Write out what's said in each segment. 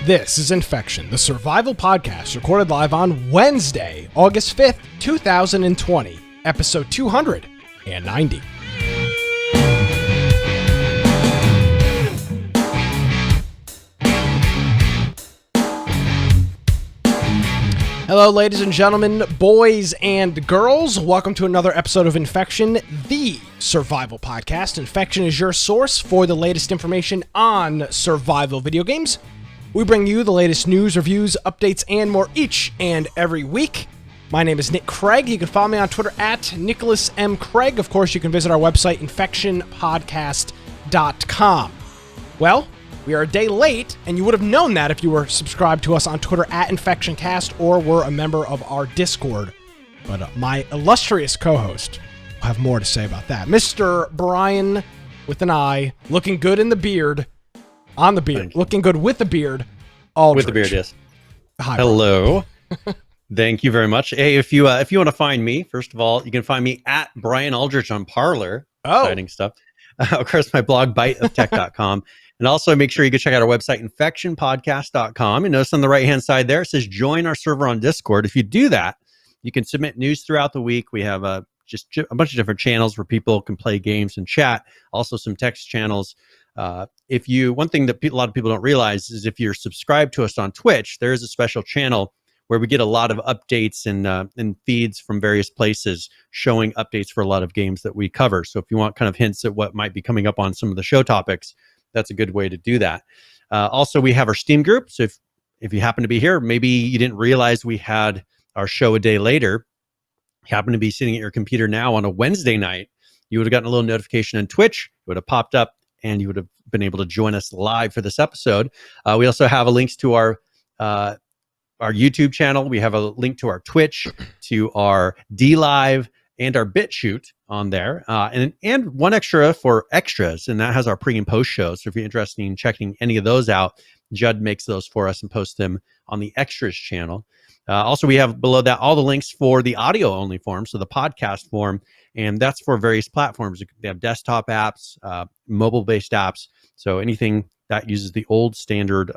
This is Infection, the survival podcast recorded live on Wednesday, August 5th, 2020, episode 290. Hello, ladies and gentlemen, boys and girls. Welcome to another episode of Infection, the survival podcast. Infection is your source for the latest information on survival video games. We bring you the latest news, reviews, updates, and more each and every week. My name is Nick Craig. You can follow me on Twitter at Nicholas M. Craig. Of course, you can visit our website, infectionpodcast.com. Well, we are a day late, and you would have known that if you were subscribed to us on Twitter at InfectionCast or were a member of our Discord. But my illustrious co-host will have more to say about that. Mr. Brian with an I, looking good in the beard. On the beard. Looking good with the beard. Aldridge. With the beard, yes. Hi, hello. Thank you very much. Hey, if you want to find me, first of all, you can find me at Brian Aldridge on Parler. Oh. Exciting stuff. Of course, my blog, biteoftech.com. And also make sure you go check out our website, infectionpodcast.com. And notice on the right-hand side there, it says join our server on Discord. If you do that, you can submit news throughout the week. We have just a bunch of different channels where people can play games and chat. Also some text channels. One thing that a lot of people don't realize is if you're subscribed to us on Twitch, there is a special channel where we get a lot of updates and feeds from various places showing updates for a lot of games that we cover. So if you want kind of hints at what might be coming up on some of the show topics, that's a good way to do that. Also, we have our Steam group. So if you happen to be here, maybe you didn't realize we had our show a day later, you happen to be sitting at your computer now on a Wednesday night, you would have gotten a little notification on Twitch. It would have popped up and you would have been able to join us live for this episode. We also have links to our YouTube channel. We have a link to our Twitch, to our DLive, and our BitChute on there. And one extra for extras, and that has our pre and post shows. So if you're interested in checking any of those out, Judd makes those for us and posts them on the extras channel. Also, we have below that all the links for the audio only form, so the podcast form, and that's for various platforms. They have desktop apps, mobile-based apps, so anything that uses the old standard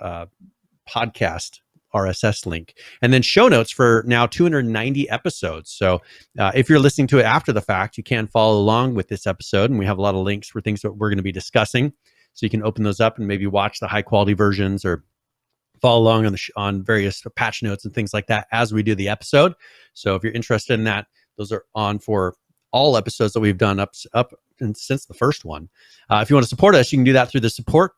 podcast RSS link. And then show notes for now 290 episodes. So if you're listening to it after the fact, you can follow along with this episode, and we have a lot of links for things that we're going to be discussing. So you can open those up and maybe watch the high-quality versions or follow along on various patch notes and things like that as we do the episode. So if you're interested in that, those are on for all episodes that we've done up and since the first one. If you want to support us, you can do that through the support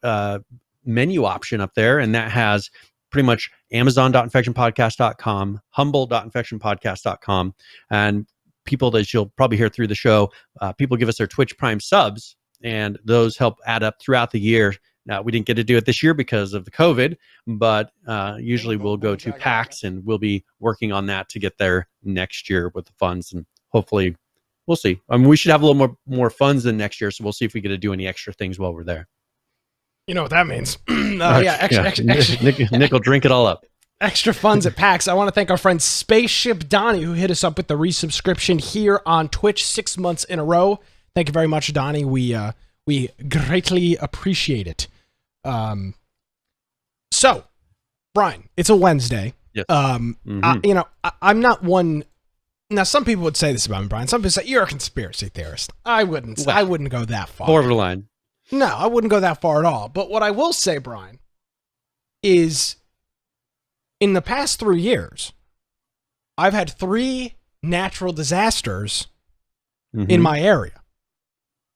menu option up there, and that has pretty much amazon.infectionpodcast.com, humble.infectionpodcast.com, and people that you'll probably hear through the show, people give us their Twitch Prime subs, and those help add up throughout the year. Now, we didn't get to do it this year because of the COVID, but usually we'll go to PAX, and we'll be working on that to get there next year with the funds, and hopefully, we'll see. I mean, we should have a little more funds than next year, so we'll see if we get to do any extra things while we're there. You know what that means. Extra. Nick will drink it all up. Extra funds at PAX. I want to thank our friend Spaceship Donnie, who hit us up with the resubscription here on Twitch 6 months in a row. Thank you very much, Donnie. We greatly appreciate it. So, Brian, it's a Wednesday. Yes. I'm not one. Now, some people would say this about me, Brian. Some people say you're a conspiracy theorist. I wouldn't. I wouldn't go that far. Borderline. No, I wouldn't go that far at all. But what I will say, Brian, is in the past 3 years, I've had 3 natural disasters in my area.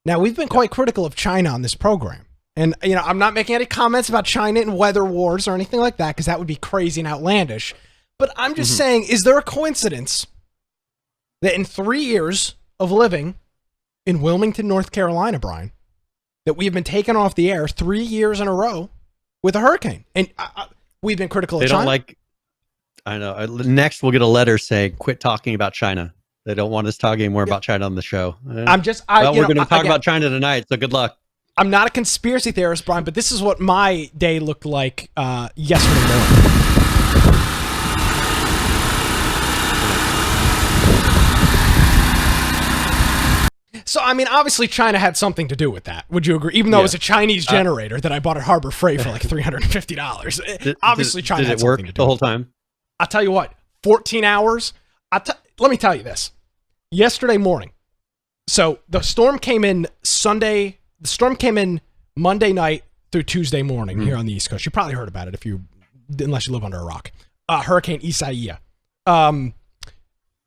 Now, we've been quite critical of China on this program. And, I'm not making any comments about China and weather wars or anything like that, because that would be crazy and outlandish. But I'm just saying, is there a coincidence that in 3 years of living in Wilmington, North Carolina, Brian, that we've been taken off the air 3 years in a row with a hurricane? And we've been critical of China. I know. Next, we'll get a letter saying, quit talking about China. They don't want us talking more about China on the show. We're going to talk about China tonight, so good luck. I'm not a conspiracy theorist, Brian, but this is what my day looked like yesterday morning. So, I mean, obviously China had something to do with that. Would you agree? Even though it was a Chinese generator that I bought at Harbor Freight for like $350. Obviously China had something to do the whole time. I'll tell you what, 14 hours. Let me tell you this. Yesterday morning, so the storm came in Sunday. The storm came in Monday night through Tuesday morning here on the East Coast. You probably heard about it unless you live under a rock. Hurricane Isaias.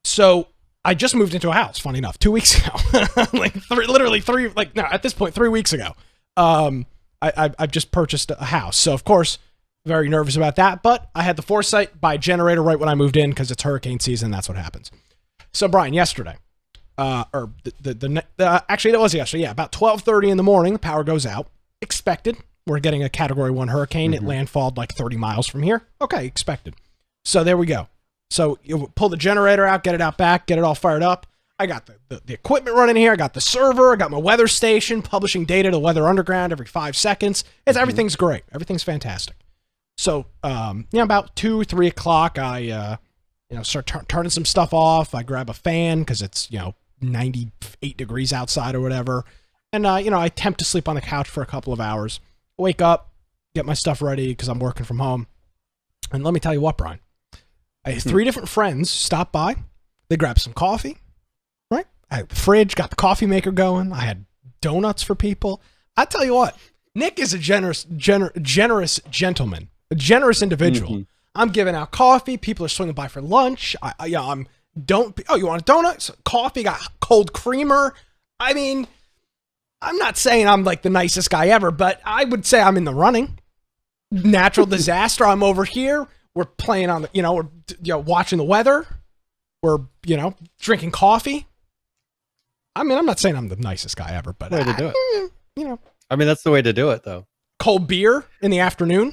So I just moved into a house, funny enough, 2 weeks ago. At this point, 3 weeks ago. I've just purchased a house. So, of course, very nervous about that. But I had the foresight, buy a generator right when I moved in because it's hurricane season. That's what happens. So, Brian, yesterday, actually, that was yesterday. Yeah, about 12:30 in the morning, the power goes out. Expected. We're getting a Category 1 hurricane. It landfalled like 30 miles from here. Okay, expected. So there we go. So you pull the generator out, get it out back, get it all fired up. I got the equipment running here. I got the server. I got my weather station publishing data to Weather Underground every 5 seconds. Everything's great. Everything's fantastic. So, about 2, 3 o'clock, I start turning some stuff off. I grab a fan because it's 98 degrees outside or whatever, and I attempt to sleep on the couch for a couple of hours. Wake up, get my stuff ready because I'm working from home, and let me tell you what, Brian. I had 3 different friends stop by. They grabbed some coffee, right? I had the fridge, got the coffee maker going. I had donuts for people. I tell you what, Nick is a generous gentleman, a generous individual. I'm giving out coffee. People are swinging by for lunch. You want a donut? Coffee, got cold creamer. I mean, I'm not saying I'm like the nicest guy ever, but I would say I'm in the running. Natural disaster. I'm over here. We're playing on the, we're watching the weather. We're, drinking coffee. I mean, I'm not saying I'm the nicest guy ever, but way to do it. I mean, that's the way to do it, though. Cold beer in the afternoon.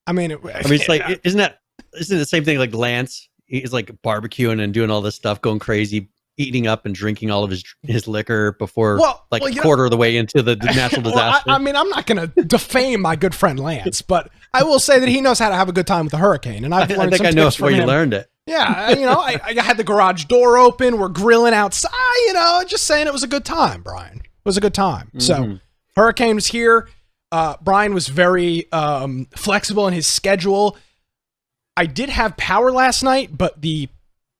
It's like, isn't it the same thing like Lance? He's like barbecuing and doing all this stuff, going crazy, eating up and drinking all of his liquor before a quarter of the way into the natural disaster. I'm not going to defame my good friend Lance, but I will say that he knows how to have a good time with the hurricane. And I think I know where you learned it. Yeah, I had the garage door open. We're grilling outside, just saying it was a good time, Brian. It was a good time. So hurricane was here. Brian was very flexible in his schedule. I did have power last night, but the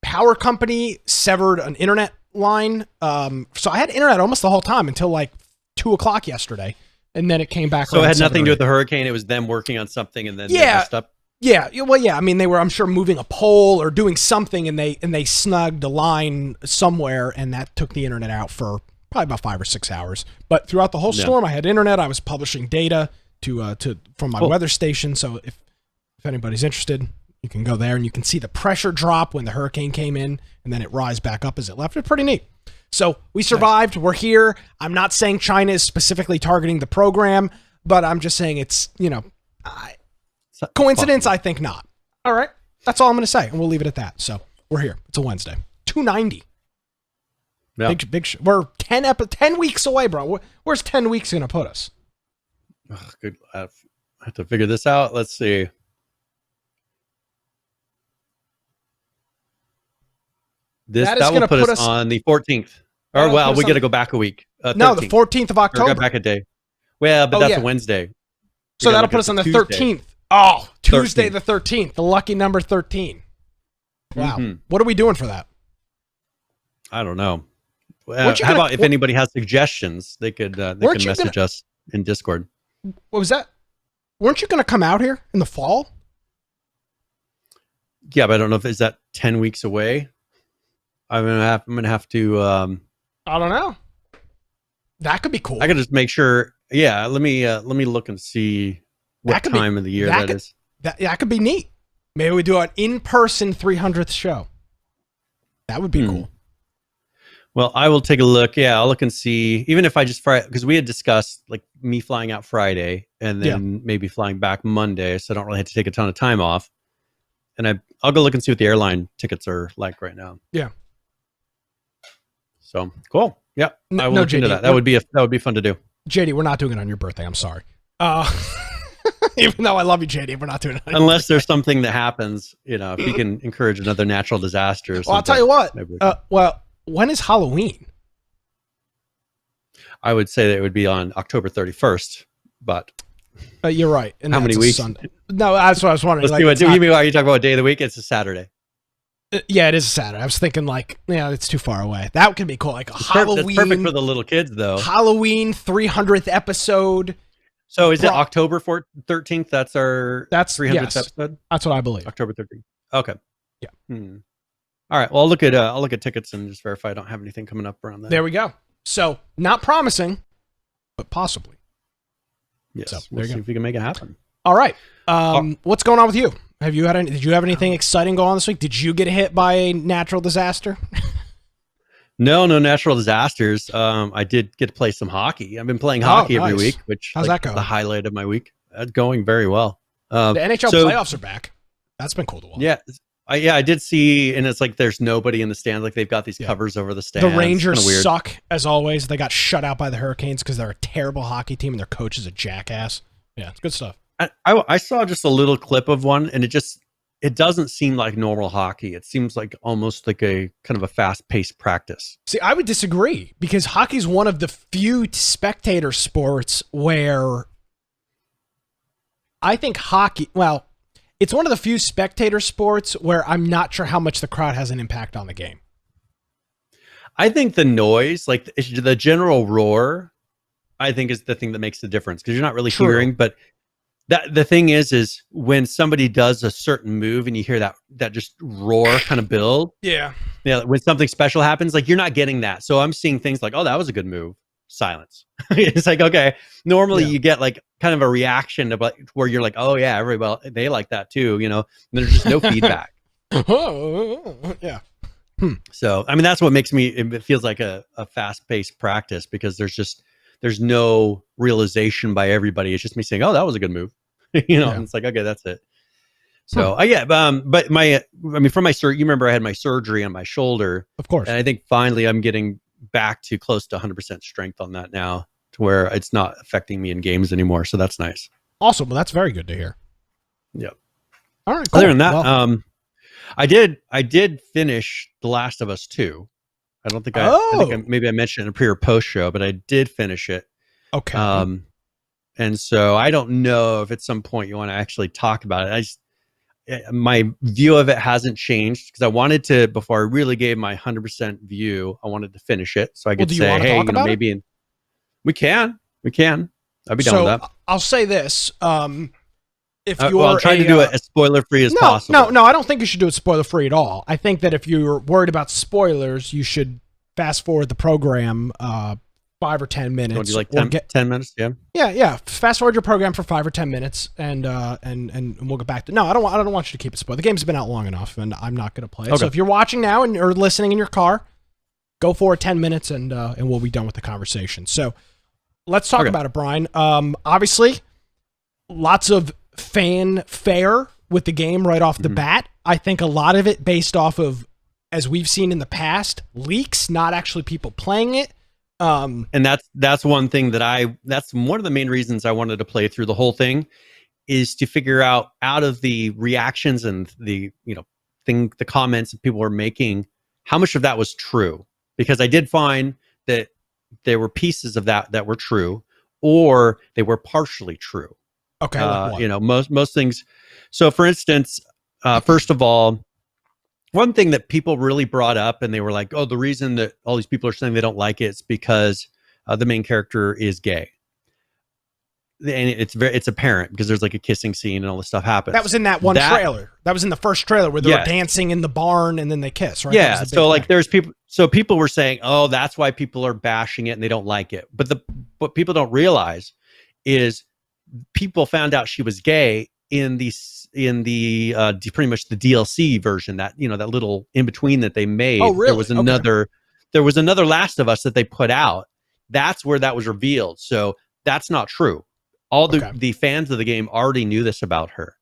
power company severed an internet line. So I had internet almost the whole time until like 2 o'clock yesterday. And then it came back. So it had nothing to do with the hurricane. It was them working on something and then they messed up. Yeah. Well, yeah. I mean, they were, I'm sure, moving a pole or doing something and they snugged a line somewhere and that took the internet out for probably about 5 or 6 hours. But throughout the whole storm, I had internet. I was publishing data from my weather station. So if anybody's interested, you can go there and you can see the pressure drop when the hurricane came in and then it rise back up as it left. It's pretty neat. So we survived. Nice. We're here. I'm not saying China is specifically targeting the program, but I'm just saying it's, coincidence. I think not. All right. That's all I'm going to say. And we'll leave it at that. So we're here. It's a Wednesday. 290. Yeah. Big. We're 10 weeks away, bro. Where's 10 weeks going to put us? Oh, good. I have to figure this out. Let's see. That will put us on the 14th. Or, we got to go back a week. No, the 14th of October. Or go back a day. Well, but that's a Wednesday. So that'll put us on the Tuesday. 13th. Oh, Tuesday 13th. The 13th. The lucky number 13. Wow. Mm-hmm. What are we doing for that? I don't know. How about if anybody has suggestions, they could message us in Discord. What was that? Weren't you going to come out here in the fall? Yeah, but I don't know is that 10 weeks away? I'm gonna have to. I don't know. That could be cool. I could just make sure. Yeah, let me look and see what time of the year that is. That could be neat. Maybe we do an in-person 300th show. That would be cool. Well, I will take a look. Yeah, I'll look and see. Even if I just because we had discussed like me flying out Friday and then maybe flying back Monday, so I don't really have to take a ton of time off. And I'll go look and see what the airline tickets are like right now. Yeah. So cool. Yeah, I will look into that. That would be fun to do. JD, we're not doing it on your birthday. I'm sorry. Even though I love you, JD, we're not doing it on unless there's something that happens. If you can encourage another natural disaster. Or something, I'll tell you what. When is Halloween? I would say that it would be on October 31st, but You're right. And how many weeks? Sunday. No, that's what I was wondering. Let's see what you mean. Are you talking about day of the week? It's a Saturday. Yeah, it is a Saturday. I was thinking it's too far away. That could be cool. Like a Halloween. That's perfect for the little kids, though. Halloween 300th episode. So is it October 13th? That's our 300th episode? That's what I believe. October 13th. Okay. Yeah. All right. Well, I'll look at tickets and just verify I don't have anything coming up around that. There we go. So not promising, but possibly. Yes. So, we'll see if we can make it happen. All right. What's going on with you? Did you have anything exciting going on this week? Did you get hit by a natural disaster? No natural disasters. I did get to play some hockey. I've been playing hockey every week, which how's that going? The highlight of my week. That's going very well. The NHL playoffs are back. That's been cool to watch. Yeah. I did see, and it's like there's nobody in the stands. Like they've got these covers over the stands. The Rangers suck, as always. They got shut out by the Hurricanes because they're a terrible hockey team and their coach is a jackass. Yeah, it's good stuff. I saw just a little clip of one, and it doesn't seem like normal hockey. It seems like almost like a kind of a fast-paced practice. See, I would disagree because hockey's one of the few spectator sports where I think it's one of the few spectator sports where I'm not sure how much the crowd has an impact on the game. I think the noise, like the general roar, I think is the thing that makes the difference because you're not really hearing, but the thing is when somebody does a certain move and you hear that just roar kind of build. Yeah. Yeah. When something special happens, like you're not getting that. So I'm seeing things like, oh, that was a good move. Silence. It's like, okay, normally you get like kind of a reaction to where you're like, oh yeah, everybody, they like that too. And there's just no feedback. Yeah. So, I mean, that's what makes it feels like a fast paced practice because there's no realization by everybody. It's just me saying, oh, that was a good move. And it's like, okay, that's it. So but from my you remember I had my surgery on my shoulder, of course. And I think finally I'm getting back to close to 100% strength on that now to where it's not affecting me in games anymore. So that's nice. Awesome. Well, that's very good to hear. Yep. All right. Cool. Other than that, I did finish The Last of Us 2. I don't think maybe I mentioned it in a pre or post show, but I did finish it. Okay. And so I don't know if at some point you want to actually talk about it. My view of it hasn't changed because I wanted to, before I really gave my 100% view, I wanted to finish it so I could say, hey, maybe we can. I'd be down with that. I'll say this. If you're I'll try to do it as spoiler free as possible. No, I don't think you should do it spoiler free at all. I think that if you're worried about spoilers, you should fast forward the program 5 or 10 minutes. Would you like 10 minutes? Yeah. Yeah. Fast forward your program for 5 or 10 minutes, and we'll get back to. No, I don't want you to keep it spoiled. The game's been out long enough, and I'm not going to play it. Okay. So if you're watching now and or listening in your car, go for 10 minutes, and we'll be done with the conversation. So let's talk about it, Brian. Obviously, lots of fanfare with the game right off the bat. I think a lot of it based off of, as we've seen in the past, leaks, not actually people playing it. And that's one thing that's one of the main reasons I wanted to play through the whole thing is to figure out of the reactions and the the comments that people were making, how much of that was true, because I did find that there were pieces of that were true or they were partially true. Okay. Most things. So for instance, first of all, one thing that people really brought up, and they were like, oh, the reason that all these people are saying they don't like it is because the main character is gay. And it's apparent because there's like a kissing scene and all this stuff happens. That was in that one trailer. That was in the first trailer where they were dancing in the barn and then they kiss, right? Yeah. So like there's people, so people were saying, oh, that's why people are bashing it and they don't like it. But what people don't realize is people found out she was gay in the pretty much the DLC version, that that little in between that they made. Oh, really? There was another Last of Us that they put out. That's where that was revealed. So that's not true. All the fans of the game already knew this about her.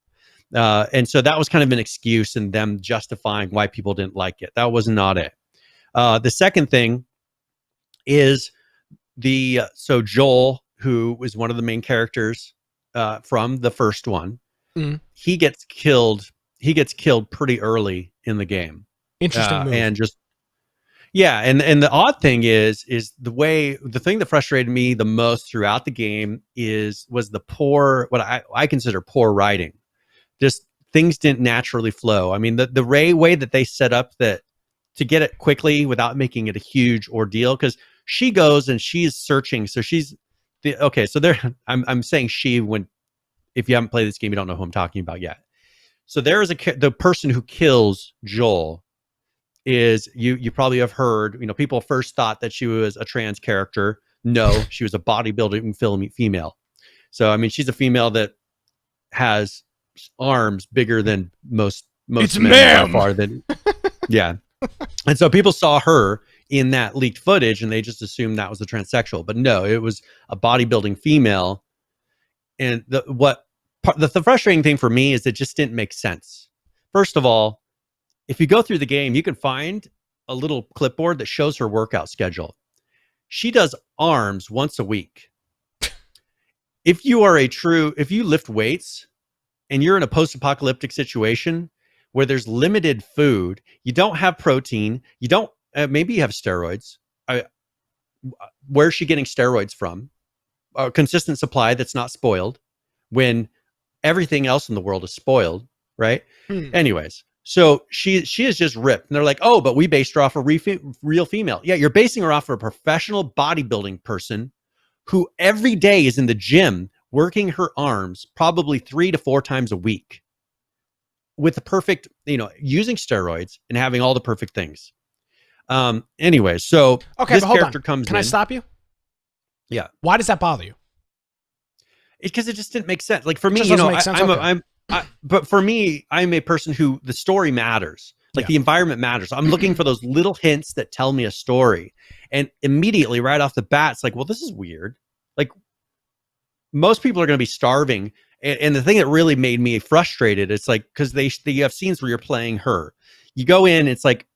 And so that was kind of an excuse in them justifying why people didn't like it. That was not it. The second thing is so Joel, who was one of the main characters from the first one, he gets killed pretty early in the game. Interesting move. And just Yeah, and the odd thing is the thing that frustrated me the most throughout the game was the poor, what I consider poor writing. Just things didn't naturally flow. I mean, the way that they set up that to get it quickly without making it a huge ordeal, because she goes and she's searching. So so there. I'm saying she when if you haven't played this game, you don't know who I'm talking about yet. So there is the person who kills Joel is you probably have heard, people first thought that she was a trans character. No, she was a bodybuilding female. So I mean, she's a female that has arms bigger than most It's men ma'am. by far. Than yeah. And so people saw her in that leaked footage and they just assumed that was a transsexual, but no, it was a bodybuilding female. And the frustrating thing for me is it just didn't make sense. First of all, if you go through the game, you can find a little clipboard that shows her workout schedule. She does arms once a week. If you lift weights and you're in a post-apocalyptic situation where there's limited food, you don't have protein, you don't, maybe you have steroids. Where's she getting steroids from? A consistent supply that's not spoiled when everything else in the world is spoiled, right? Anyways. So she is just ripped. And they're like, oh, but we based her off a real female. Yeah, you're basing her off of a professional bodybuilding person who every day is in the gym working her arms probably 3 to 4 times a week with the perfect, using steroids and having all the perfect things. Anyway, so okay, this but hold character on. comes Can in. I stop you? Yeah. Why does that bother you? Because it just didn't make sense. Like for me, but for me, I'm a person who the story matters. Like the environment matters. I'm looking for those little hints that tell me a story. And immediately right off the bat, it's like, well, this is weird. Like most people are going to be starving. And the thing that really made me frustrated, it's like, because you have scenes where you're playing her. You go in, it's like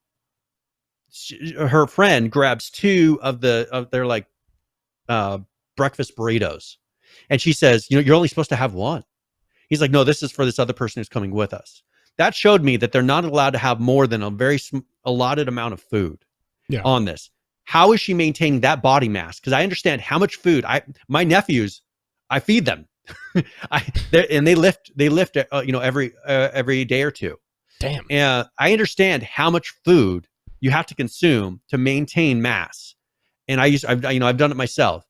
her friend grabs 2 of their like breakfast burritos. And she says, you're only supposed to have 1. He's like, no, this is for this other person who's coming with us. That showed me that they're not allowed to have more than a very allotted amount of food on this. How is she maintaining that body mass? Because I understand how much food my nephews, I feed them, and they lift, every day or 2. Damn. And I understand how much food you have to consume to maintain mass. And I've done it myself.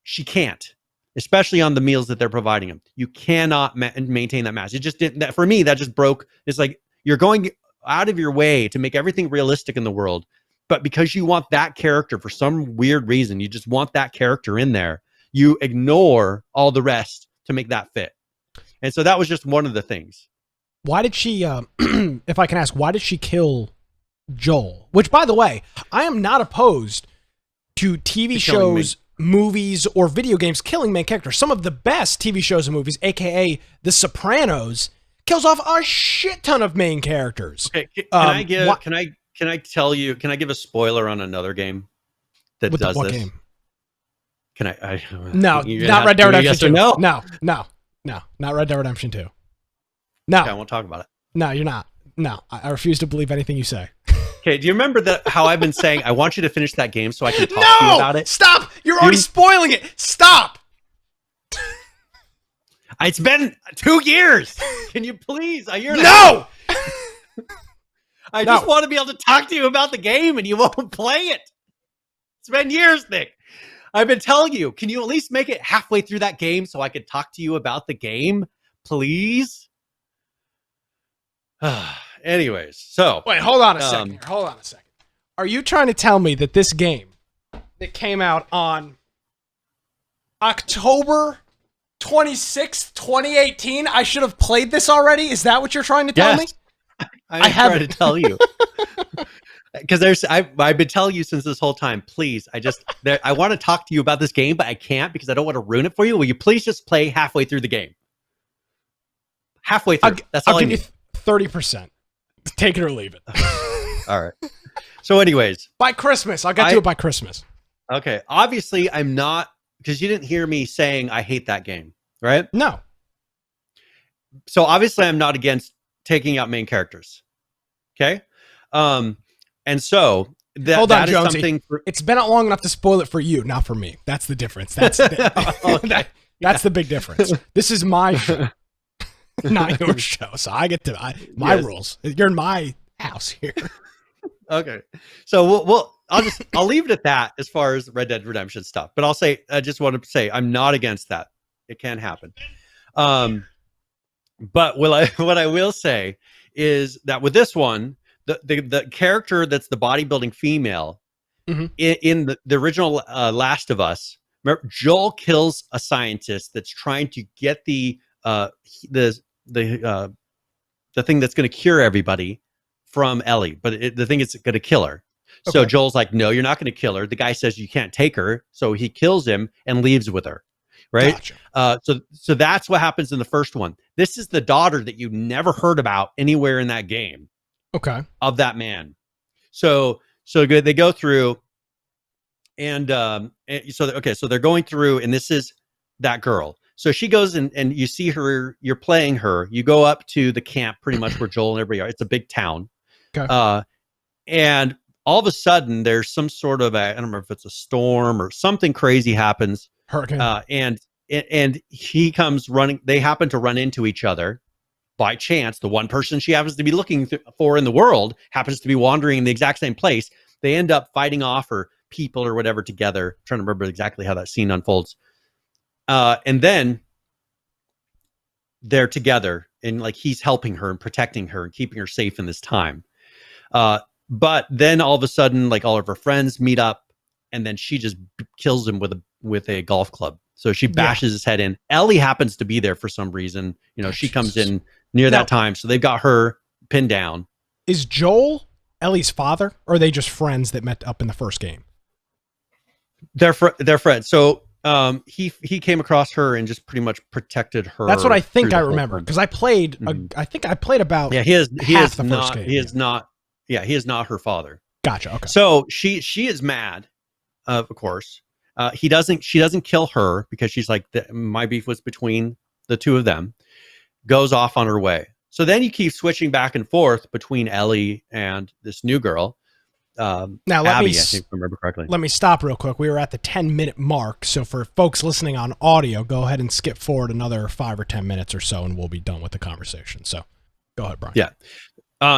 She can't. Especially on the meals that they're providing them. You cannot maintain that mass. It just didn't, for me, that just broke. It's like you're going out of your way to make everything realistic in the world. But because you want that character for some weird reason, you just want that character in there, you ignore all the rest to make that fit. And so that was just one of the things. Why did she, if I can ask, why did she kill Joel? Which, by the way, I am not opposed to TV shows, movies, or video games killing main characters. Some of the best TV shows and movies, aka The Sopranos, kills off a shit ton of main characters. Okay, can I give a spoiler on another game that does what this? Game? Can I no, not Red Dead Redemption 2. No, not Red Dead Redemption 2. No. Okay, I won't talk about it. No, you're not. No, I refuse to believe anything you say. Okay, do you remember how I've been saying I want you to finish that game so I can talk to you about it? Stop! You're already spoiling it. Stop! It's been 2 years. Can you please? A year and no! I just want to be able to talk to you about the game and you won't play it. It's been years, Nick. I've been telling you, can you at least make it halfway through that game so I could talk to you about the game? Please? Anyways, so wait, hold on a second. Hold on a second. Are you trying to tell me that this game that came out on October 26th, 2018, I should have played this already? Is that what you're trying to tell me? I'm trying to tell you. Because I've been telling you since this whole time, please, I want to talk to you about this game, but I can't because I don't want to ruin it for you. Will you please just play halfway through the game? Halfway through. That's all I need. I'll give you 30%. Take it or leave it. All right. So anyways. By Christmas. I'll get to it by Christmas. Okay. Obviously, I'm not, because you didn't hear me saying I hate that game, right? No. So obviously, I'm not against taking out main characters. Okay? And so Hold on, that is Jonesy. something It's been out long enough to spoil it for you, not for me. That's the difference. That's that's the big difference. This is my show, not your show. So I get to my rules. You're in my house here. Okay, so I'll leave it at that as far as Red Dead Redemption stuff. But I just want to say I'm not against that. It can happen. But what I will say is that with this one, the character that's the bodybuilding female in the original Last of Us, remember, Joel kills a scientist that's trying to get the thing that's going to cure everybody from Ellie, but the thing is going to kill her. So Joel's like, no, you're not going to kill her. The guy says you can't take her, so he kills him and leaves with her. Right. Gotcha. So that's what happens in the first one. This is the daughter that you never heard about anywhere in that game. Okay. Of that man. So good. They go through and so they're going through, and this is that girl. So she goes and you see her, you're playing her. You go up to the camp pretty much where Joel and everybody are. It's a big town. Okay. And all of a sudden there's some sort of I don't remember if it's a storm or something crazy happens. Hurricane. And he comes running. They happen to run into each other by chance. The one person she happens to be looking for in the world happens to be wandering in the exact same place. They end up fighting off her people or whatever together. I'm trying to remember exactly how that scene unfolds. And then they're together and like he's helping her and protecting her and keeping her safe in this time. But then all of a sudden, like all of her friends meet up and then she just kills him with a golf club. So she bashes his head in. Ellie happens to be there for some reason. She comes in near that time. So they've got her pinned down. Is Joel Ellie's father, or are they just friends that met up in the first game? They're friends. So he came across her and just pretty much protected her. That's what I think I remember because I played. I think I played about he is half the not, first game. He is not. Yeah, he is not her father. Gotcha. Okay. So she is mad, of course. She doesn't kill her because she's like, my beef was between the two of them. Goes off on her way. So then you keep switching back and forth between Ellie and this new girl. Now Abby, I think, if I remember correctly. Let me stop real quick. We were at the 10-minute mark. So for folks listening on audio, go ahead and skip forward another 5 or 10 minutes or so, and we'll be done with the conversation. So go ahead, Brian. Yeah.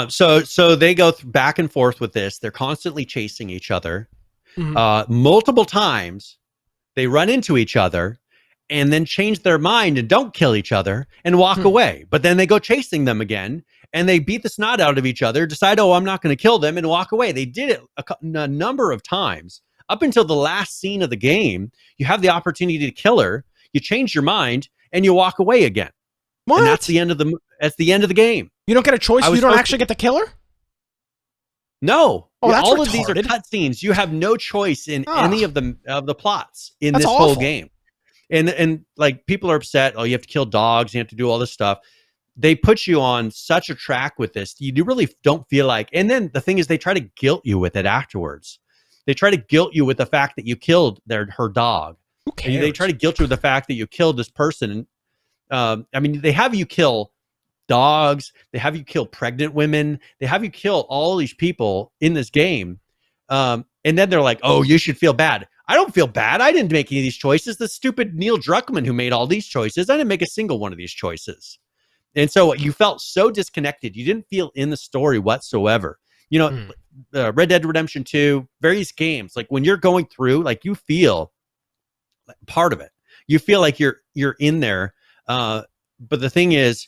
So they go back and forth with this. They're constantly chasing each other. Multiple times they run into each other and then change their mind and don't kill each other and walk away. But then they go chasing them again and they beat the snot out of each other, decide, I'm not going to kill them, and walk away. They did it a number of times up until the last scene of the game. You have the opportunity to kill her. You change your mind and you walk away again. What? And that's the end of the game. You don't get a choice. You don't actually get to kill her? No. That's all retarded. Of these are cutscenes. You have no choice in any of the plots in That's this awful. whole game. And like people are upset. You have to kill dogs. You have to do all this stuff. They put you on such a track with this. You really don't feel like. And then the thing is, they try to guilt you with it afterwards. They try to guilt you with the fact that you killed her dog. Who cares? They try to guilt you with the fact that you killed this person. They have you kill dogs. They have you kill pregnant women. They have you kill all these people in this game. And then they're like, you should feel bad. I don't feel bad. I didn't make any of these choices. The stupid Neil Druckmann who made all these choices. I didn't make a single one of these choices. And so you felt so disconnected. You didn't feel in the story whatsoever. Red Dead Redemption 2, various games, like when you're going through, like you feel part of it. You feel like you're in there. But the thing is,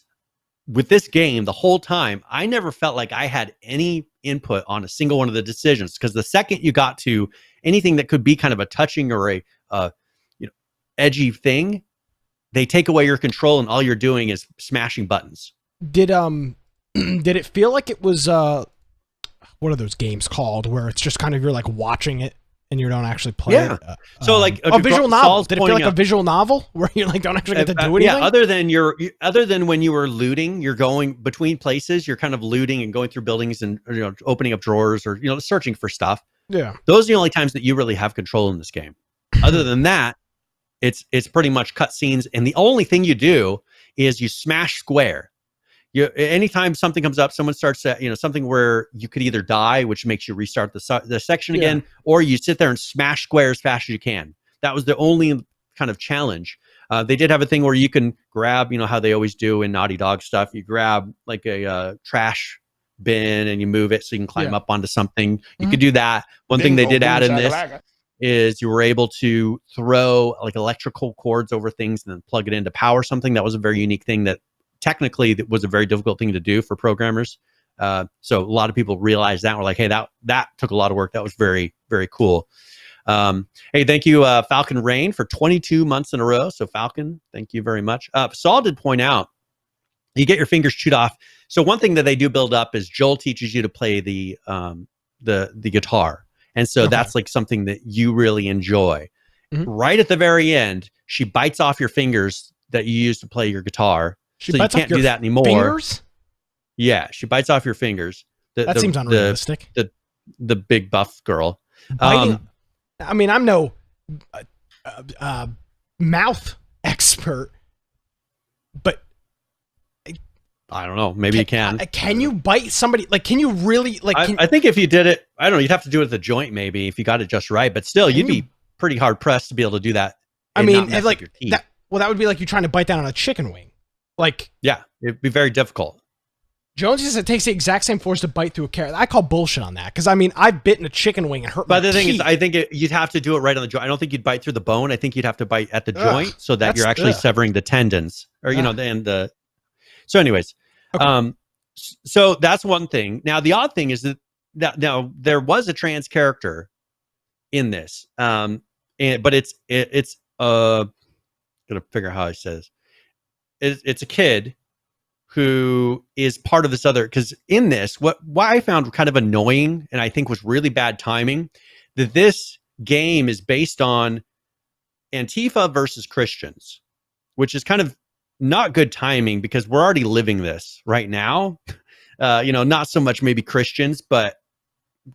with this game, the whole time, I never felt like I had any input on a single one of the decisions. Because the second you got to anything that could be kind of a touching or a edgy thing, they take away your control, and all you're doing is smashing buttons. Did it feel like it was what are those games called where it's just kind of you're like watching it and you don't actually play it? So like a visual novel. Did it feel like a visual novel where you like don't actually get to do anything? Yeah, other than when you were looting, you're going between places, you're kind of looting and going through buildings and opening up drawers or searching for stuff. Yeah. Those are the only times that you really have control in this game. Other than that, it's pretty much cutscenes, and the only thing you do is you smash square. anytime something comes up, someone starts something where you could either die, which makes you restart the section again, or you sit there and smash square as fast as you can. That was the only kind of challenge. They did have a thing where you can grab, how they always do in Naughty Dog stuff. You grab like a trash bin and you move it so you can climb up onto something. You could do that. One thing they did add in this is you were able to throw like electrical cords over things and then plug it in to power something. That was a very unique thing that technically that was a very difficult thing to do for programmers. So a lot of people realized that, were like, hey, that took a lot of work. That was very, very cool. Hey, thank you, Falcon Rain, for 22 months in a row. So Falcon, thank you very much. Saul did point out, you get your fingers chewed off. So one thing that they do build up is Joel teaches you to play the guitar. And so that's like something that you really enjoy. Mm-hmm. Right at the very end, she bites off your fingers that you use to play your guitar. So you can't do that anymore. Fingers? Yeah, she bites off your fingers. That seems unrealistic. The big buff girl. Biting, I mean, I'm no mouth expert, but I don't know. Maybe you can. Can you bite somebody? Like, can you really? Like, I think if you did it, I don't know. You'd have to do it at the joint, maybe, if you got it just right. But still, you'd be pretty hard pressed to be able to do that. I mean, like that. Well, that would be like you trying to bite down on a chicken wing. Like, yeah, it'd be very difficult. Jones says it takes the exact same force to bite through a carrot. I call bullshit on that because I mean I've bitten a chicken wing and hurt my teeth. But the thing is, I think you'd have to do it right on the joint. I don't think you'd bite through the bone. I think you'd have to bite at the joint so that you're actually severing the tendons, or So, anyways, so that's one thing. Now the odd thing is that now there was a trans character in this, but it's gonna figure out how I say this. It's a kid who is part of this other, because in this, what I found kind of annoying and I think was really bad timing, that this game is based on Antifa versus Christians, which is kind of not good timing because we're already living this right now. Not so much maybe Christians, but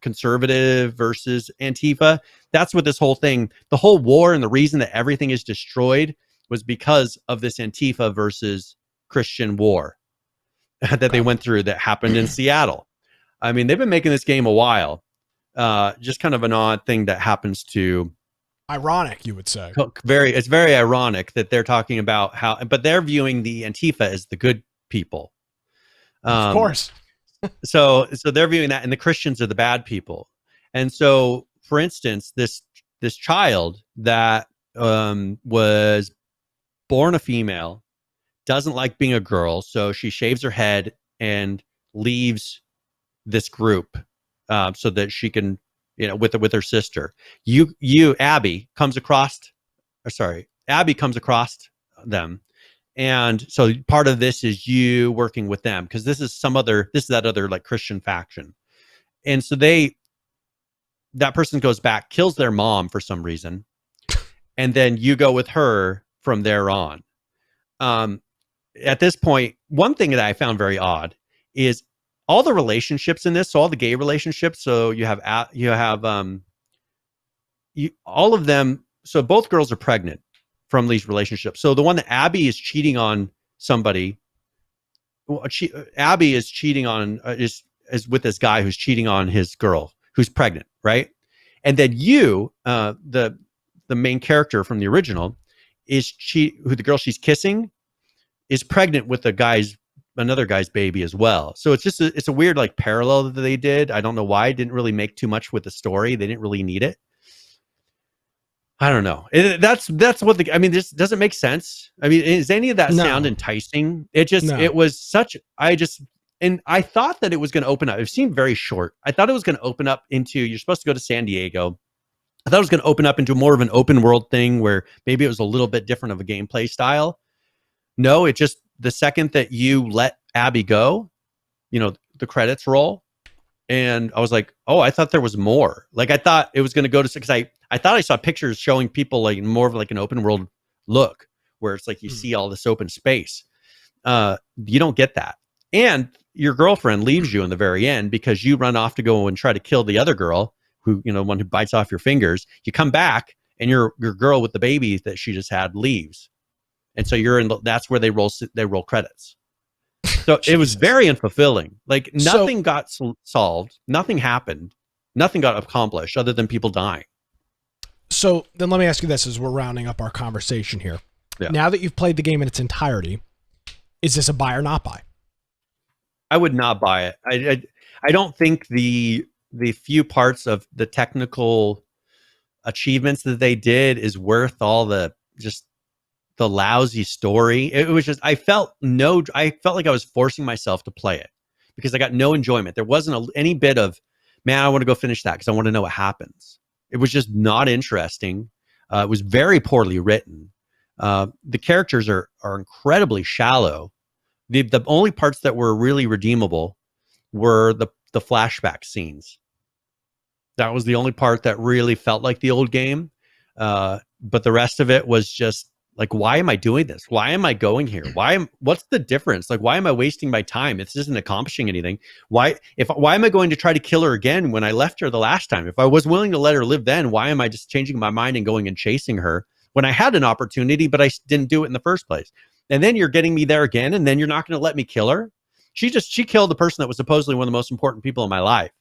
conservative versus Antifa. That's what this whole thing, the whole war and the reason that everything is destroyed was because of this Antifa versus Christian war that they went through that happened in Seattle. I mean, they've been making this game a while. Just kind of an odd thing that happens to. Ironic, you would say. It's very ironic that they're talking about but they're viewing the Antifa as the good people. Of course. so they're viewing that, and the Christians are the bad people. And so, for instance, this child that was born a female, doesn't like being a girl, so she shaves her head and leaves this group so that she can, with her sister. Abby comes across them, and so part of this is you working with them because this is that other like Christian faction, and so that person goes back, kills their mom for some reason, and then you go with her from there on. At this point, one thing that I found very odd is all the relationships in this. So all the gay relationships. So you have all of them. So both girls are pregnant from these relationships. So the one that Abby is cheating on somebody, Abby is cheating on is with this guy who's cheating on his girl who's pregnant, right? And then the main character from the original is who the girl she's kissing is pregnant with another guy's baby as well. So it's a weird like parallel that they did. I don't know why. It didn't really make too much with the story. They didn't really need it. I don't know. That's what this doesn't make sense. I mean, is any of that sound enticing? It was such, and I thought that it was going to open up. It seemed very short. I thought it was going to open up into, you're supposed to go to San Diego. I thought it was going to open up into more of an open world thing where maybe it was a little bit different of a gameplay style. No, it just, the second that you let Abby go, the credits roll. And I was like, oh, I thought there was more. Like, I thought it was going to go to, because I thought I saw pictures showing people like more of like an open world look where it's like you see all this open space. You don't get that. And your girlfriend leaves you in the very end because you run off to go and try to kill the other girl who, the one who bites off your fingers. You come back and your girl with the baby that she just had leaves. And so that's where they roll credits. So it was very unfulfilling. Like nothing got solved, nothing happened, nothing got accomplished other than people dying. So then let me ask you this as we're rounding up our conversation here. Yeah. Now that you've played the game in its entirety, is this a buy or not buy? I would not buy it. I don't think the few parts of the technical achievements that they did is worth all the lousy story. It was just I felt like I was forcing myself to play it because I got no enjoyment. There wasn't any bit of, man, I want to go finish that because I want to know what happens. It was just not interesting. It was very poorly written. The characters are incredibly shallow. The only parts that were really redeemable were the flashback scenes. That was the only part that really felt like the old game. But the rest of it was just like, why am I doing this? Why am I going here? What's the difference? Like, why am I wasting my time? This isn't accomplishing anything. Why am I going to try to kill her again when I left her the last time? If I was willing to let her live then, why am I just changing my mind and going and chasing her when I had an opportunity, but I didn't do it in the first place? And then you're getting me there again, and then you're not going to let me kill her. She killed the person that was supposedly one of the most important people in my life.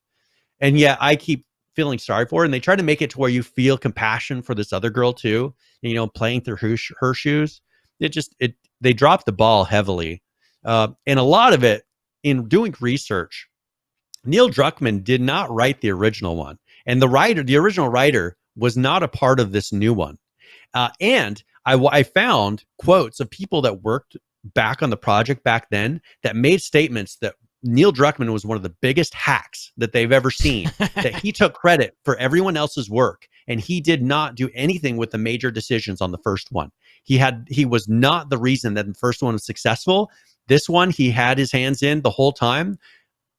And yet I keep feeling sorry for her, and they try to make it to where you feel compassion for this other girl too, playing through her shoes. They dropped the ball heavily. And a lot of it, in doing research, Neil Druckmann did not write the original one. And the original writer was not a part of this new one. And I found quotes of people that worked back on the project back then that made statements that Neil Druckmann was one of the biggest hacks that they've ever seen, that he took credit for everyone else's work, and he did not do anything with the major decisions on the first one. He was not the reason that the first one was successful. This one, he had his hands in the whole time.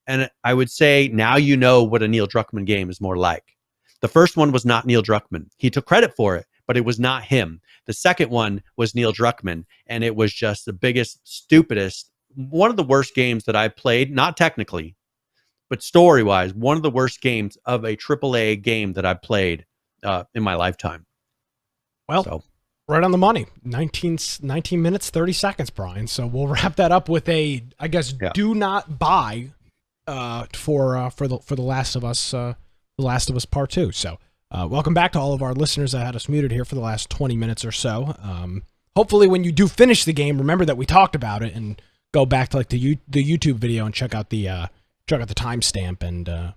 And I would say now you know what a Neil Druckmann game is more like. The first one was not Neil Druckmann. He took credit for it, but it was not him. The second one was Neil Druckmann, and it was just the biggest, stupidest, one of the worst games that I played, not technically, but story-wise, one of the worst games of a AAA game that I played in my lifetime. Well, right on the money. 19 minutes, 30 seconds, Brian. So we'll wrap that up with do not buy for the Last of Us, The Last of Us Part 2. So welcome back to all of our listeners that had us muted here for the last 20 minutes or so. Hopefully when you do finish the game, remember that we talked about it and go back to like the YouTube video and check out the timestamp and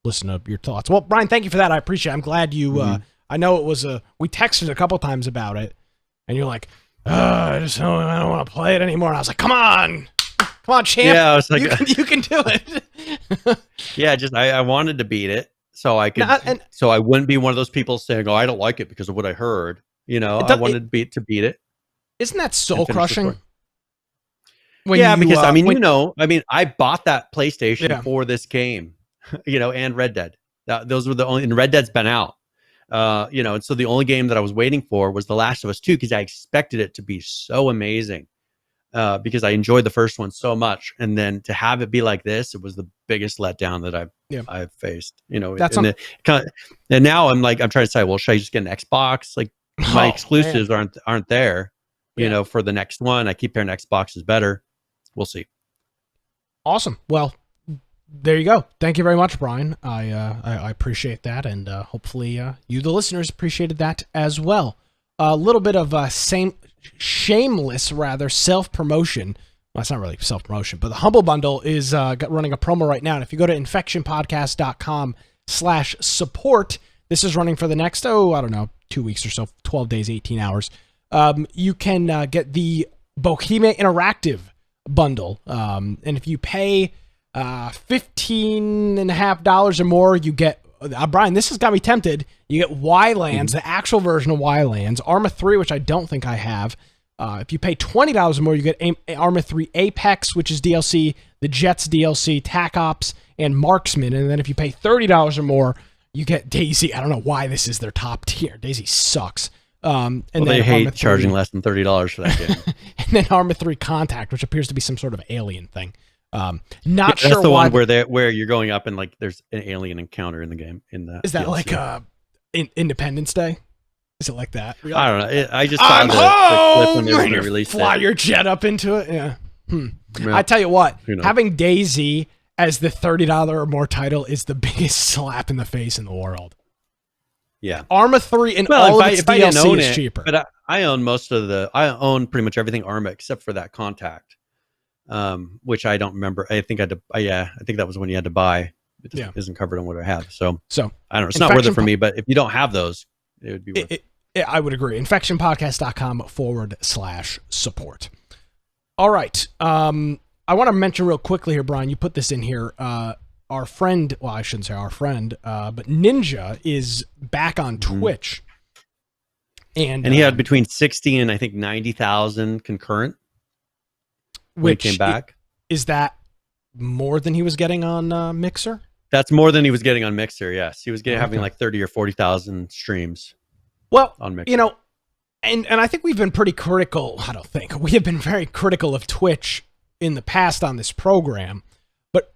listen to your thoughts. Well, Brian, thank you for that. I appreciate it. I'm glad you. I know it was we texted a couple times about it, and you're like, I don't want to play it anymore. And I was like, come on, champ. Yeah, I was like, you can do it. Yeah, I wanted to beat it so I could, so I wouldn't be one of those people saying, oh, I don't like it because of what I heard. I wanted to beat it. Isn't that soul crushing? Because I bought that PlayStation for this game, and Red Dead. Those were the only, and Red Dead's been out, and so the only game that I was waiting for was The Last of Us 2 because I expected it to be so amazing, because I enjoyed the first one so much, and then to have it be like this, it was the biggest letdown that I've faced. And now I'm trying to say, well, should I just get an Xbox? Like my exclusives aren't there, for the next one. I keep hearing Xbox is better. We'll see. Awesome. Well, there you go. Thank you very much, Brian. I appreciate that, and hopefully you, the listeners, appreciated that as well. A little bit of shameless self-promotion. Well, it's not really self-promotion, but the Humble Bundle is running a promo right now, and if you go to infectionpodcast.com/support, this is running for the next, 2 weeks or so, 12 days, 18 hours. You can get the Bohemia Interactive bundle, and if you pay $15.50 or more, you get Brian, this has got me tempted. You get Y-Lands, the actual version of Y-Lands, Arma 3, which I don't think I have. If you pay $20 or more, you get Arma 3 Apex, which is DLC, the Jets DLC, TAC Ops, and Marksman. And then if you pay $30 or more, you get Daisy. I don't know why this is their top tier. Daisy sucks. And then they hate charging less than $30 for that game. And then Arma 3 Contact, which appears to be some sort of alien thing. Sure. That's the one where you're going up and there's an alien encounter in the game. Is that DLC. Independence Day? Is it like that? I don't know. I just saw the clip when they were going to release fly your jet up into it. Yeah. Yeah. I tell you what, Who knows? having DayZ as the $30 or more title is the biggest slap in the face in the world. Yeah. Arma 3 and all of its if I didn't DLC own is it, cheaper. but I own I own pretty much everything Arma except for that Contact, which I don't remember. I think I think that was when you had to buy. It isn't covered on what I have. So I don't know. It's not worth it for me, but if you don't have those, it would be worth it. I would agree. infectionpodcast.com/support. All right. I want to mention real quickly here, Brian, you put this in here. Our friend, well, I shouldn't say our friend, but Ninja is back on Twitch. And he had between 60 and I think 90,000 concurrent when he came back. Is that more than he was getting on Mixer? That's more than he was getting on Mixer, yes. He was having like 30 or 40,000 streams. Well, on Mixer. you know, and I think we've been pretty critical. We have been very critical of Twitch in the past on this program. But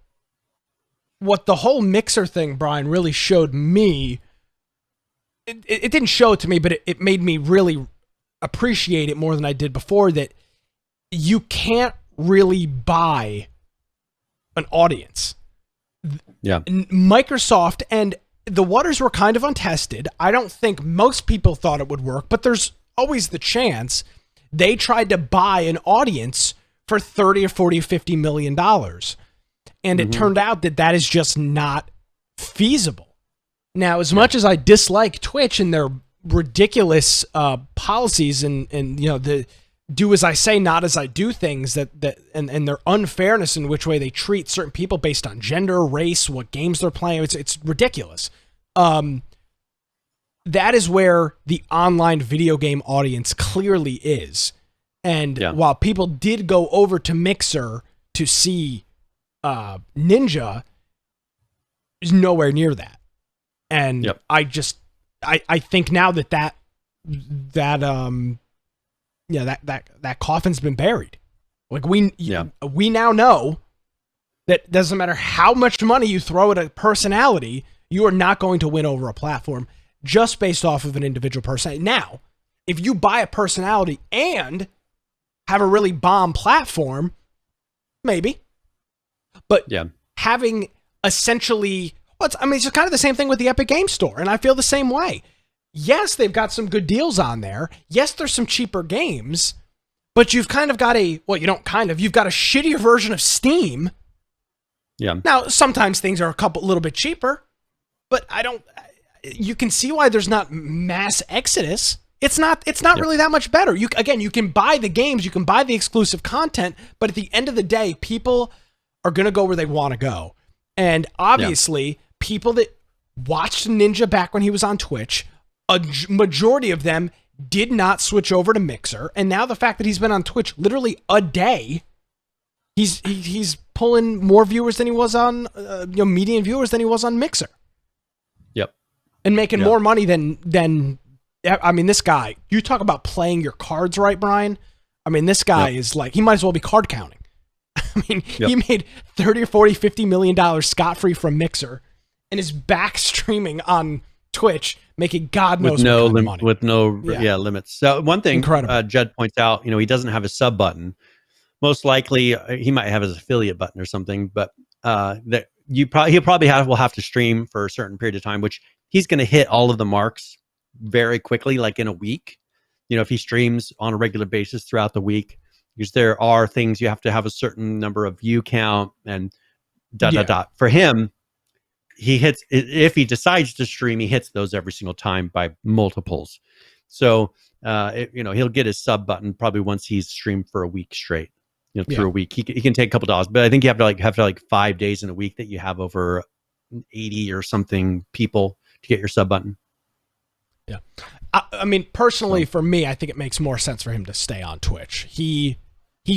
what the whole Mixer thing, Brian, really showed me, it didn't show it to me, but it made me really appreciate it more than I did before, that you can't really buy an audience. Yeah. Microsoft, and the waters were kind of untested. I don't think most people thought it would work, but there's always the chance. They tried to buy an audience for 30 or 40 or 50 million dollars. And it turned out that is just not feasible. Now, as much as I dislike Twitch and their ridiculous policies and you know, the do as I say, not as I do things, and their unfairness in which way they treat certain people based on gender, race, what games they're playing, it's ridiculous. That is where the online video game audience clearly is. And while people did go over to Mixer to see Ninja, is nowhere near that. And I think now that coffin's been buried. Like we now know that doesn't matter how much money you throw at a personality, you are not going to win over a platform just based off of an individual person. Now, if you buy a personality and have a really bomb platform, maybe. But having essentially, it's just kind of the same thing with the Epic Game Store, and I feel the same way. Yes, they've got some good deals on there. Yes, there's some cheaper games, but you've kind of got you've got a shittier version of Steam. Yeah. Now, sometimes things are a little bit cheaper, but you can see why there's not mass exodus. It's not really that much better. You can buy the games, you can buy the exclusive content, but at the end of the day, people are going to go where they want to go. And obviously, people that watched Ninja back when he was on Twitch, a majority of them did not switch over to Mixer, and now the fact that he's been on Twitch literally a day, he's pulling more viewers than he was on median viewers than he was on Mixer. Yep, and making more money than this guy. You talk about playing your cards right, Brian. This guy is like, he might as well be card counting. He made 30 or 40, $50 million scot-free from Mixer, and is back streaming on Twitch, making God knows what kind of money. With no limits. So one thing Jed points out, he doesn't have a sub button. Most likely he might have his affiliate button or something, but that he'll probably will have to stream for a certain period of time, which he's going to hit all of the marks very quickly, like in a week. If he streams on a regular basis throughout the week, because there are things you have to have a certain number of view count and For him, he hits, if he decides to stream, he hits those every single time by multiples. So, he'll get his sub button probably once he's streamed for a week straight, through a week. He can take a couple dollars, but I think you have to 5 days in a week that you have over 80 or something people to get your sub button. Yeah. Personally, for me, I think it makes more sense for him to stay on Twitch. He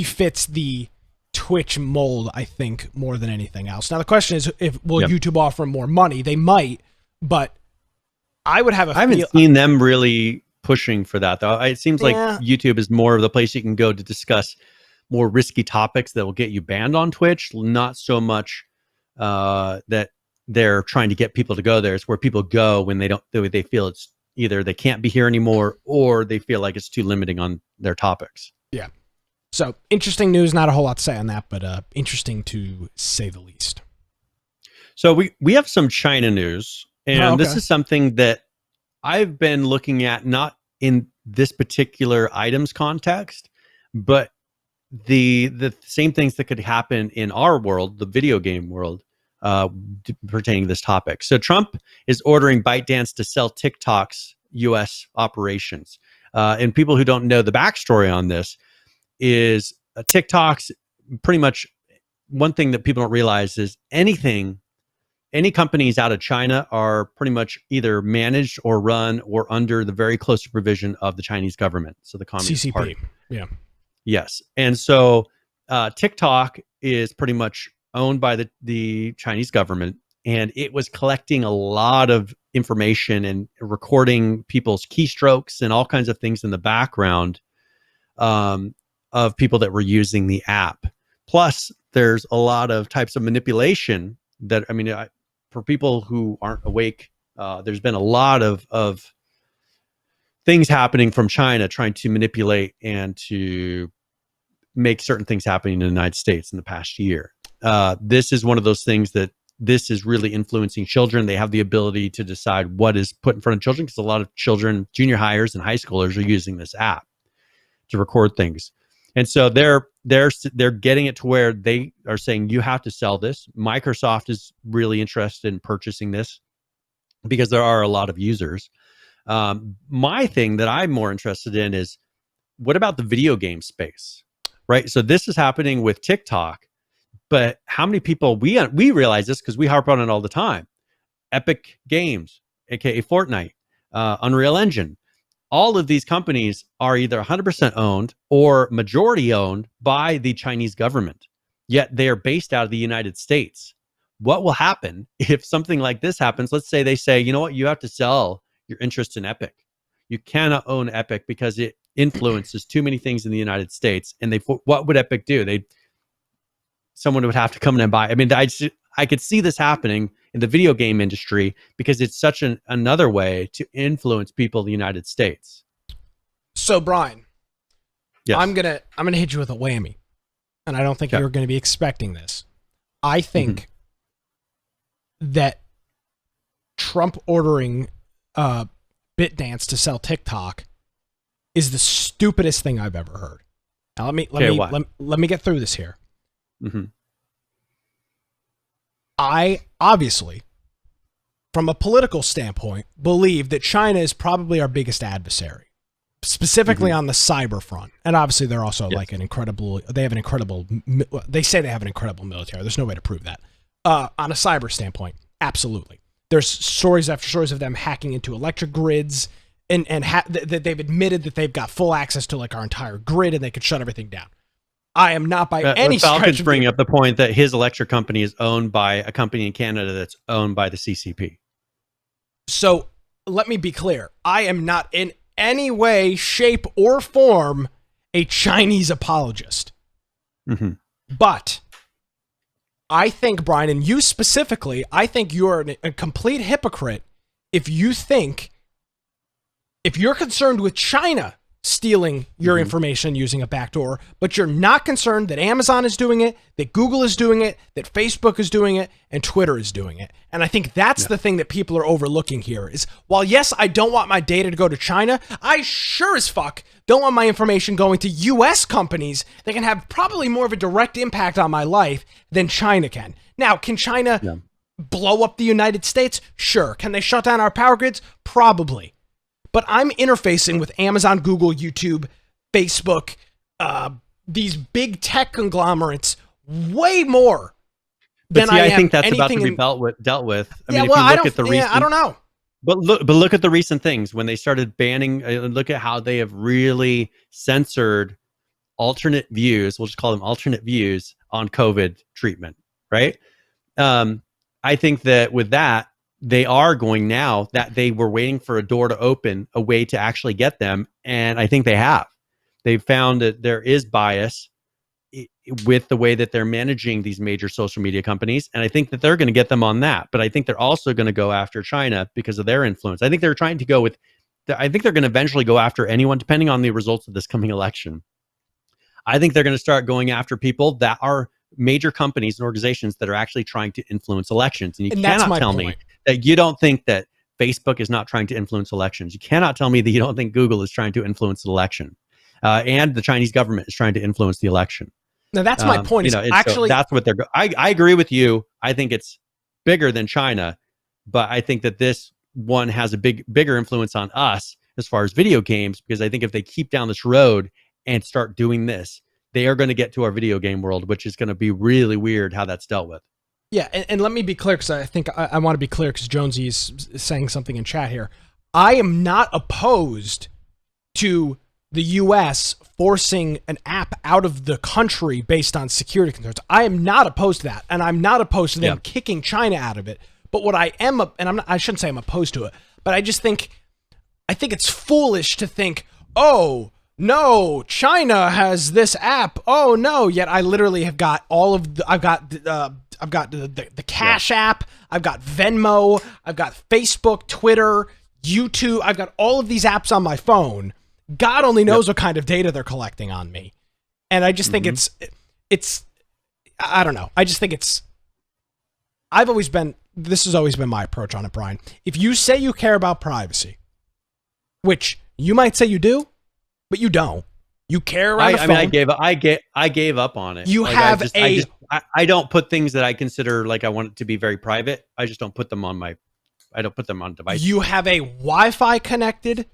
fits the Twitch mold, I think, more than anything else. Now, the question is, will YouTube offer him more money? They might, but I would have I haven't seen them really pushing for that, though. It seems like YouTube is more of the place you can go to discuss more risky topics that will get you banned on Twitch. Not so much that they're trying to get people to go there. It's where people go when they feel it's either they can't be here anymore or they feel like it's too limiting on their topics. Yeah. So interesting news. Not a whole lot to say on that, but interesting to say the least. So we have some China news, and this is something that I've been looking at, not in this particular items context, but the same things that could happen in our world, the video game world, pertaining to this topic. So Trump is ordering ByteDance to sell TikTok's U.S. operations. And people who don't know the backstory on this is TikTok's pretty much one thing that people don't realize is any companies out of China are pretty much either managed or run or under the very close supervision of the Chinese government. So the Communist CCP. Party. Yeah. Yes. And so TikTok is pretty much owned by the Chinese government, and it was collecting a lot of information and recording people's keystrokes and all kinds of things in the background of people that were using the app. Plus, there's a lot of types of manipulation that, I mean, for people who aren't awake, there's been a lot of things happening from China trying to manipulate and to make certain things happen in the United States in the past year. This is one of those things that this is really influencing children. They have the ability to decide what is put in front of children, because a lot of children, junior hires and high schoolers, are using this app to record things. And so they're getting it to where they are saying, you have to sell this. Microsoft is really interested in purchasing this because there are a lot of users. My thing that I'm more interested in is, what about the video game space, right? So this is happening with TikTok, but how many people, we realize this because we harp on it all the time. Epic Games, aka Fortnite, Unreal Engine. All of these companies are either 100% owned or majority owned by the Chinese government, yet they are based out of the United States. What will happen if something like this happens? Let's say they say, you know what, you have to sell your interest in Epic. You cannot own Epic because it influences too many things in the United States. And what would Epic do? Someone would have to come in and buy. I mean, I could see this happening in the video game industry because it's such another way to influence people in the United States. So, Brian, yes. I'm gonna hit you with a whammy, and I don't think you're going to be expecting this. I think that Trump ordering ByteDance to sell TikTok is the stupidest thing I've ever heard. Now, let me get through this here. Mm-hmm. I obviously, from a political standpoint, believe that China is probably our biggest adversary, specifically on the cyber front. And obviously, they're also like they say they have an incredible military. There's no way to prove that. On a cyber standpoint, absolutely. There's stories after stories of them hacking into electric grids, and that they've admitted that they've got full access to like our entire grid, and they could shut everything down. I am not by any stretch. Falcon's bringing up the point that his electric company is owned by a company in Canada that's owned by the CCP. So let me be clear. I am not in any way, shape, or form a Chinese apologist. Mm-hmm. But I think, Brian, and you specifically, I think you're a complete hypocrite if you're concerned with China stealing your information using a backdoor, but you're not concerned that Amazon is doing it, that Google is doing it, that Facebook is doing it, and Twitter is doing it. And I think that's the thing that people are overlooking here is, while yes, I don't want my data to go to China, I sure as fuck don't want my information going to US companies that can have probably more of a direct impact on my life than China can. Now, can China blow up the United States? Sure. Can they shut down our power grids? Probably. But I'm interfacing with Amazon, Google, YouTube, Facebook, these big tech conglomerates way more than I am. I think that's about to be dealt with. I mean, if you look at the recent, I don't know. But look at the recent things when they started banning. Look at how they have really censored alternate views. We'll just call them alternate views on COVID treatment, right? I think that with that, they are going now that they were waiting for a door to open, a way to actually get them. And I think they have. They've found that there is bias with the way that they're managing these major social media companies. And I think that they're going to get them on that. But I think they're also going to go after China because of their influence. I think they're trying to go with, I think they're going to eventually go after anyone, depending on the results of this coming election. I think they're going to start going after people that are major companies and organizations that are actually trying to influence elections. And you cannot tell me that you don't think that Facebook is not trying to influence elections. You cannot tell me that you don't think Google is trying to influence the election, and the Chinese government is trying to influence the election. Now that's my point. Actually, so that's what they're. I agree with you. I think it's bigger than China, but I think that this one has a bigger influence on us as far as video games, because I think if they keep down this road and start doing this, they are going to get to our video game world, which is going to be really weird how that's dealt with. Yeah, and let me be clear, because I think I want to be clear, because Jonesy is saying something in chat here. I am not opposed to the U.S. forcing an app out of the country based on security concerns. I am not opposed to that, and I'm not opposed to them kicking China out of it. But what I am, and I shouldn't say I'm opposed to it, but I just think, it's foolish to think, oh, no, China has this app. Oh no, yet I literally have got all of the, I've got the Cash app, I've got Venmo, I've got Facebook, Twitter, YouTube. I've got all of these apps on my phone. God only knows what kind of data they're collecting on me. And I just think it's I don't know. I just think this has always been my approach on it, Brian. If you say you care about privacy, which you might say you do, but you don't. You care around the phone. I gave up on it. I don't put things that I consider like I want it to be very private. I just don't put them on devices. You have a Wi-Fi connected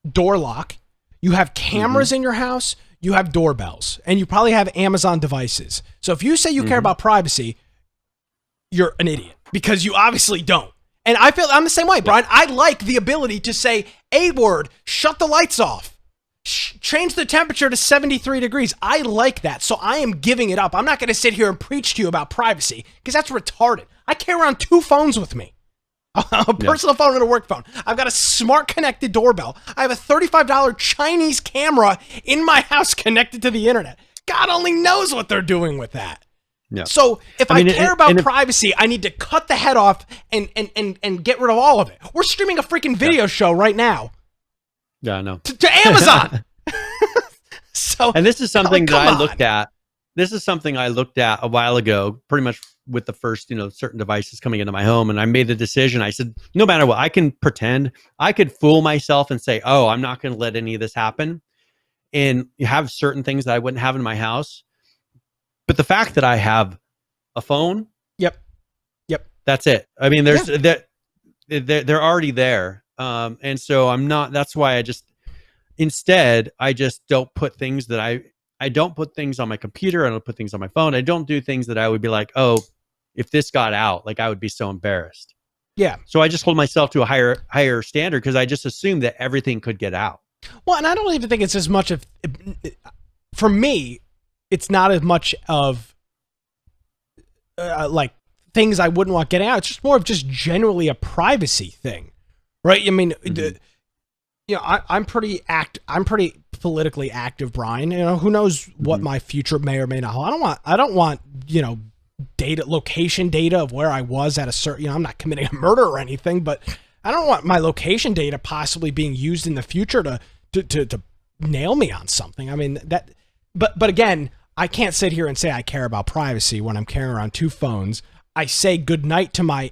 door lock. You have cameras in your house. You have doorbells, and you probably have Amazon devices. So if you say you care about privacy, you're an idiot, because you obviously don't. And I'm the same way, Brian. I like the ability to say a word, shut the lights off. Change the temperature to 73 degrees. I like that, so I am giving it up. I'm not going to sit here and preach to you about privacy, because that's retarded. I carry around 2 phones with me. A personal phone and a work phone. I've got a smart connected doorbell. I have a $35 Chinese camera in my house connected to the internet. God only knows what they're doing with that. Yeah. So if I care about privacy, I need to cut the head off and get rid of all of it. We're streaming a freaking video show right now. Yeah, I know. To Amazon. And this is something that I looked at. This is something I looked at a while ago, pretty much with the first, certain devices coming into my home. And I made the decision. I said, no matter what, I can pretend, I could fool myself and say, oh, I'm not going to let any of this happen. And you have certain things that I wouldn't have in my house. But the fact that I have a phone. Yep. That's it. I mean, they're already there. And so that's why I just don't put things that I don't put things on my computer. I don't put things on my phone. I don't do things that I would be like, oh, if this got out, like I would be so embarrassed. Yeah. So I just hold myself to a higher standard, because I just assume that everything could get out. Well, and I don't even think it's as much of, for me, it's not as much of like things I wouldn't want getting out. It's just more of just generally a privacy thing, right? I mean, I'm pretty politically active, Brian. Who knows what my future may or may not hold. I don't want location data of where I was at a certain, I'm not committing a murder or anything, but I don't want my location data possibly being used in the future to nail me on something. I mean, but again, I can't sit here and say I care about privacy when I'm carrying around 2 phones. I say goodnight to my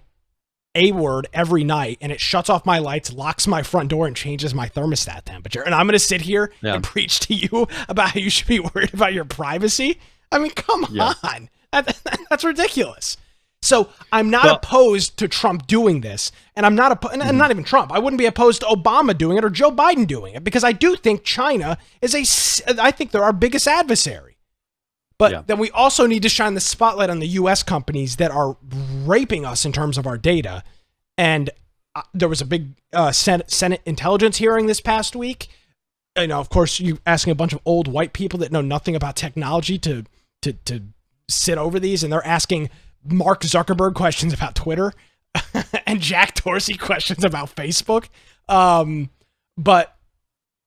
A word every night, and it shuts off my lights, locks my front door, and changes my thermostat temperature. And I'm going to sit here and preach to you about how you should be worried about your privacy? I mean, come on. That's ridiculous. So I'm not opposed to Trump doing this, and I'm not and not even Trump. I wouldn't be opposed to Obama doing it or Joe Biden doing it, because I do think China I think they're our biggest adversary. But then we also need to shine the spotlight on the U.S. companies that are raping us in terms of our data. And there was a big Senate intelligence hearing this past week. Of course, you asking a bunch of old white people that know nothing about technology to sit over these, and they're asking Mark Zuckerberg questions about Twitter and Jack Dorsey questions about Facebook. But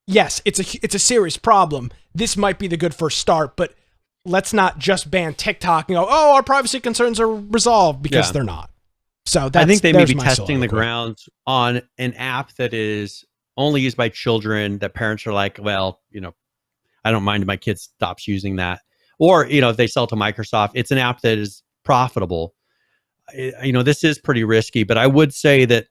yes, it's a serious problem. This might be the good first start, but let's not just ban TikTok and go, oh, our privacy concerns are resolved, because they're not. So I think they may be testing the grounds on an app that is only used by children, that parents are like, well, I don't mind if my kid stops using that. Or, if they sell to Microsoft, it's an app that is profitable. This is pretty risky, but I would say that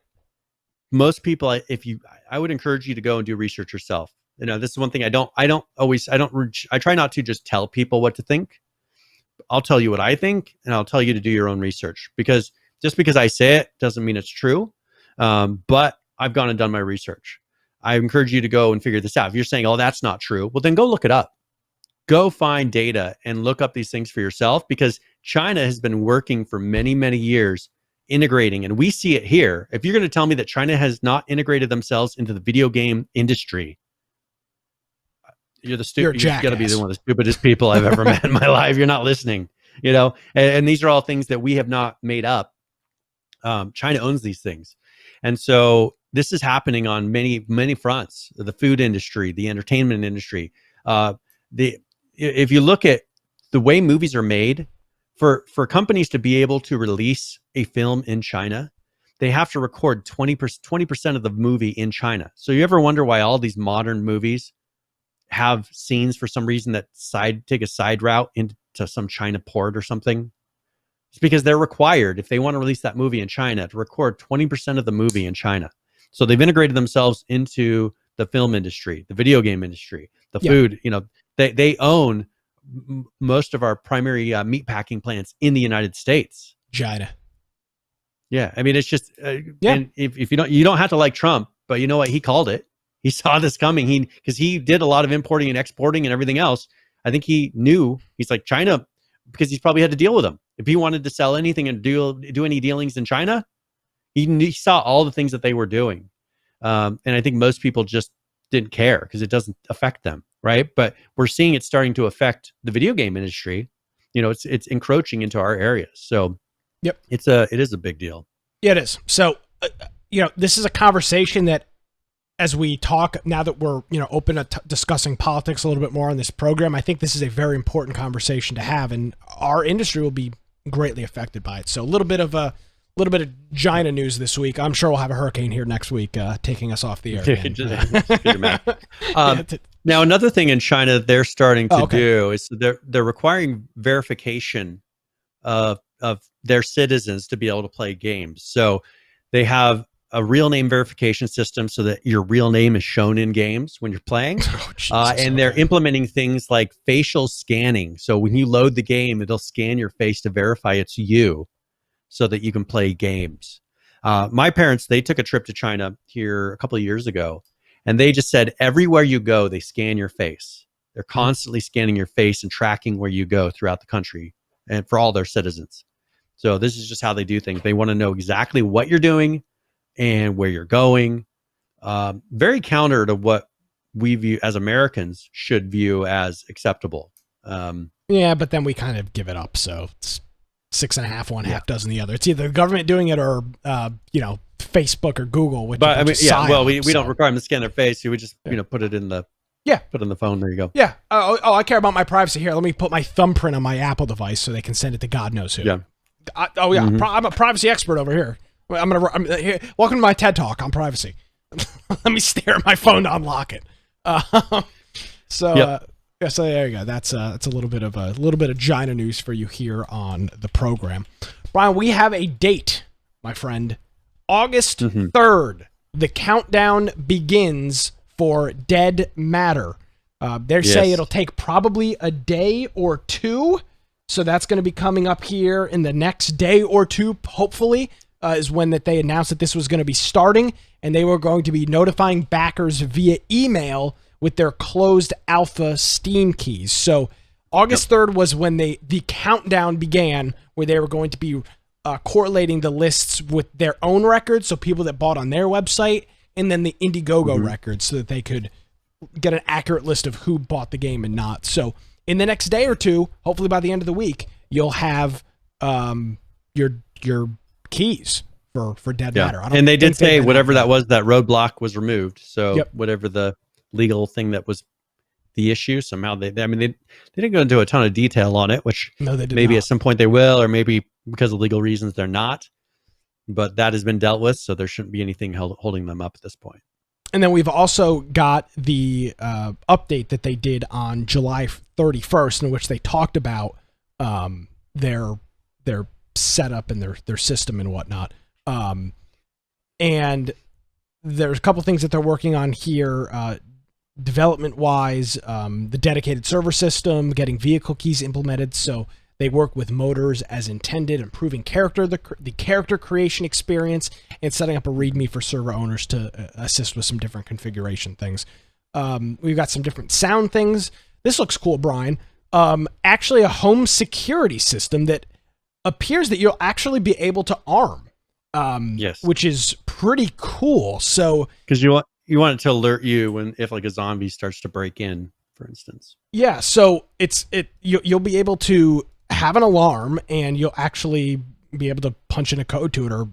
most people, I would encourage you to go and do research yourself. This is one thing I try not to just tell people what to think. I'll tell you what I think, and I'll tell you to do your own research, because just because I say it doesn't mean it's true. But I've gone and done my research. I encourage you to go and figure this out. If you're saying, oh, that's not true, well, then go look it up. Go find data and look up these things for yourself, because China has been working for many, many years integrating, and we see it here. If you're going to tell me that China has not integrated themselves into the video game industry, you're got to be one of the stupidest people I've ever met in my life. You're not listening, and these are all things that we have not made up. China owns these things. And so this is happening on many, many fronts: the food industry, the entertainment industry. If you look at the way movies are made, for companies to be able to release a film in China, they have to record 20% of the movie in China. So you ever wonder why all these modern movies have scenes for some reason that take a side route into some China port or something? It's because they're required, if they want to release that movie in China, to record 20% of the movie in China. So they've integrated themselves into the film industry, the video game industry, the food. They own most of our primary meat packing plants in the United States. China. Yeah, I mean, it's just and if you don't have to like Trump, but you know what? He called it. He saw this coming. Because he did a lot of importing and exporting and everything else. I think he knew. He's like, China, because he's probably had to deal with them. If he wanted to sell anything and do any dealings in China, he saw all the things that they were doing. And I think most people just didn't care because it doesn't affect them, right? But we're seeing it starting to affect the video game industry. It's encroaching into our areas. So it is a big deal. Yeah, it is. So, this is a conversation that, as we talk, now that we're, open to discussing politics a little bit more on this program, I think this is a very important conversation to have, and our industry will be greatly affected by it. So a little bit of China news this week. I'm sure we'll have a hurricane here next week, taking us off the air. Now, another thing in China they're starting to do is they're requiring verification of their citizens to be able to play games. So they have a real name verification system so that your real name is shown in games when you're playing. And they're implementing things like facial scanning. So when you load the game, it'll scan your face to verify it's you so that you can play games. My parents, they took a trip to China here a couple of years ago, and they just said everywhere you go, they scan your face. They're constantly scanning your face and tracking where you go throughout the country, and for all their citizens. So this is just how they do things. They want to know exactly what you're doing and where you're going. Very counter to what we view as Americans should view as acceptable. But then we kind of give it up. So it's 6.5, one half dozen the other. It's either the government doing it or, Facebook or Google. Which but I mean, we don't require them to scan their face. We just, put it in the, put it in the phone. There you go. Yeah. I care about my privacy here. Let me put my thumbprint on my Apple device so they can send it to God knows who. Yeah. I'm a privacy expert over here. I'm here. Welcome to my TED Talk on privacy. Let me stare at my phone to unlock it. So there you go. That's a little bit of China news for you here on the program. Brian, we have a date, my friend. August 3rd. The countdown begins for Dead Matter. They say it'll take probably a day or two. So that's going to be coming up here in the next day or two, hopefully. Is when that they announced that this was going to be starting, and they were going to be notifying backers via email with their closed alpha Steam keys. So August 3rd was when the countdown began, where they were going to be correlating the lists with their own records, so people that bought on their website, and then the Indiegogo records, so that they could get an accurate list of who bought the game and not. So in the next day or two, hopefully by the end of the week, you'll have your keys for Dead Matter. And they did say whatever that was, that roadblock was removed. So whatever the legal thing that was the issue, somehow they didn't go into a ton of detail on it, which maybe at some point they will, or maybe because of legal reasons they're not. But that has been dealt with, so there shouldn't be anything holding them up at this point. And then we've also got the update that they did on July 31st, in which they talked about their setup and their system and whatnot. And there's a couple things that they're working on here, development-wise, the dedicated server system, getting vehicle keys implemented so they work with motors as intended, improving the character creation experience, and setting up a README for server owners to assist with some different configuration things. We've got some different sound things. This looks cool, Brian. Actually, a home security system that appears that you'll actually be able to arm. Yes, which is pretty cool. So, because you want it to alert you if like a zombie starts to break in, for instance. Yeah, so you'll be able to have an alarm, and you'll actually be able to punch in a code to it, or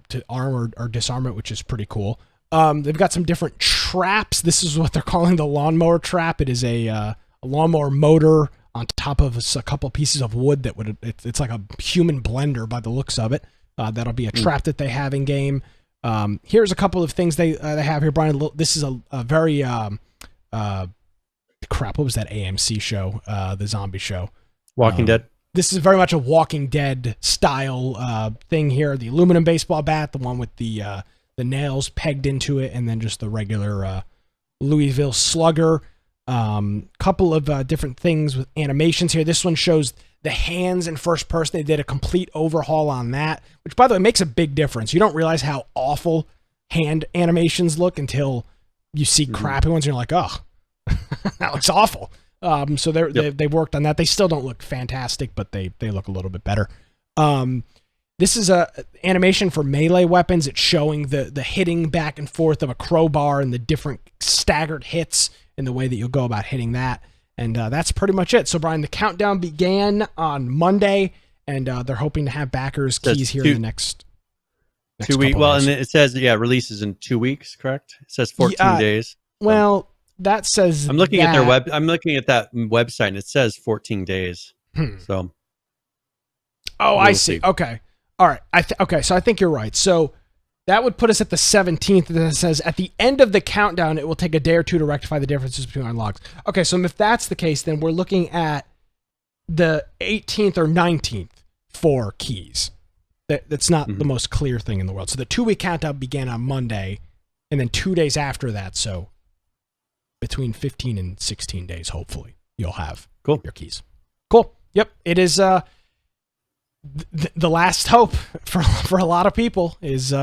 to arm or disarm it, which is pretty cool. They've got some different traps. This is what they're calling the lawnmower trap. It is a lawnmower motor on top of a couple pieces of wood that it's like a human blender by the looks of it. That'll be a trap that they have in game. Here's a couple of things they have here, Brian. This is a very crap. What was that AMC show? The zombie show, Walking Dead. This is very much a Walking Dead style thing here. The aluminum baseball bat, the one with the nails pegged into it, and then just the regular Louisville Slugger. Couple of different things with animations here. This one shows the hands in first person. They did a complete overhaul on that, which, by the way, makes a big difference. You don't realize how awful hand animations look until you see crappy ones, and you're like, oh, that looks awful. So they worked on that. They still don't look fantastic, but they look a little bit better. This is a animation for melee weapons. It's showing the hitting back and forth of a crowbar and the different staggered hits and the way that you'll go about hitting that. And that's pretty much it. So, Brian, the countdown began on Monday, and they're hoping to have backers' keys here in the next 2 weeks. Well, and it says, releases in 2 weeks, correct? It says 14 days. Well, that says I'm looking at their web. I'm looking at that website, and it says 14 days. So, I see. Okay, all right. Okay, so I think you're right. So that would put us at the 17th, and then it says at the end of the countdown, it will take a day or two to rectify the differences between unlocks. Okay, so if that's the case, then we're looking at the 18th or 19th for keys. That's not the most clear thing in the world. So the 2 week countdown began on Monday, and then 2 days after that. So between 15 and 16 days, hopefully, you'll have your keys. Cool. Yep. It is the last hope for a lot of people is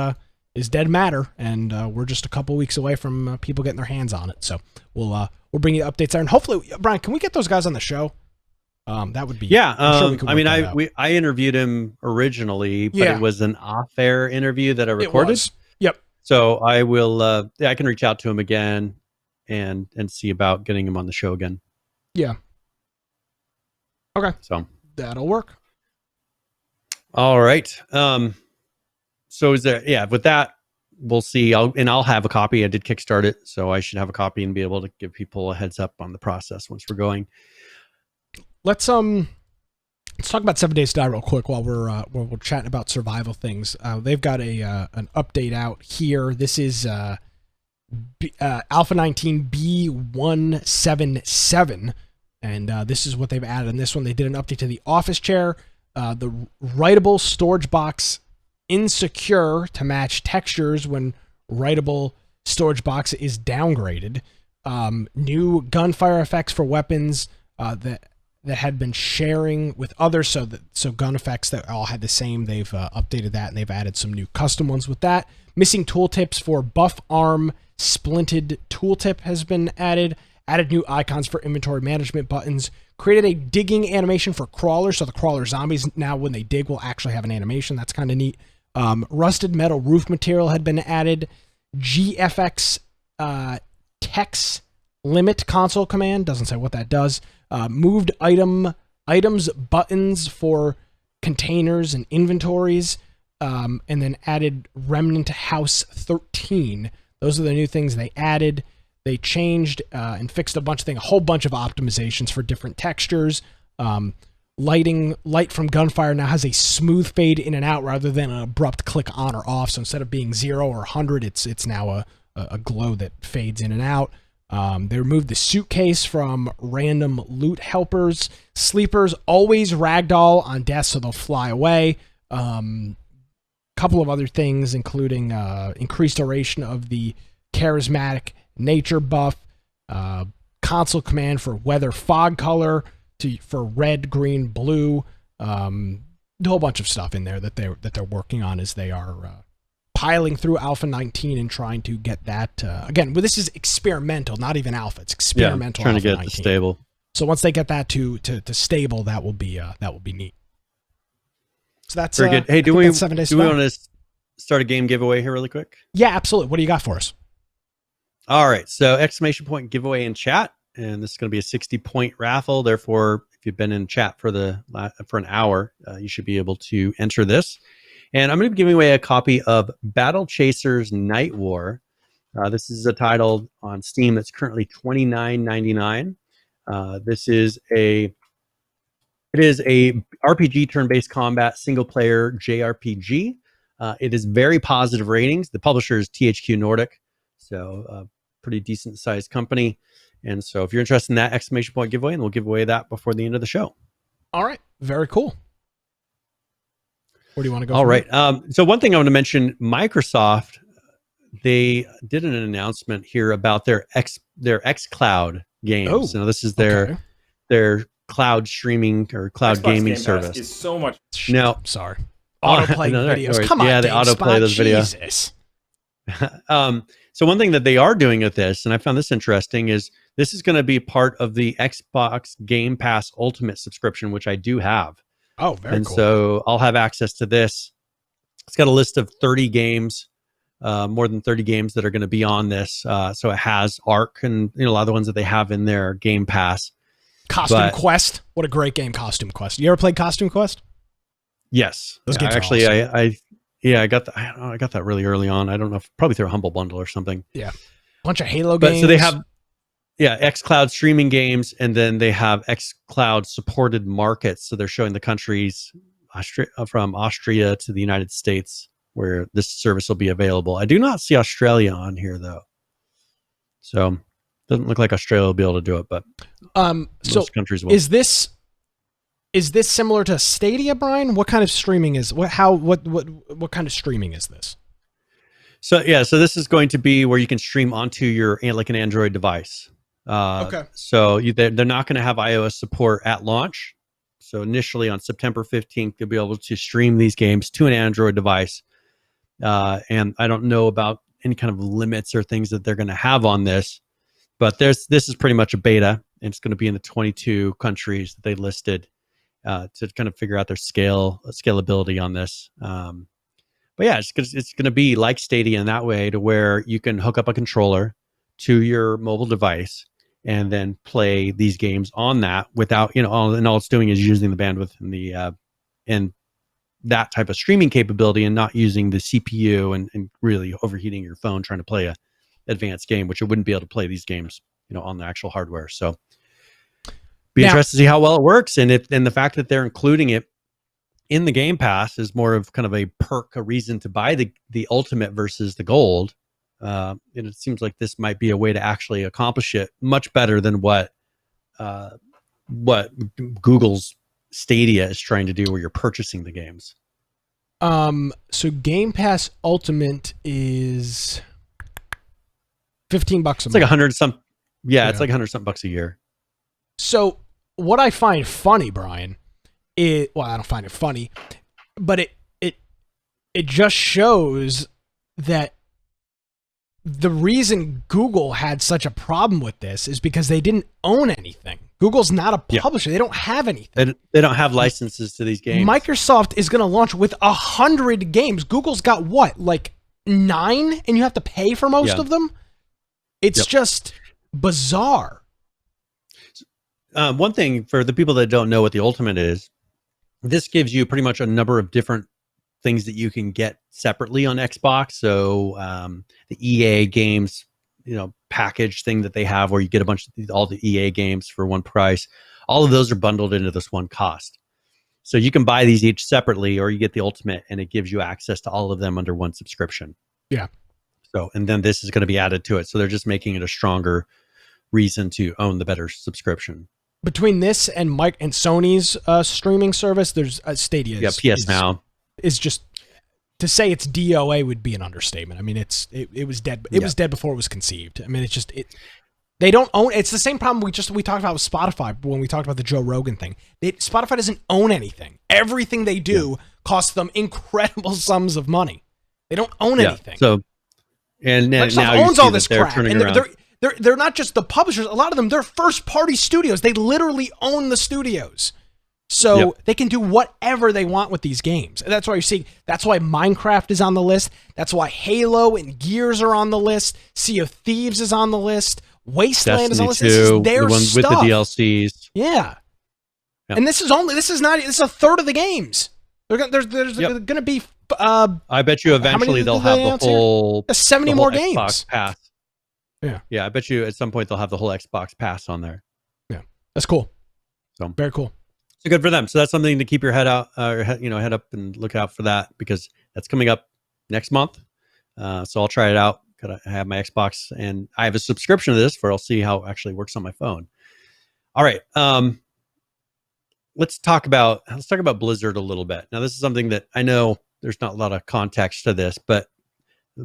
dead matter, and we're just a couple weeks away from people getting their hands on it. So we'll bring you updates there, and hopefully, Brian, can we get those guys on the show? That would be I interviewed him originally, but it was an off-air interview that I recorded. Yep. So I will. I can reach out to him again and see about getting him on the show again. Yeah. Okay. So that'll work. All right. So is there? With that, we'll see. I'll have a copy. I did Kickstart it, so I should have a copy and be able to give people a heads up on the process once we're going. Let's talk about 7 Days to Die real quick while we're chatting about survival things. They've got an update out here. This is Alpha 19 B177, and this is what they've added in this one. They did an update to the office chair, the writable storage box insecure to match textures when writable storage box is downgraded. New gunfire effects for weapons that had been sharing with others, so gun effects that all had the same. They've updated that, and they've added some new custom ones with that. Missing tooltips for buff arm splinted tooltip has been added. Added new icons for inventory management buttons. Created a digging animation for crawlers, so the crawler zombies now when they dig will actually have an animation. That's kind of neat. Rusted metal roof material had been added. GFX text limit console command, doesn't say what that does. Moved items buttons for containers and inventories, and then added remnant house 13. Those are the new things they added. They changed and fixed a whole bunch of optimizations for different textures. Light from gunfire now has a smooth fade in and out rather than an abrupt click on or off. So instead of being 0 or 100, it's now a glow that fades in and out. They removed the suitcase from random loot helpers. Sleepers always ragdoll on death, so they'll fly away. Couple of other things, including increased duration of the charismatic nature buff, console command for weather fog color for red, green, blue. A whole bunch of stuff in there that they're working on as they are piling through Alpha 19 and trying to get that. Again, well, this is experimental, not even Alpha. It's experimental. Trying Alpha to get 19. it to stable. So once they get that to stable, that will be neat. So that's very good. Hey, do we want to start a game giveaway here really quick? Yeah, absolutely. What do you got for us? All right. So exclamation point giveaway in chat. And this is going to be a 60-point raffle. Therefore, if you've been in chat for an hour, you should be able to enter this. And I'm going to be giving away a copy of Battle Chasers Night War. This is a title on Steam that's currently $29.99. This is a RPG turn-based combat single-player JRPG. It is very positive ratings. The publisher is THQ Nordic, so a pretty decent-sized company. And so if you're interested in that exclamation point giveaway, and we'll give away that before the end of the show. All right. Very cool. Where do you want to go? All right. So one thing I want to mention, Microsoft, they did an announcement here about their xCloud games. Oh, so this is their cloud streaming or cloud Xbox gaming Game Pass service. is so much. No, sorry. Autoplay no, videos. Come on, yeah, they autoplay those videos. Jesus. So one thing that they are doing with this, and I found this interesting, is this is going to be part of the Xbox Game Pass Ultimate subscription, which I do have. Oh, very cool. So I'll have access to this. It's got a list of 30 games, more than 30 games that are going to be on this. So it has Ark and a lot of the ones that they have in their Game Pass. Costume Quest. What a great game, Costume Quest. You ever played Costume Quest? Yes. Those games actually, are awesome. I got that. I got that really early on. I don't know if probably through a Humble Bundle or something. Yeah. Bunch of Halo games. So they have, xCloud streaming games, and then they have xCloud supported markets. So they're showing the countries from Austria to the United States where this service will be available. I do not see Australia on here though. So doesn't look like Australia will be able to do it, but most countries will. Is this similar to Stadia, Brian? What kind of streaming is what kind of streaming is this? So this is going to be where you can stream onto your like an Android device. Okay. So they're not going to have iOS support at launch. So initially on September 15th, you'll be able to stream these games to an Android device. And I don't know about any kind of limits or things that they're going to have on this, but this is pretty much a beta, and it's going to be in the 22 countries that they listed to kind of figure out their scalability on this. But yeah, it's going to be like Stadia in that way, to where you can hook up a controller to your mobile device and then play these games on that without, and all it's doing is using the bandwidth and that type of streaming capability, and not using the CPU and really overheating your phone trying to play a advanced game, which it wouldn't be able to play these games, on the actual hardware. So be interested to see how well it works. And the fact that they're including it in the Game Pass is more of kind of a perk, a reason to buy the Ultimate versus the Gold. And it seems like this might be a way to actually accomplish it much better than what Google's Stadia is trying to do, where you're purchasing the games. So Game Pass Ultimate is $15 a month. It's like 100 some. Yeah, it's like 100 something bucks a year. So what I find funny, Brian, I don't find it funny, but it just shows that the reason Google had such a problem with this is because they didn't own anything. Google's not a publisher. They don't have anything. They don't have licenses to these games. Microsoft is going to launch with 100 games. Google's got what, like 9? And you have to pay for most of them? It's just bizarre. One thing for the people that don't know what the Ultimate is, this gives you pretty much a number of different things that you can get separately on Xbox. So the EA games, package thing that they have, where you get all the EA games for one price. All of those are bundled into this one cost. So you can buy these each separately, or you get the Ultimate, and it gives you access to all of them under one subscription. Yeah. So, and then this is going to be added to it. So they're just making it a stronger reason to own the better subscription. Between this and Mike and Sony's streaming service, there's Stadia. PS Now is just, to say it's DOA would be an understatement. I mean, it was dead. It was dead before it was conceived. I mean, it's just they don't own. It's the same problem we talked about with Spotify when we talked about the Joe Rogan thing. Spotify doesn't own anything. Everything they do costs them incredible sums of money. They don't own anything. So, and now Microsoft owns all this crap, and they're not just the publishers. A lot of them, they're first party studios. They literally own the studios. So they can do whatever they want with these games. And that's why you're seeing, that's why Minecraft is on the list. That's why Halo and Gears are on the list. Sea of Thieves is on the list. Wasteland is on the list. This is their the one stuff. With the DLCs. Yeah. And this is a third of the games. There's going to be, I bet you eventually they'll have the whole 70 more games. Xbox Pass. Yeah. I bet you at some point they'll have the whole Xbox Pass on there. Yeah. That's cool. So very cool. So good for them. So that's something to keep your head out, head up and look out for that, because that's coming up next month. So I'll try it out. Gotta have my Xbox, and I have a subscription to this I'll see how it actually works on my phone. All right. Let's talk about Blizzard a little bit. Now, this is something that I know there's not a lot of context to this, but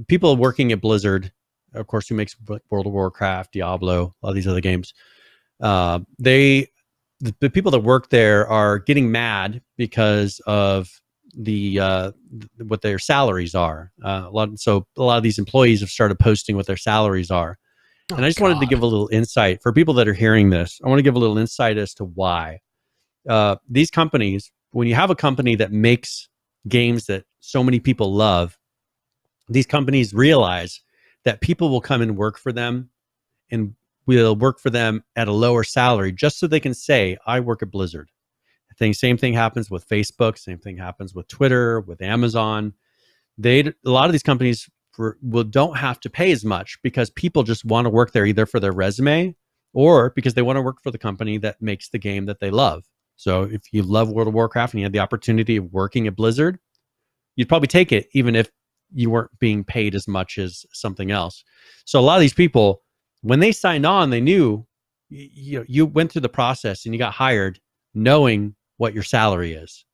people working at Blizzard, of course, who makes World of Warcraft, Diablo, a lot of these other games, the people that work there are getting mad because of what their salaries are. A lot of these employees have started posting what their salaries are. And I just wanted to give a little insight for people that are hearing this. I want to give a little insight as to why these companies, when you have a company that makes games that so many people love, these companies realize that people will come and work for them, and will work for them at a lower salary just so they can say, I work at Blizzard. Same thing happens with Facebook. Same thing happens with Twitter, with Amazon. A lot of these companies don't have to pay as much because people just want to work there either for their resume or because they want to work for the company that makes the game that they love. So if you love World of Warcraft and you had the opportunity of working at Blizzard, you'd probably take it even if you weren't being paid as much as something else. So a lot of these people, when they signed on, they knew you went through the process and you got hired knowing what your salary is.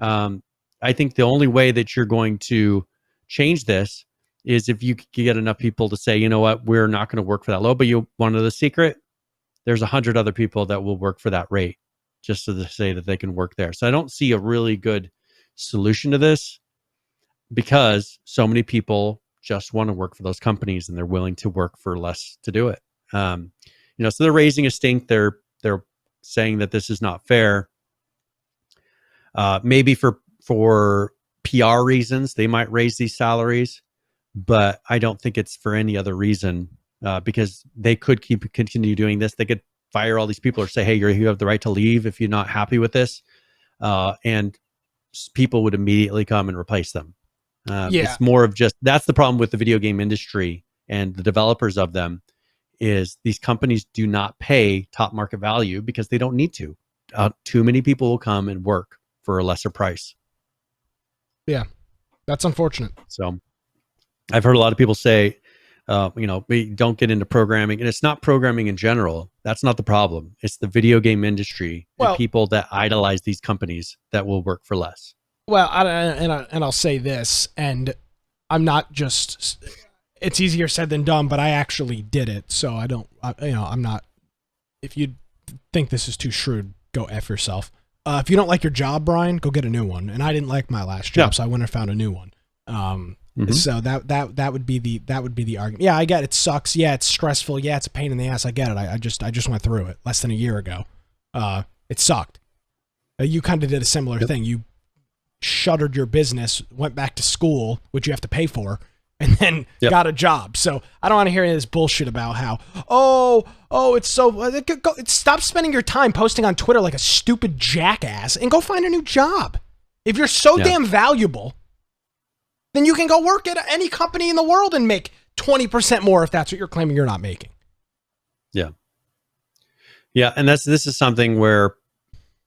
I think the only way that you're going to change this is if you get enough people to say, you know what, we're not going to work for that low. But you want to know the secret? There's 100 other people that will work for that rate just to say that they can work there. So I don't see a really good solution to this because so many people just want to work for those companies and they're willing to work for less to do it. So they're raising a stink. They're saying that this is not fair. Maybe for PR reasons, they might raise these salaries, but I don't think it's for any other reason because they could continue doing this. They could fire all these people or say, hey, you have the right to leave if you're not happy with this. And people would immediately come and replace them. It's more of just, that's the problem with the video game industry and the developers of them, is these companies do not pay top market value because they don't need to. Too many people will come and work for a lesser price. Yeah, that's unfortunate. So I've heard a lot of people say, we don't get into programming, and it's not programming in general. That's not the problem. It's the video game industry and people that idolize these companies that will work for less. Well, I'll say this, and I'm not just, it's easier said than done, but I actually did it. So I'm not, if you think this is too shrewd, go F yourself. If you don't like your job, Brian, go get a new one. And I didn't like my last job, so I went and found a new one. So that would be the argument. Yeah, I get it. It sucks. Yeah, it's stressful. Yeah, it's a pain in the ass. I get it. I just went through it less than a year ago. It sucked. You kind of did a similar thing. You shuttered your business, went back to school, which you have to pay for, and then got a job. So I don't want to hear any of this bullshit about how, it's so, stop spending your time posting on Twitter like a stupid jackass and go find a new job. If you're so damn valuable, then you can go work at any company in the world and make 20% more if that's what you're claiming you're not making. Yeah. Yeah. And this is something where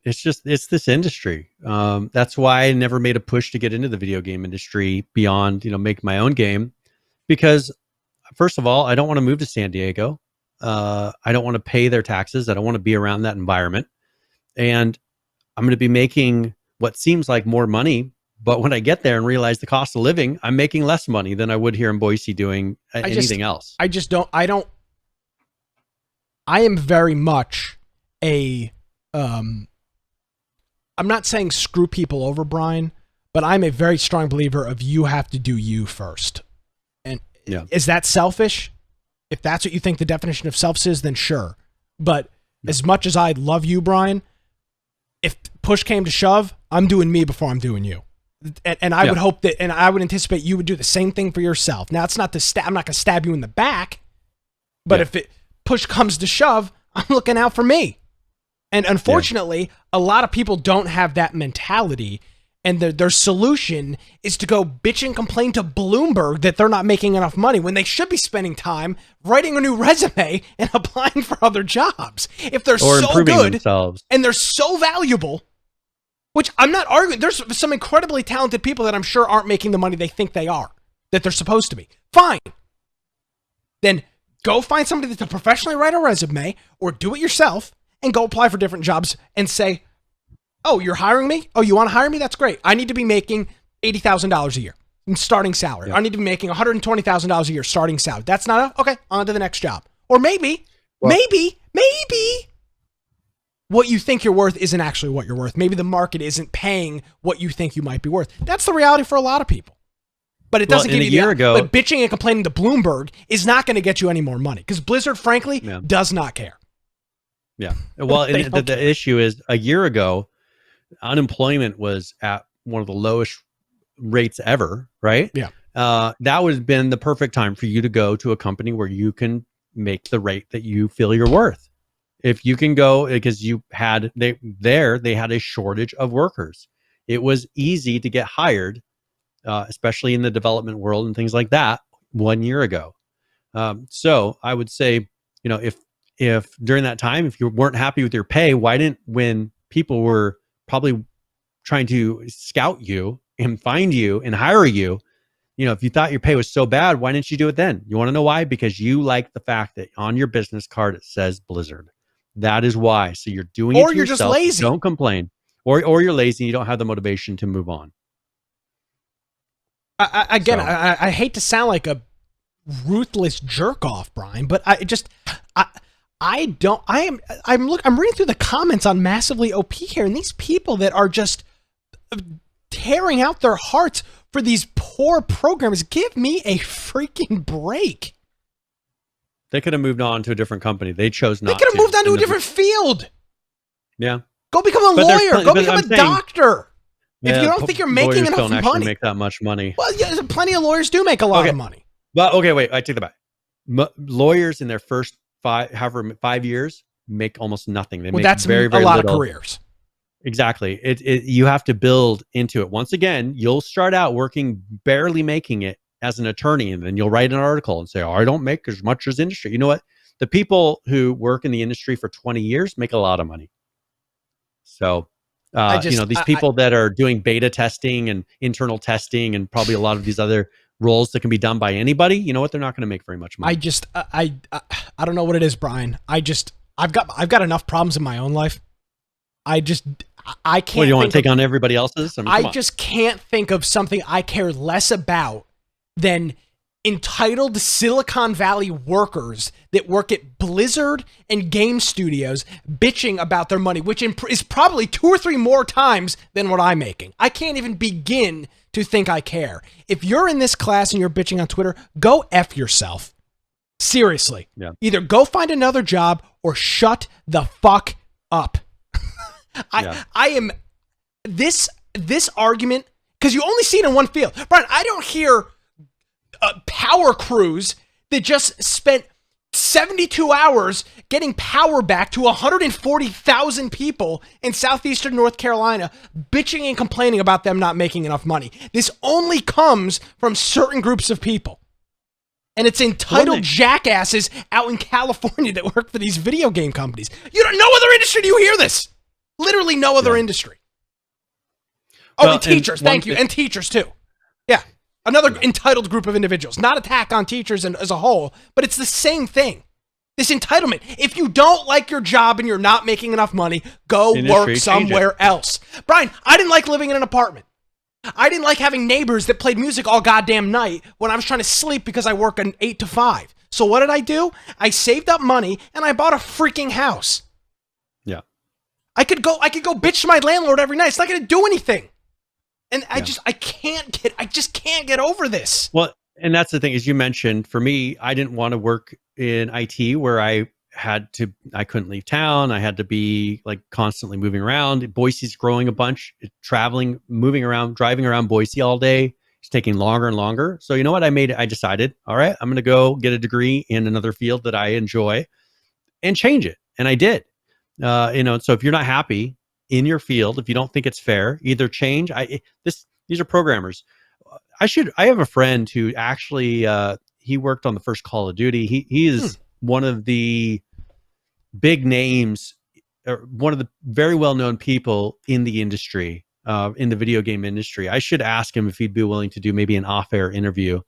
it's this industry. That's why I never made a push to get into the video game industry beyond, make my own game, because first of all, I don't want to move to San Diego. I don't want to pay their taxes. I don't want to be around that environment. And I'm going to be making what seems like more money. But when I get there and realize the cost of living, I'm making less money than I would here in Boise doing anything else. I am very much I'm not saying screw people over, Brian, but I'm a very strong believer of you have to do you first. And is that selfish? If that's what you think the definition of self is, then sure. But as much as I love you, Brian, if push came to shove, I'm doing me before I'm doing you. And I would hope that, and I would anticipate you would do the same thing for yourself. Now, it's not I'm not going to stab you in the back, but if push comes to shove, I'm looking out for me. And unfortunately, a lot of people don't have that mentality, and their solution is to go bitch and complain to Bloomberg that they're not making enough money when they should be spending time writing a new resume and applying for other jobs. If they're so good themselves. And they're so valuable, which I'm not arguing. There's some incredibly talented people that I'm sure aren't making the money they think they are, that they're supposed to be. Fine. Then go find somebody to professionally write a resume or do it yourself and go apply for different jobs and say, oh, you're hiring me? Oh, you want to hire me? That's great. I need to be making $80,000 a year in starting salary. Yep. I need to be making $120,000 a year starting salary. That's not okay, on to the next job. Or maybe what you think you're worth isn't actually what you're worth. Maybe the market isn't paying what you think you might be worth. That's the reality for a lot of people. But it doesn't give you but bitching and complaining to Bloomberg is not going to get you any more money because Blizzard, frankly, does not care. Yeah. Well, the issue is a year ago, unemployment was at one of the lowest rates ever, right? Yeah. That would have been the perfect time for you to go to a company where you can make the rate that you feel you're worth. If you can go, because they had a shortage of workers. It was easy to get hired, especially in the development world and things like that 1 year ago. So I would say, if during that time, if you weren't happy with your pay, when people were probably trying to scout you and find you and hire you, if you thought your pay was so bad, why didn't you do it then? You want to know why? Because you like the fact that on your business card, it says Blizzard. That is why. So you're doing it to yourself. Or you're just lazy. Don't complain. Or you're lazy and you don't have the motivation to move on. I hate to sound like a ruthless jerk off, Brian, but I'm reading through the comments on Massively OP here, and these people that are just tearing out their hearts for these poor programs, give me a freaking break. They could have moved on to a different company. They chose not to. They could have moved on to a different field. Yeah. Go become a lawyer. Go become a doctor. If you don't think you're making enough money. Don't actually make that much money. Well, yeah, plenty of lawyers do make a lot of money. Well, okay, wait. I take that back. Lawyers in their first 5 years make almost nothing. They make that's very, very a lot little. Of careers. Exactly. You have to build into it. Once again, you'll start out working, barely making it as an attorney, and then you'll write an article and say, I don't make as much as industry. You know what? The people who work in the industry for 20 years make a lot of money. So, these people that are doing beta testing and internal testing and probably a lot of these other roles that can be done by anybody, you know what? They're not going to make very much money. I don't know what it is, Brian. I've got enough problems in my own life. I can't. Well, you want to take on everybody else's? I just can't think of something I care less about than entitled Silicon Valley workers that work at Blizzard and game studios bitching about their money, which is probably 2 or 3 more times than what I'm making. I can't even begin to think I care. If you're in this class and you're bitching on Twitter, go F yourself. Seriously. Yeah. Either go find another job or shut the fuck up. I am this argument, because you only see it in one field. Brian, I don't hear power crews that just spent 72 hours getting power back to 140,000 people in southeastern North Carolina bitching and complaining about them not making enough money. This only comes from certain groups of people. And it's entitled jackasses out in California that work for these video game companies. No other industry do you hear this. Literally no other industry. Oh, and teachers. Thank you. And teachers too. Yeah. Another entitled group of individuals. Not attack on teachers and as a whole, but it's the same thing. This entitlement. If you don't like your job and you're not making enough money, go work somewhere else. Brian, I didn't like living in an apartment. I didn't like having neighbors that played music all goddamn night when I was trying to sleep because I work an 8 to 5. So what did I do? I saved up money and I bought a freaking house. Yeah. I could go bitch to my landlord every night. It's not going to do anything. And I just can't get over this. Well, and that's the thing, as you mentioned, for me, I didn't want to work in IT where I couldn't leave town. I had to be like constantly moving around. Boise's growing a bunch, traveling, moving around, driving around Boise all day. It's taking longer and longer. So you know what I decided, all right, I'm going to go get a degree in another field that I enjoy and change it. And I did. So if you're not happy in your field, if you don't think it's fair, either change. These are programmers. I have a friend who actually he worked on the first Call of Duty. He is one of the big names, or one of the very well-known people in the industry, in the video game industry. I should ask him if he'd be willing to do maybe an off-air interview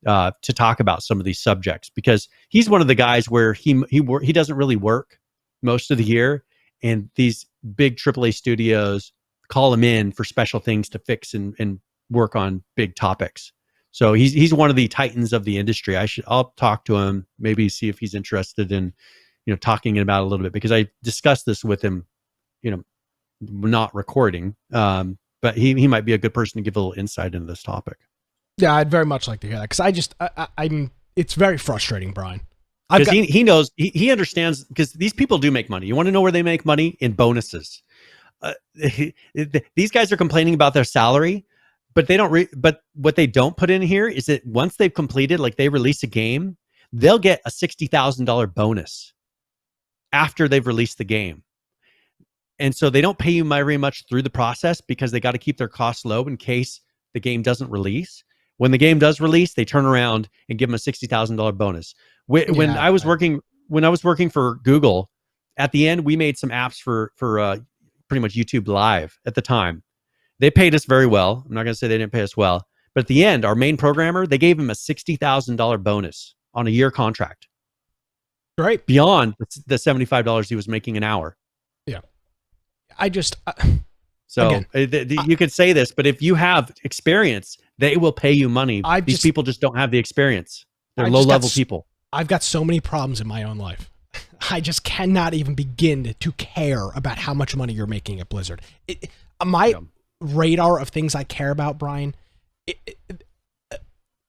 to talk about some of these subjects, because he's one of the guys where he doesn't really work most of the year, and these big AAA studios call him in for special things to fix and work on big topics. So he's one of the titans of the industry. I'll talk to him, maybe see if he's interested in, talking about it a little bit, because I discussed this with him, not recording. But he might be a good person to give a little insight into this topic. Yeah, I'd very much like to hear that, because I'm it's very frustrating, Brian. Because he knows, he understands, because these people do make money. You want to know where they make money? In bonuses. These guys are complaining about their salary, but they don't. But what they don't put in here is that once they've completed, like they release a game, they'll get a $60,000 bonus after they've released the game. And so they don't pay you very much through the process, because they got to keep their costs low in case the game doesn't release. When the game does release, they turn around and give them a $60,000 bonus. When I was working for Google, at the end, we made some apps for pretty much YouTube Live at the time. They paid us very well. I'm not going to say they didn't pay us well, but at the end, our main programmer, they gave him a $60,000 bonus on a year contract. Right. Beyond the $75 he was making an hour. Yeah. You could say this, but if you have experience, they will pay you money. These people just don't have the experience. They're low-level people. I've got so many problems in my own life. I just cannot even begin to care about how much money you're making at Blizzard. My radar of things I care about, Brian,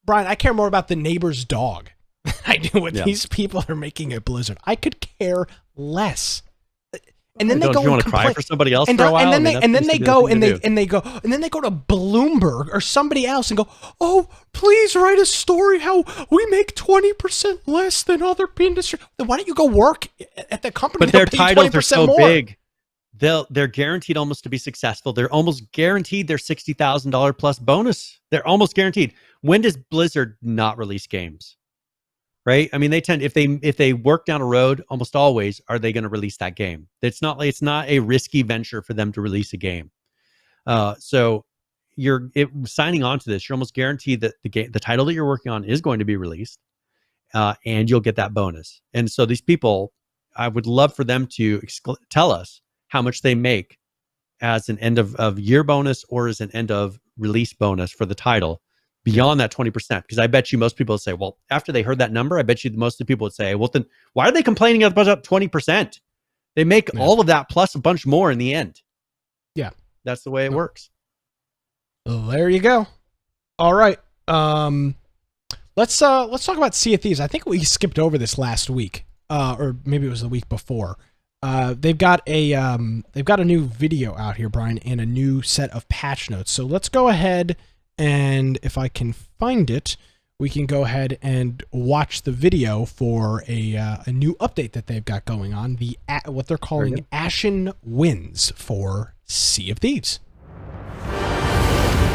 I care more about the neighbor's dog than I do what these people are making at Blizzard. I could care less. And then they go. You want to cry for somebody else for a while, and then they go to Bloomberg or somebody else and go, "Oh, please write a story how we make 20% less than other industry." Then why don't you go work at the company? But their titles are so big. They're guaranteed almost to be successful. They're almost guaranteed their $60,000 plus bonus. They're almost guaranteed. When does Blizzard not release games? Right? I mean, they tend, if they work down a road, almost always are they going to release that game. It's not a risky venture for them to release a game. So signing on to this, you're almost guaranteed that the title that you're working on is going to be released, and you'll get that bonus. And so these people, I would love for them to tell us how much they make as an end of year bonus or as an end of release bonus for the title. Beyond that 20%, because I bet you most people would say, well, after they heard that number, I bet you most of the people would say, well, then why are they complaining about 20%? They make all of that plus a bunch more in the end. Yeah, that's the way it works. Well, there you go. All right, let's talk about Sea of Thieves. I think we skipped over this last week, or maybe it was the week before. They've got a new video out here, Brian, and a new set of patch notes. So let's go ahead. And if I can find it, we can go ahead and watch the video for a new update that they've got going on, what they're calling Ashen Winds for Sea of Thieves.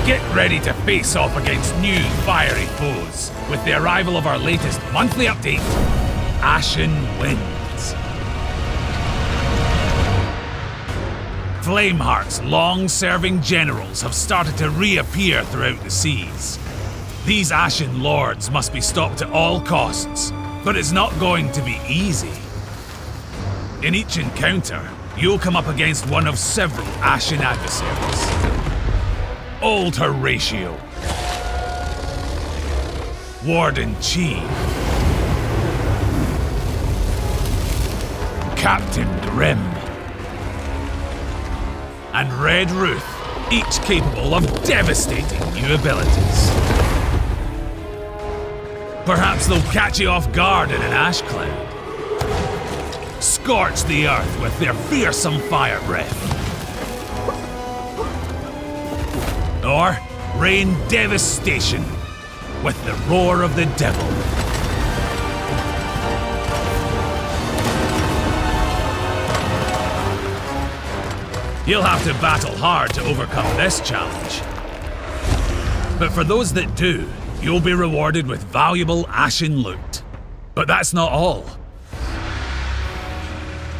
Get ready to face off against new fiery foes with the arrival of our latest monthly update, Ashen Winds. Flameheart's long-serving generals have started to reappear throughout the seas. These Ashen Lords must be stopped at all costs, but it's not going to be easy. In each encounter, you'll come up against one of several Ashen adversaries. Old Horatio, Warden Chi, Captain Grim, and Red Ruth, each capable of devastating new abilities. Perhaps they'll catch you off guard in an ash cloud, scorch the earth with their fearsome fire breath, or rain devastation with the roar of the devil. You'll have to battle hard to overcome this challenge. But for those that do, you'll be rewarded with valuable Ashen loot. But that's not all.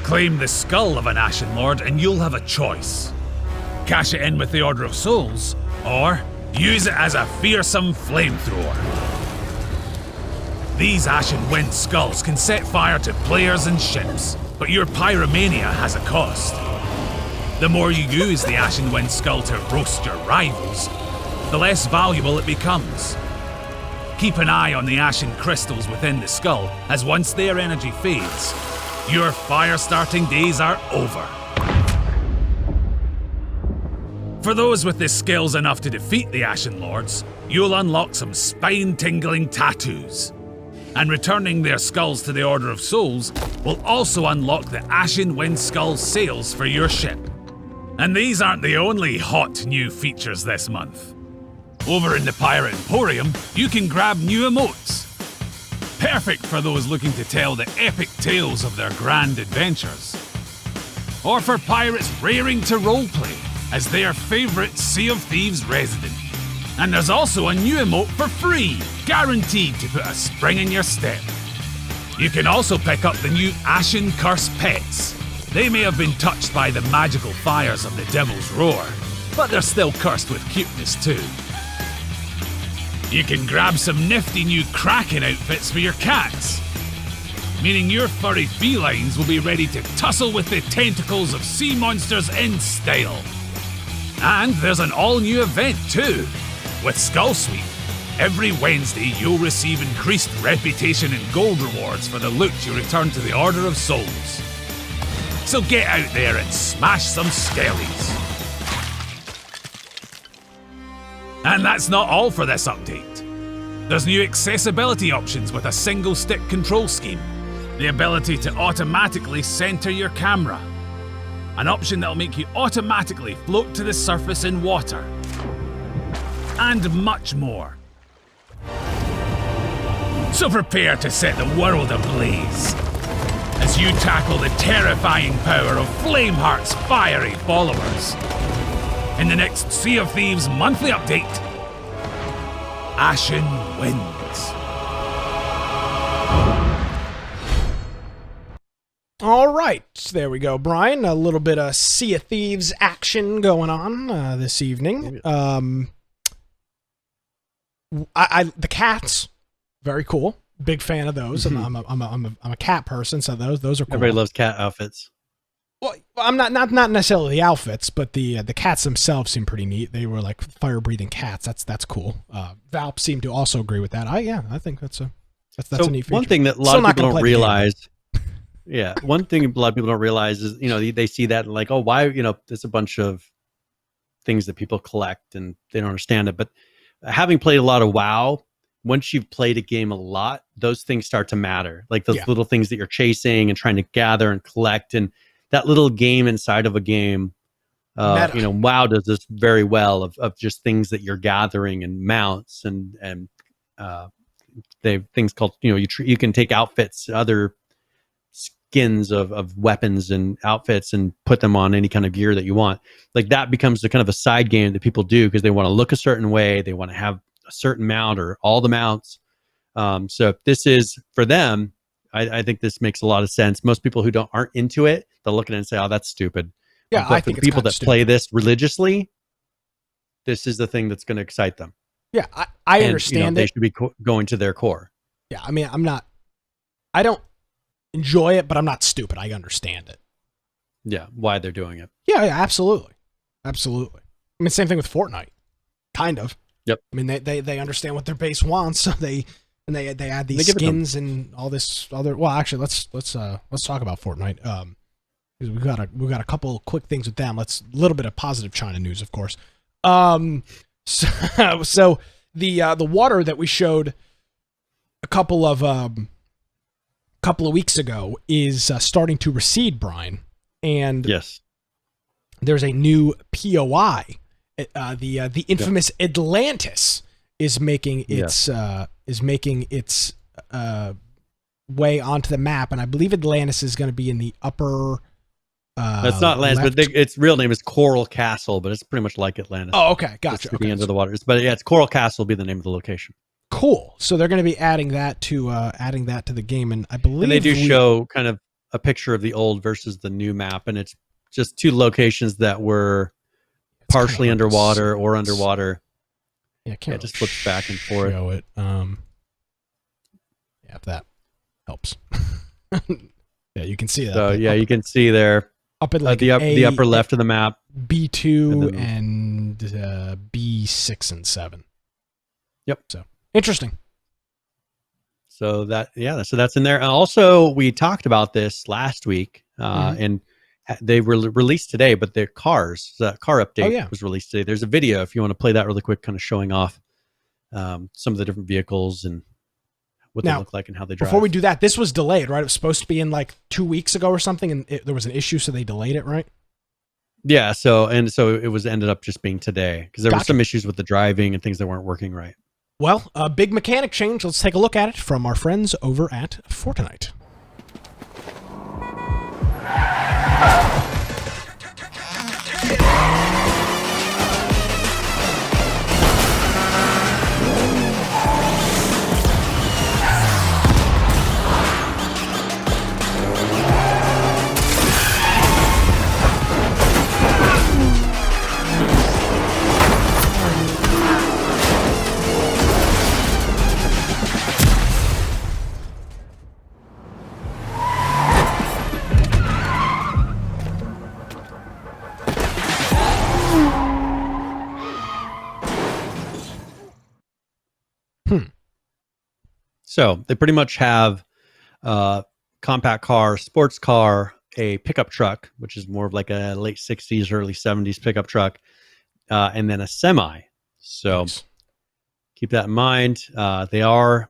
Claim the skull of an Ashen Lord and you'll have a choice. Cash it in with the Order of Souls, or use it as a fearsome flamethrower. These Ashen Wind skulls can set fire to players and ships, but your pyromania has a cost. The more you use the Ashen Wind skull to roast your rivals, the less valuable it becomes. Keep an eye on the Ashen crystals within the skull, as once their energy fades, your fire-starting days are over. For those with the skills enough to defeat the Ashen Lords, you'll unlock some spine-tingling tattoos. And returning their skulls to the Order of Souls will also unlock the Ashen Wind Skull sails for your ship. And these aren't the only hot new features this month. Over in the Pirate Emporium, you can grab new emotes. Perfect for those looking to tell the epic tales of their grand adventures. Or for pirates raring to roleplay as their favourite Sea of Thieves resident. And there's also a new emote for free, guaranteed to put a spring in your step. You can also pick up the new Ashen Curse pets. They may have been touched by the magical fires of the Devil's Roar, but they're still cursed with cuteness too. You can grab some nifty new Kraken outfits for your cats, meaning your furry felines will be ready to tussle with the tentacles of sea monsters in style. And there's an all-new event too. With Skull Sweep, every Wednesday you'll receive increased reputation and gold rewards for the loot you return to the Order of Souls. So get out there and smash some skellies. And that's not all for this update. There's new accessibility options with a single stick control scheme, the ability to automatically center your camera, an option that'll make you automatically float to the surface in water, and much more. So prepare to set the world ablaze as you tackle the terrifying power of Flameheart's fiery followers. In the next Sea of Thieves monthly update, Ashen Winds. All right, there we go, Brian. A little bit of Sea of Thieves action going on this evening. The cats, very cool. Big fan of those. I'm a cat person, so those are cool. Everybody loves cat outfits. Well, I'm not necessarily the outfits, but the cats themselves seem pretty neat. They were like fire-breathing cats. That's cool. Valp seemed to also agree with that. I think that's a neat feature. One thing that a lot of people don't realize. Yeah, one thing a lot of people don't realize is, they see that and like, oh, why, there's a bunch of things that people collect and they don't understand it. But having played a lot of WoW, once you've played a game a lot, those things start to matter. Like those little things that you're chasing and trying to gather and collect, and that little game inside of a game. WoW does this very well of just things that you're gathering and mounts and they have things called, you can take outfits, other skins of weapons and outfits and put them on any kind of gear that you want. Like that becomes the kind of a side game that people do because they want to look a certain way. They want to have a certain mount or all the mounts. So if this is for them, I think this makes a lot of sense. Most people who aren't into it, they'll look at it and say, oh, that's stupid. Yeah, but I think for the people that play this religiously, this is the thing that's going to excite them. Yeah, I And, understand they it. should be going to their core. Yeah, I mean, I don't enjoy it, but I'm not stupid. I understand it. Yeah, why they're doing it. Yeah, absolutely. Absolutely. I mean, same thing with Fortnite. Kind of. Yep. I mean, they understand what their base wants, so they add these give it to 'em. skins and all this other. Well, actually, let's talk about Fortnite. 'Cause we've got a couple quick things with them. A little bit of positive China news, of course. So the water that we showed a couple of weeks ago is starting to recede, Brian, and Yes. there's a new POI. The infamous Atlantis is making its way onto the map, and I believe Atlantis is going to be in the upper. That's not Atlantis, but its real name is Coral Castle, but it's pretty much like Atlantis. Oh, okay, gotcha. It's the end of the waters, but yeah, it's Coral Castle will be the name of the location. Cool. So they're going to be adding that to the game, and I believe And they do show kind of a picture of the old versus the new map, and it's just two locations that were partially underwater or underwater. Yeah, can't it just flips back and forth. Show it. Yeah, if that helps. Yeah, you can see that. So yeah, you can see there up at like the upper left of the map, B2 and B6 and 7. Yep. So interesting. So that's in there. And also, we talked about this last week, and they were released today. But their car update was released today. There's a video if you want to play that really quick, kind of showing off some of the different vehicles and what they look like and how they drive. Before we do that, this was delayed, right? It was supposed to be in like 2 weeks ago or something, and there was an issue, so they delayed it, right? Yeah. So it was ended up just being today because there were some issues with the driving and things that weren't working right. Well, a big mechanic change. Let's take a look at it from our friends over at Fortnite. So they pretty much have a compact car, sports car, a pickup truck, which is more of like a late 60s, early 70s pickup truck, and then a semi. So keep that in mind. You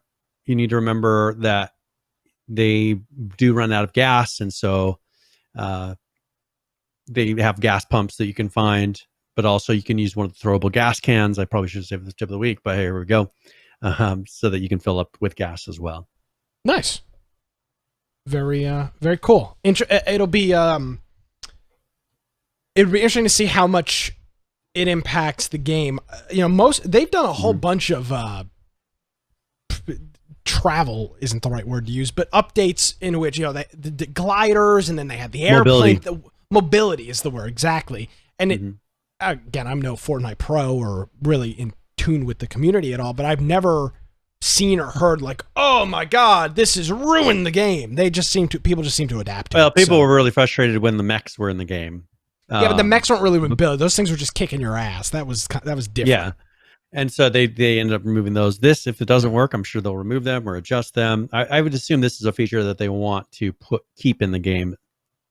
need to remember that they do run out of gas. And so they have gas pumps that you can find, but also you can use one of the throwable gas cans. I probably should have saved the tip of the week, but here we go. So that you can fill up with gas as well. Nice. Very, very cool. It'll be interesting to see how much it impacts the game. They've done a whole bunch of travel isn't the right word to use, but updates in which the gliders, and then they had the airplane. Mobility is the word, exactly. And again, I'm no Fortnite pro or really in tune with the community at all, but I've never seen or heard like, oh my god, this has ruined the game. People just seem to adapt to it. People were really frustrated when the mechs were in the game. Yeah, but the mechs weren't really built. Those things were just kicking your ass. That was different. Yeah. And so they ended up removing those. If it doesn't work, I'm sure they'll remove them or adjust them. I would assume this is a feature that they want to keep in the game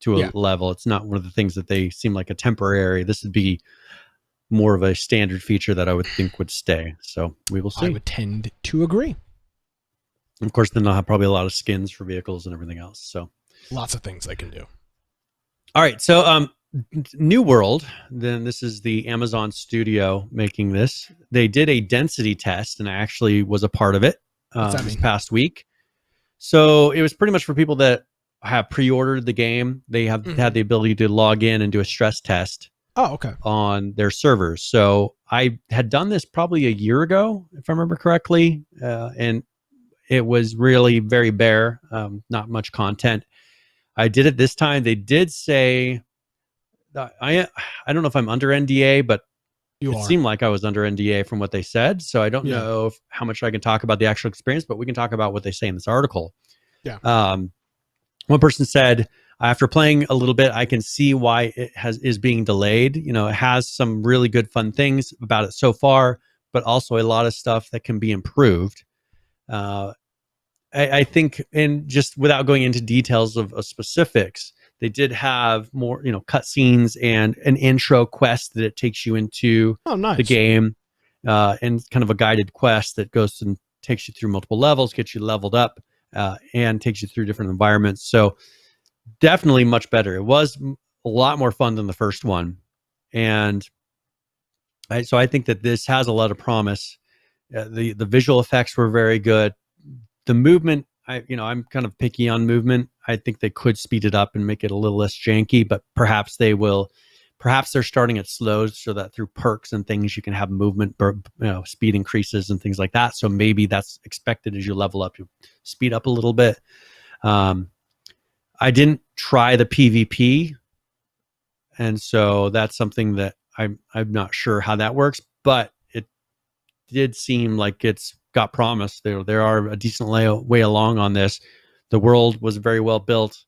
to a level. It's not one of the things that they seem like a temporary. This would be more of a standard feature that I would think would stay. So we will see. I would tend to agree. Of course, then they'll have probably a lot of skins for vehicles and everything else. So lots of things they can do. All right. So New World, then this is the Amazon studio making this. They did a density test, and I actually was a part of it this past week. So it was pretty much for people that have pre-ordered the game. They have had the ability to log in and do a stress test. Oh, okay. On their servers. So I had done this probably a year ago, if I remember correctly, and it was really very bare, not much content. I did it this time. They did say, I don't know if I'm under NDA, but You it are. seemed like I was under NDA from what they said. So I don't Yeah. know how much I can talk about the actual experience, but we can talk about what they say in this article. Yeah. One person said, after playing a little bit, I can see why it is being delayed. You know, it has some really good fun things about it so far, but also a lot of stuff that can be improved. I think, and just without going into details of specifics, they did have more, cutscenes and an intro quest that it takes you into Oh, nice. the game, and kind of a guided quest that goes and takes you through multiple levels, gets you leveled up, and takes you through different environments. So definitely much better. It was a lot more fun than the first one, and so I think that this has a lot of promise. The visual effects were very good. The movement, I'm kind of picky on movement. I think they could speed it up and make it a little less janky, but perhaps they will. Perhaps they're starting it slow so that through perks and things you can have movement, speed increases and things like that. So maybe that's expected as you level up, you speed up a little bit. I didn't try the PvP, and so that's something that I'm not sure how that works, but it did seem like it's got promise. There are a decent way along on this. The world was very well built.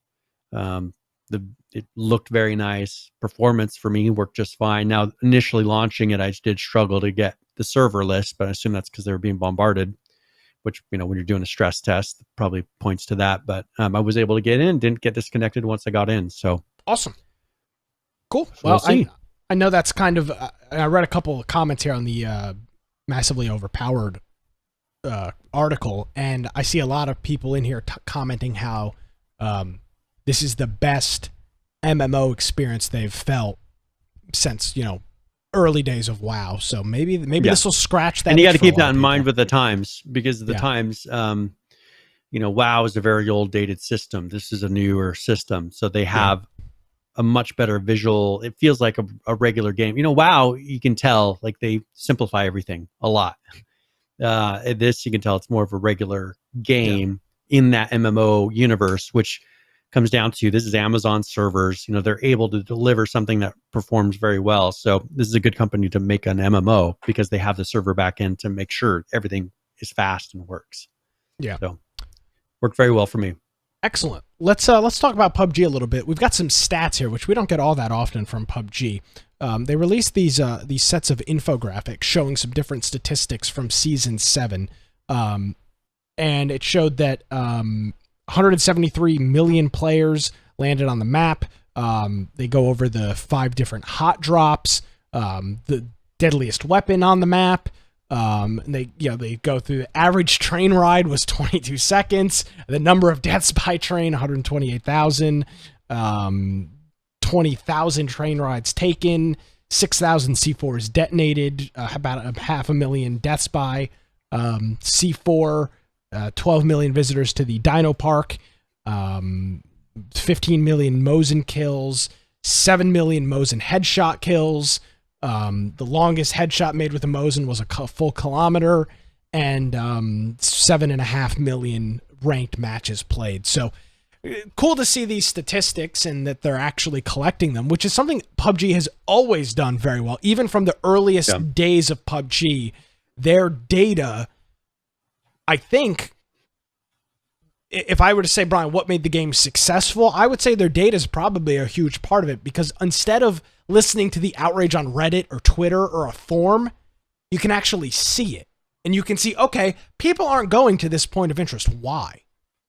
It looked very nice. Performance for me worked just fine. Now, initially launching it, I did struggle to get the server list, but I assume that's because they were being bombarded, which, when you're doing a stress test, probably points to that. But I was able to get in, didn't get disconnected once I got in. So awesome. Cool. So Well, we'll see. I know that's kind of, I read a couple of comments here on the massively overpowered article, and I see a lot of people in here commenting how this is the best MMO experience they've felt since, early days of WoW. So maybe this will scratch that. And you got to itch for a keep lot that of in mind people. with the times, because of the times, WoW is a very old dated system. This is a newer system. So they have a much better visual. It feels like a regular game. WoW, you can tell, like, they simplify everything a lot. This, you can tell it's more of a regular game in that MMO universe, which comes down to, this is Amazon servers. They're able to deliver something that performs very well. So this is a good company to make an MMO, because they have the server back end to make sure everything is fast and works. Yeah. So worked very well for me. Excellent. Let's talk about PUBG a little bit. We've got some stats here, which we don't get all that often from PUBG. They released these sets of infographics showing some different statistics from Season 7. And it showed that 173 million players landed on the map. They go over the 5 different hot drops, the deadliest weapon on the map. And they go through the average train ride was 22 seconds. The number of deaths by train, 128,000. 20,000 train rides taken. 6,000 C4s detonated. About 500,000 deaths by C4. 12 million visitors to the Dino Park. 15 million Mosin kills. 7 million Mosin headshot kills. The longest headshot made with a Mosin was a full kilometer, and 7.5 million ranked matches played. So cool to see these statistics and that they're actually collecting them, which is something PUBG has always done very well. Even from the earliest days of PUBG, their data, I think, if I were to say, Brian, what made the game successful, I would say their data is probably a huge part of it, because instead of listening to the outrage on Reddit or Twitter or a forum, you can actually see it. And you can see, okay, people aren't going to this point of interest. Why?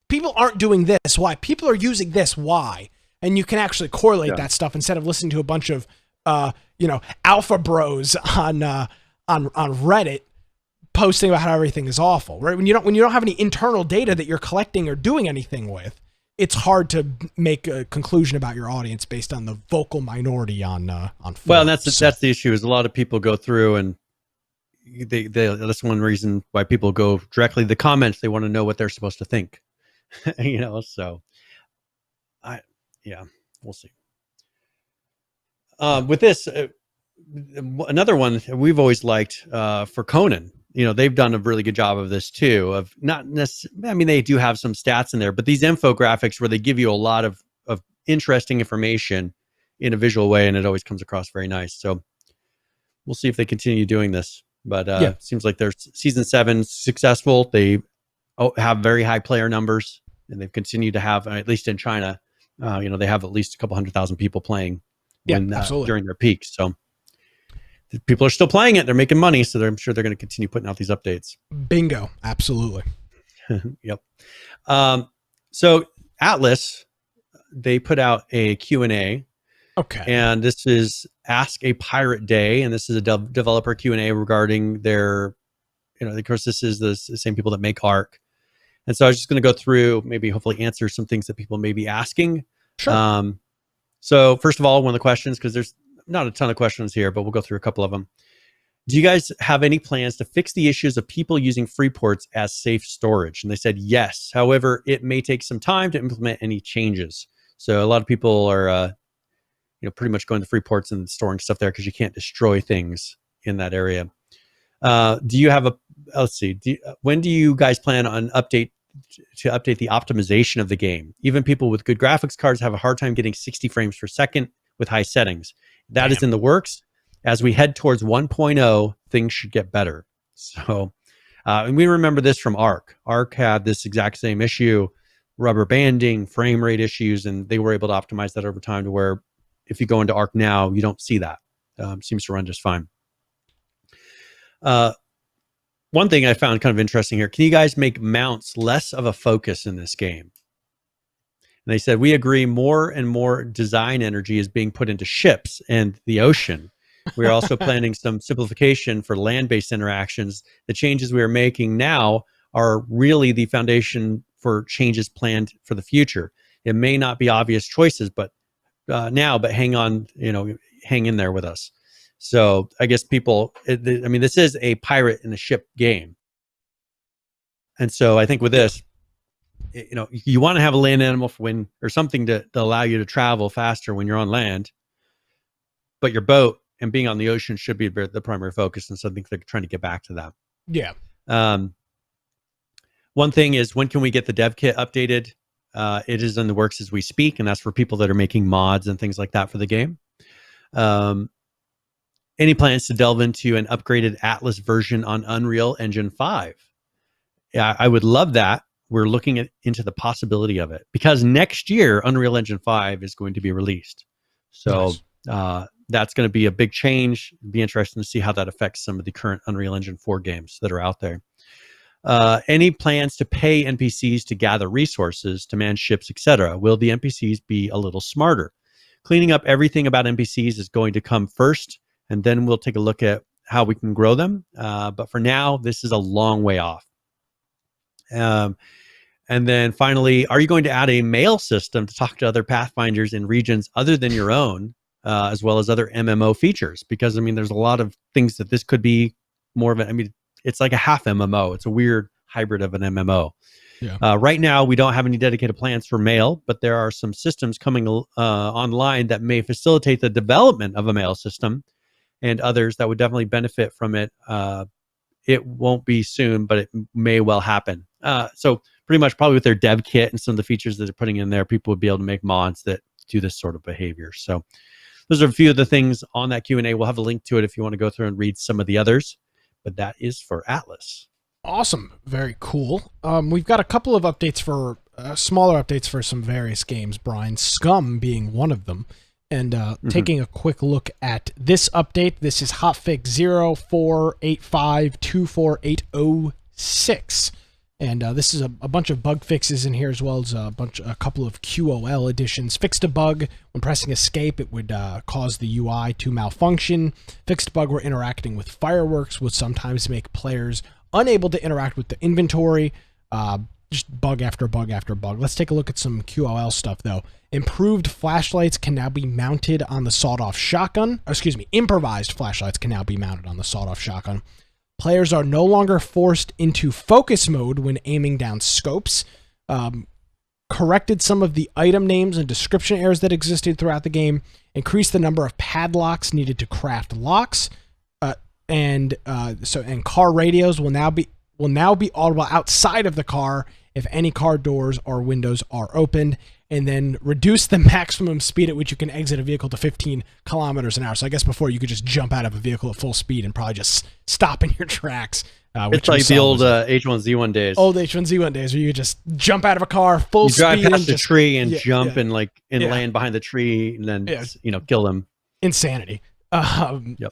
People aren't doing this. Why? People are using this. Why? And you can actually correlate that stuff instead of listening to a bunch of, alpha bros on Reddit posting about how everything is awful, right? When you don't have any internal data that you're collecting or doing anything with, it's hard to make a conclusion about your audience based on the vocal minority on forums. Well, and that's the issue, is a lot of people go through, and that's one reason why people go directly to the comments. They want to know what they're supposed to think. So we'll see. With this, another one we've always liked, for Conan, they've done a really good job of this too, of not necessarily, I mean, they do have some stats in there, but these infographics where they give you a lot of interesting information in a visual way, and it always comes across very nice. So we'll see if they continue doing this. But Yeah. seems like their season 7 successful. They have very high player numbers, and they've continued to have, at least in China, they have at least a couple 100,000 people playing Absolutely. during their peak. So people are still playing it. They're making money, so I'm sure they're going to continue putting out these updates. Bingo. Absolutely. Yep. So Atlas, they put out a Q&A. Okay. And this is Ask a Pirate Day, and this is a developer Q&A regarding their, of course, this is the same people that make Ark. And so I was just going to go through, maybe hopefully answer some things that people may be asking. Sure. So first of all, one of the questions, because there's not a ton of questions here, but we'll go through a couple of them. Do you guys have any plans to fix the issues of people using free ports as safe storage? And they said yes. However, it may take some time to implement any changes. So a lot of people are pretty much going to free ports and storing stuff there because you can't destroy things in that area. Do you have when do you guys plan on update the optimization of the game? Even people with good graphics cards have a hard time getting 60 frames per second with high settings. That is in the works. As we head towards 1.0, things should get better. So, and we remember this from Ark. Ark had this exact same issue, rubber banding, frame rate issues, and they were able to optimize that over time to where if you go into Ark now, you don't see that. Seems to run just fine. One thing I found kind of interesting here, can you guys make mounts less of a focus in this game? And they said, we agree more and more design energy is being put into ships and the ocean. We are also planning some simplification for land-based interactions. The changes we are making now are really the foundation for changes planned for the future. It may not be obvious choices, but hang on, hang in there with us. So I guess this is a pirate in a ship game. And so I think with this, you want to have a land animal or something to allow you to travel faster when you're on land, but your boat and being on the ocean should be the primary focus. And so I think they're trying to get back to that. Yeah. One thing is, when can we get the dev kit updated? It is in the works as we speak, and that's for people that are making mods and things like that for the game. Any plans to delve into an upgraded Atlas version on Unreal Engine 5? Yeah, I would love that. We're looking into the possibility of it because next year Unreal Engine 5 is going to be released. So that's going to be a big change. It'd be interesting to see how that affects some of the current Unreal Engine 4 games that are out there. Any plans to pay NPCs to gather resources, to man ships, etc.? Will the NPCs be a little smarter? Cleaning up everything about NPCs is going to come first, and then we'll take a look at how we can grow them. But for now, this is a long way off. And then finally, are you going to add a mail system to talk to other Pathfinders in regions other than your own, as well as other MMO features? Because, there's a lot of things that this could be more of it's like a half MMO. It's a weird hybrid of an MMO. Yeah. Right now, we don't have any dedicated plans for mail, but there are some systems coming online that may facilitate the development of a mail system, and others that would definitely benefit from it. It won't be soon, but it may well happen. So pretty much probably with their dev kit and some of the features that they're putting in there, people would be able to make mods that do this sort of behavior. So those are a few of the things on that Q&A. We'll have a link to it if you want to go through and read some of the others. But that is for Atlas. Awesome. Very cool. We've got a couple of updates for smaller updates for some various games, Brian, SCUM being one of them. And taking a quick look at this update, this is hotfix 0485248006. And this is a bunch of bug fixes in here, as well as a couple of QOL additions. Fixed a bug when pressing escape, it would cause the UI to malfunction. Fixed a bug where interacting with fireworks would sometimes make players unable to interact with the inventory. Just bug after bug after bug. Let's take a look at some QOL stuff, though. Improved flashlights can now be mounted on the sawed-off shotgun. Improvised flashlights can now be mounted on the sawed-off shotgun. Players are no longer forced into focus mode when aiming down scopes. Corrected some of the item names and description errors that existed throughout the game. Increased the number of padlocks needed to craft locks. And car radios will now be audible outside of the car if any car doors or windows are opened. and then reduce the maximum speed at which you can exit a vehicle to 15 kilometers an hour. So I guess before you could just jump out of a vehicle at full speed and probably just stop in your tracks. It's like the old H1Z1 days. Old H1Z1 days where you just jump out of a car full speed. You drive past and the just, tree and jump and land behind the tree and then kill them. Insanity.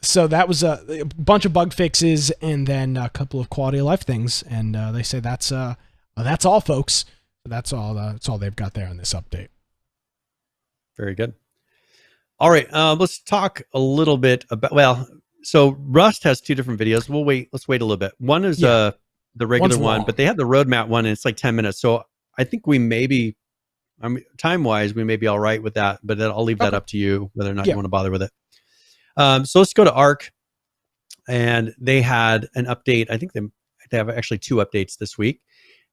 So that was a bunch of bug fixes and then a couple of quality of life things. And they say that's all, folks. That's all they've got there on this update. Very good. All right, let's talk a little bit about, so Rust has two different videos. Let's wait a little bit. One is the regular one, but they have the roadmap one and it's like 10 minutes. So I think we may be, time-wise, we may be all right with that, but then I'll leave that up to you, whether or not you want to bother with it. So let's go to Arc, and they had an update. I think they have actually two updates this week.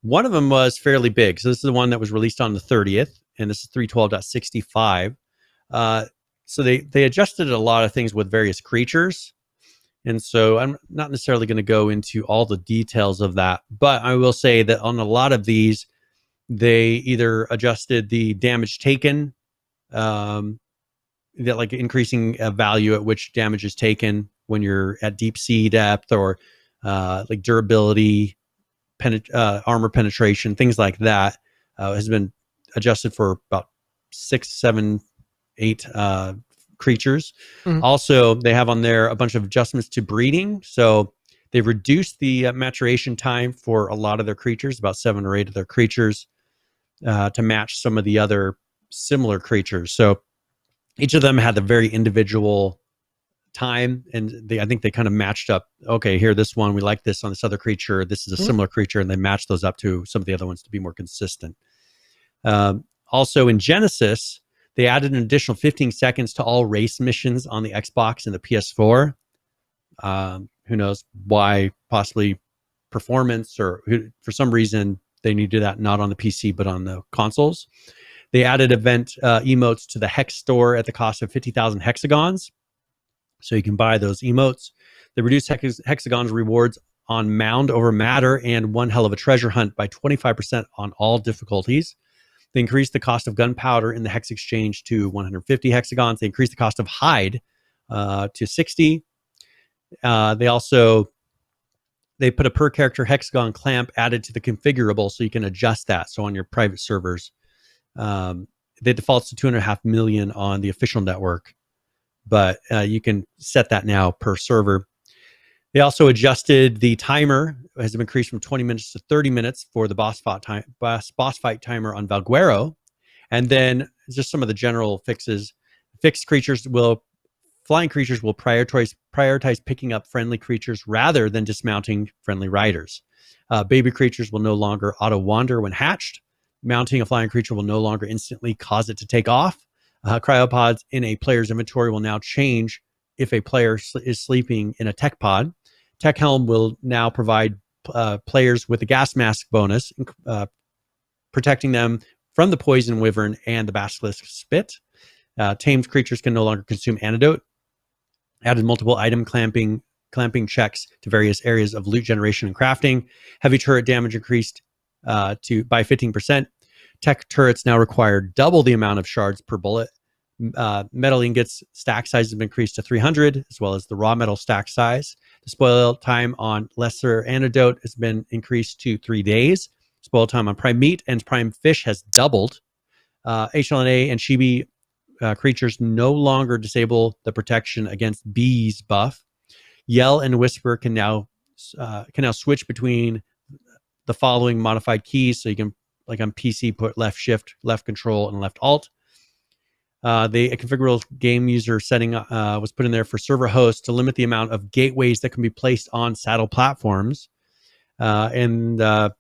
One of them was fairly big. So this is the one that was released on the 30th, and this is 3.12.65. So they adjusted a lot of things with various creatures. And so I'm not necessarily going to go into all the details of that, but I will say that on a lot of these, they either adjusted the damage taken, that like increasing a value at which damage is taken when you're at deep sea depth, or like durability, armor penetration, things like that, has been adjusted for about 6, 7, 8 creatures. Mm-hmm. Also, they have on there a bunch of adjustments to breeding. So they've reduced the maturation time for a lot of their creatures, about 7 or 8 of their creatures, to match some of the other similar creatures. So each of them had a very individual time, and I think they kind of matched up. Okay, here, this one, we like this on this other creature. This is a similar creature, and they matched those up to some of the other ones to be more consistent. Also in Genesis, they added an additional 15 seconds to all race missions on the Xbox and the PS4. Who knows why? Possibly performance, or for some reason they need to do that not on the PC but on the consoles. They added event emotes to the Hex store at the cost of 50,000 hexagons, so you can buy those emotes. They reduced hexagons rewards on Mound over Matter and One Hell of a Treasure Hunt by 25% on all difficulties. They increased the cost of gunpowder in the Hex Exchange to 150 hexagons. They increased the cost of hide to 60. They put a per character hexagon clamp added to the configurable, so you can adjust that. So on your private servers, they defaults to 2.5 million on the official network, but you can set that now per server. They also adjusted the timer, has been increased from 20 minutes to 30 minutes for the boss fight timer on Valguero. And then just some of the general fixes. Flying creatures will prioritize picking up friendly creatures rather than dismounting friendly riders. Baby creatures will no longer auto-wander when hatched. Mounting a flying creature will no longer instantly cause it to take off. Cryopods in a player's inventory will now change if a player is sleeping in a tech pod. Tech Helm will now provide players with a gas mask bonus, protecting them from the poison wyvern and the basilisk spit. Tamed creatures can no longer consume antidote. Added multiple item clamping checks to various areas of loot generation and crafting. Heavy turret damage increased by 15%. Tech turrets now require double the amount of shards per bullet. Metal ingots stack size has been increased to 300, as well as the raw metal stack size. The spoil time on lesser antidote has been increased to 3 days. Spoil time on prime meat and prime fish has doubled. HLNA and Chibi creatures no longer disable the protection against bees buff. Yell and Whisper can now switch between the following modified keys. So you can, like on PC, put left shift, left control, and left alt. A configurable game user setting was put in there for server hosts to limit the amount of gateways that can be placed on saddle platforms. Then the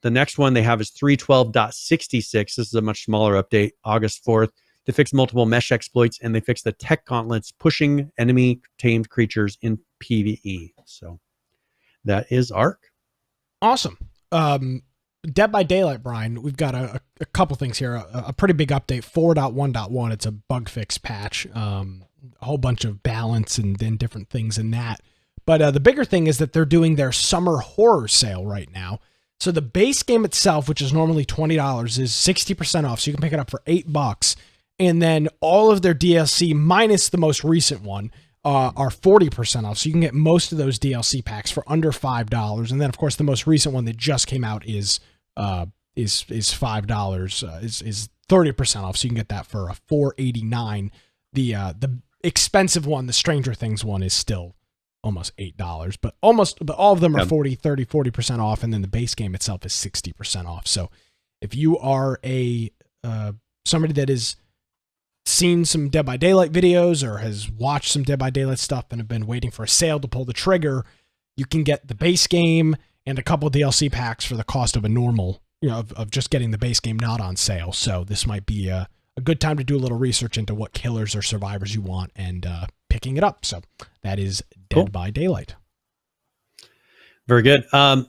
next one they have is 3.12.66. This is a much smaller update, August 4th. They fix multiple mesh exploits, and they fix the tech gauntlets pushing enemy tamed creatures in PvE. So that is Arc. Awesome. Dead by Daylight, Brian, we've got a couple things here. A pretty big update, 4.1.1. It's a bug fix patch, a whole bunch of balance and then different things in that. But the bigger thing is that they're doing their summer horror sale right now. So the base game itself, which is normally $20, is 60% off. So you can pick it up for $8. And then all of their DLC minus the most recent one are 40% off. So you can get most of those DLC packs for under $5. And then of course the most recent one that just came out is $5, is 30% off. So you can get that for a $4.89. The expensive one, the Stranger Things one, is still almost $8, but all of them are 40% off, and then the base game itself is 60% off. So if you are somebody that has seen some Dead by Daylight videos or has watched some Dead by Daylight stuff and have been waiting for a sale to pull the trigger, you can get the base game and a couple of DLC packs for the cost of a normal, of just getting the base game not on sale. So this might be a good time to do a little research into what killers or survivors you want and picking it up. So that is Dead by Daylight. Very good. Let's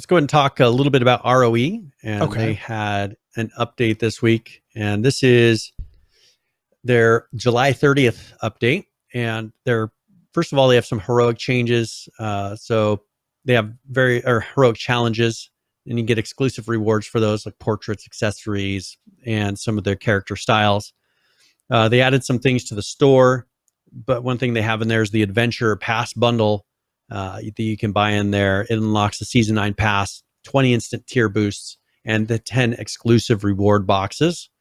go ahead and talk a little bit about ROE. And they had an update this week. And this is their July 30th update. And first of all, they have some heroic changes. So they have heroic challenges. And you get exclusive rewards for those, like portraits, accessories, and some of their character styles. They added some things to the store, but one thing they have in there is the Adventure Pass bundle that you can buy in there. It unlocks the Season 9 Pass, 20 instant tier boosts, and the 10 exclusive reward boxes.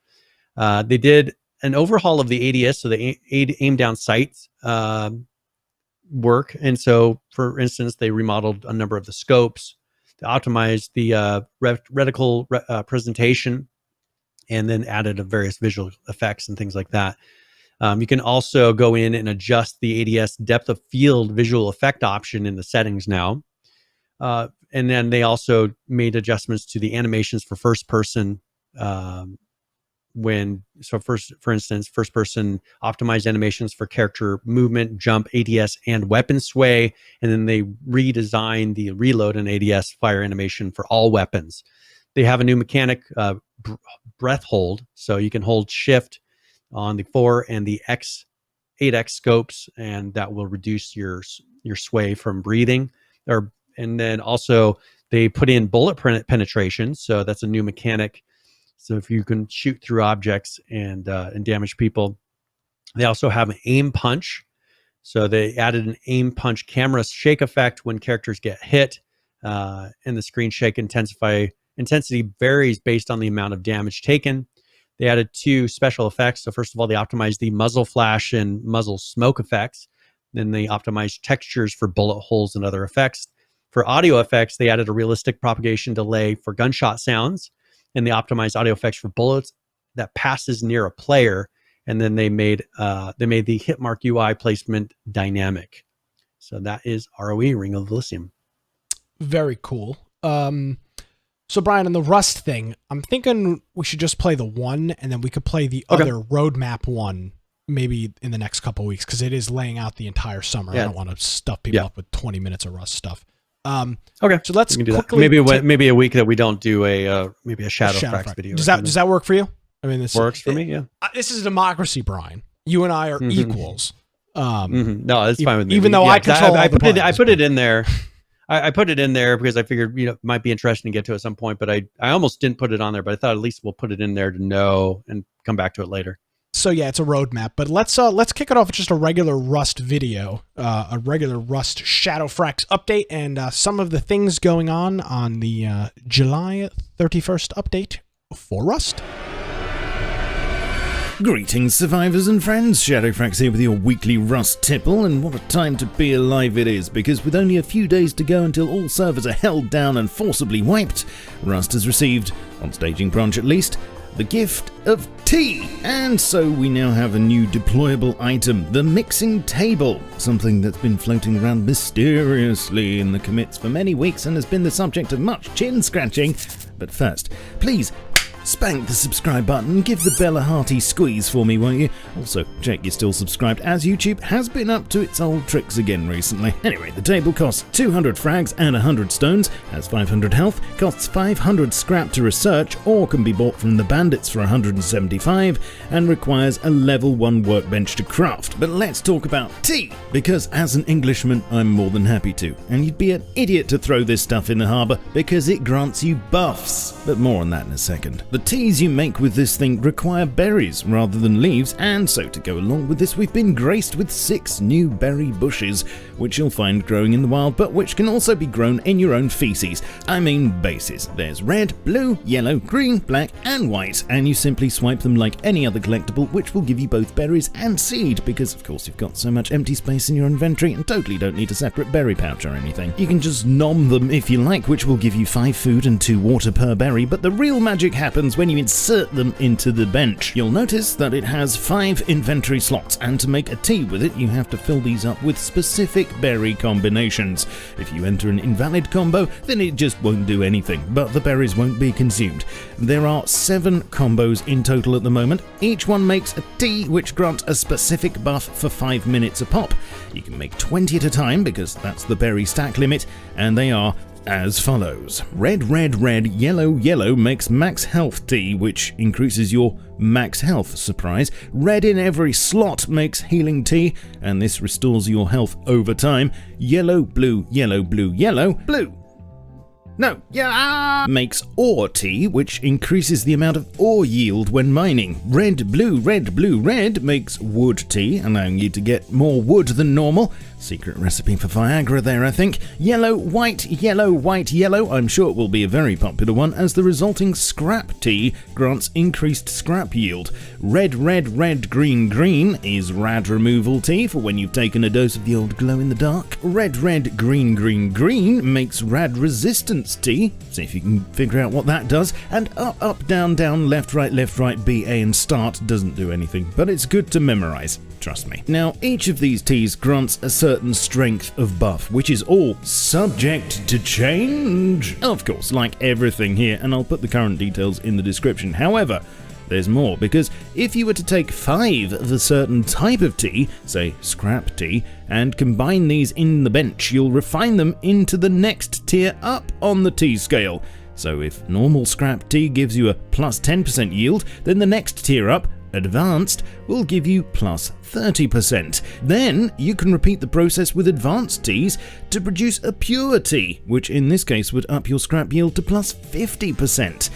They did an overhaul of the ADS, so the aim down sights work. And so, for instance, they remodeled a number of the scopes to optimize the reticle presentation, and then added various visual effects and things like that. You can also go in and adjust the ADS depth of field visual effect option in the settings now. And then they also made adjustments to the animations for first person. For instance, first person optimized animations for character movement, jump, ADS, and weapon sway. And then they redesigned the reload and ADS fire animation for all weapons. They have a new mechanic, breath hold. So you can hold shift on the 4 and the 8x scopes, and that will reduce your sway from breathing. And then also they put in bullet penetration. So that's a new mechanic. So if you can shoot through objects and damage people. They also have an aim punch. So they added an aim punch camera shake effect when characters get hit. And the screen shake intensity varies based on the amount of damage taken. They added 2 special effects. So first of all, they optimized the muzzle flash and muzzle smoke effects. Then they optimized textures for bullet holes and other effects. For audio effects, they added a realistic propagation delay for gunshot sounds. And they optimized audio effects for bullets that passes near a player. And then they made the hitmark UI placement dynamic. So that is ROE, Ring of Elysium. Very cool. So Brian, on the Rust thing, I'm thinking we should just play the 1, and then we could play the other roadmap 1 maybe in the next couple of weeks, because it is laying out the entire summer. I don't want to stuff people up with 20 minutes of Rust stuff. Okay, so let's quickly maybe a week that we don't do a Shadow Frax video. Does that work for you? I mean, this works for me. Yeah, this is a democracy, Brian. You and I are equals. No, it's fine with me. Even though I control I put it in there. I put it in there because I figured it might be interesting to get to at some point, but I almost didn't put it on there, but I thought at least we'll put it in there to know and come back to it later. So yeah, it's a roadmap, but let's kick it off with just a regular Rust video, a regular Rust Shadow Frax update, and some of the things going on the July 31st update for Rust. Greetings, survivors and friends. Shadowfrax here with your weekly Rust tipple, and what a time to be alive it is, because with only a few days to go until all servers are held down and forcibly wiped, Rust has received, on staging branch at least, the gift of tea. And so we now have a new deployable item, the mixing table, something that's been floating around mysteriously in the commits for many weeks and has been the subject of much chin scratching. But first, please spank the subscribe button and give the bell a hearty squeeze for me, won't you? Also, check you're still subscribed, as YouTube has been up to its old tricks again recently. Anyway, the table costs 200 frags and 100 stones, has 500 health, costs 500 scrap to research, or can be bought from the bandits for 175, and requires a level 1 workbench to craft. But let's talk about tea, because as an Englishman, I'm more than happy to, and you'd be an idiot to throw this stuff in the harbour because it grants you buffs. But more on that in a second. The teas you make with this thing require berries rather than leaves, and so to go along with this, we've been graced with 6 new berry bushes, which you'll find growing in the wild, but which can also be grown in your own feces. I mean bases. There's red, blue, yellow, green, black, and white, and you simply swipe them like any other collectible, which will give you both berries and seed, because of course you've got so much empty space in your inventory and totally don't need a separate berry pouch or anything. You can just nom them if you like, which will give you 5 food and 2 water per berry, but the real magic happens when you insert them into the bench. You'll notice that it has 5 inventory slots, and to make a tea with it, you have to fill these up with specific berry combinations. If you enter an invalid combo, then it just won't do anything, but the berries won't be consumed. There are 7 combos in total at the moment. Each one makes a tea which grants a specific buff for 5 minutes a pop. You can make 20 at a time because that's the berry stack limit, and they are as follows. Red, red, red, yellow, yellow makes max health tea, which increases your max health. Surprise. Red in every slot makes healing tea, and this restores your health over time. Yellow, blue, yellow, blue, yellow, blue. No, yeah, makes ore tea, which increases the amount of ore yield when mining. Red, blue, red makes wood tea, allowing you to get more wood than normal. Secret recipe for Viagra there, I think. Yellow, white, yellow. I'm sure it will be a very popular one, as the resulting scrap tea grants increased scrap yield. Red, green is rad removal tea for when you've taken a dose of the old glow in the dark. Red, green makes rad resistance tea. See if you can figure out what that does. And up, down, left, right, B, A, and start doesn't do anything, but it's good to memorize. Trust me. Now, each of these teas grants a certain strength of buff, which is all subject to change. Of course, like everything here, and I'll put the current details in the description. However, there's more, because if you were to take 5 of a certain type of tea, say scrap tea, and combine these in the bench, you'll refine them into the next tier up on the tea scale. So if normal scrap tea gives you a plus 10% yield, then the next tier up, advanced, will give you plus 30%. Then you can repeat the process with advanced teas to produce a pure tea, which in this case would up your scrap yield to plus 50%.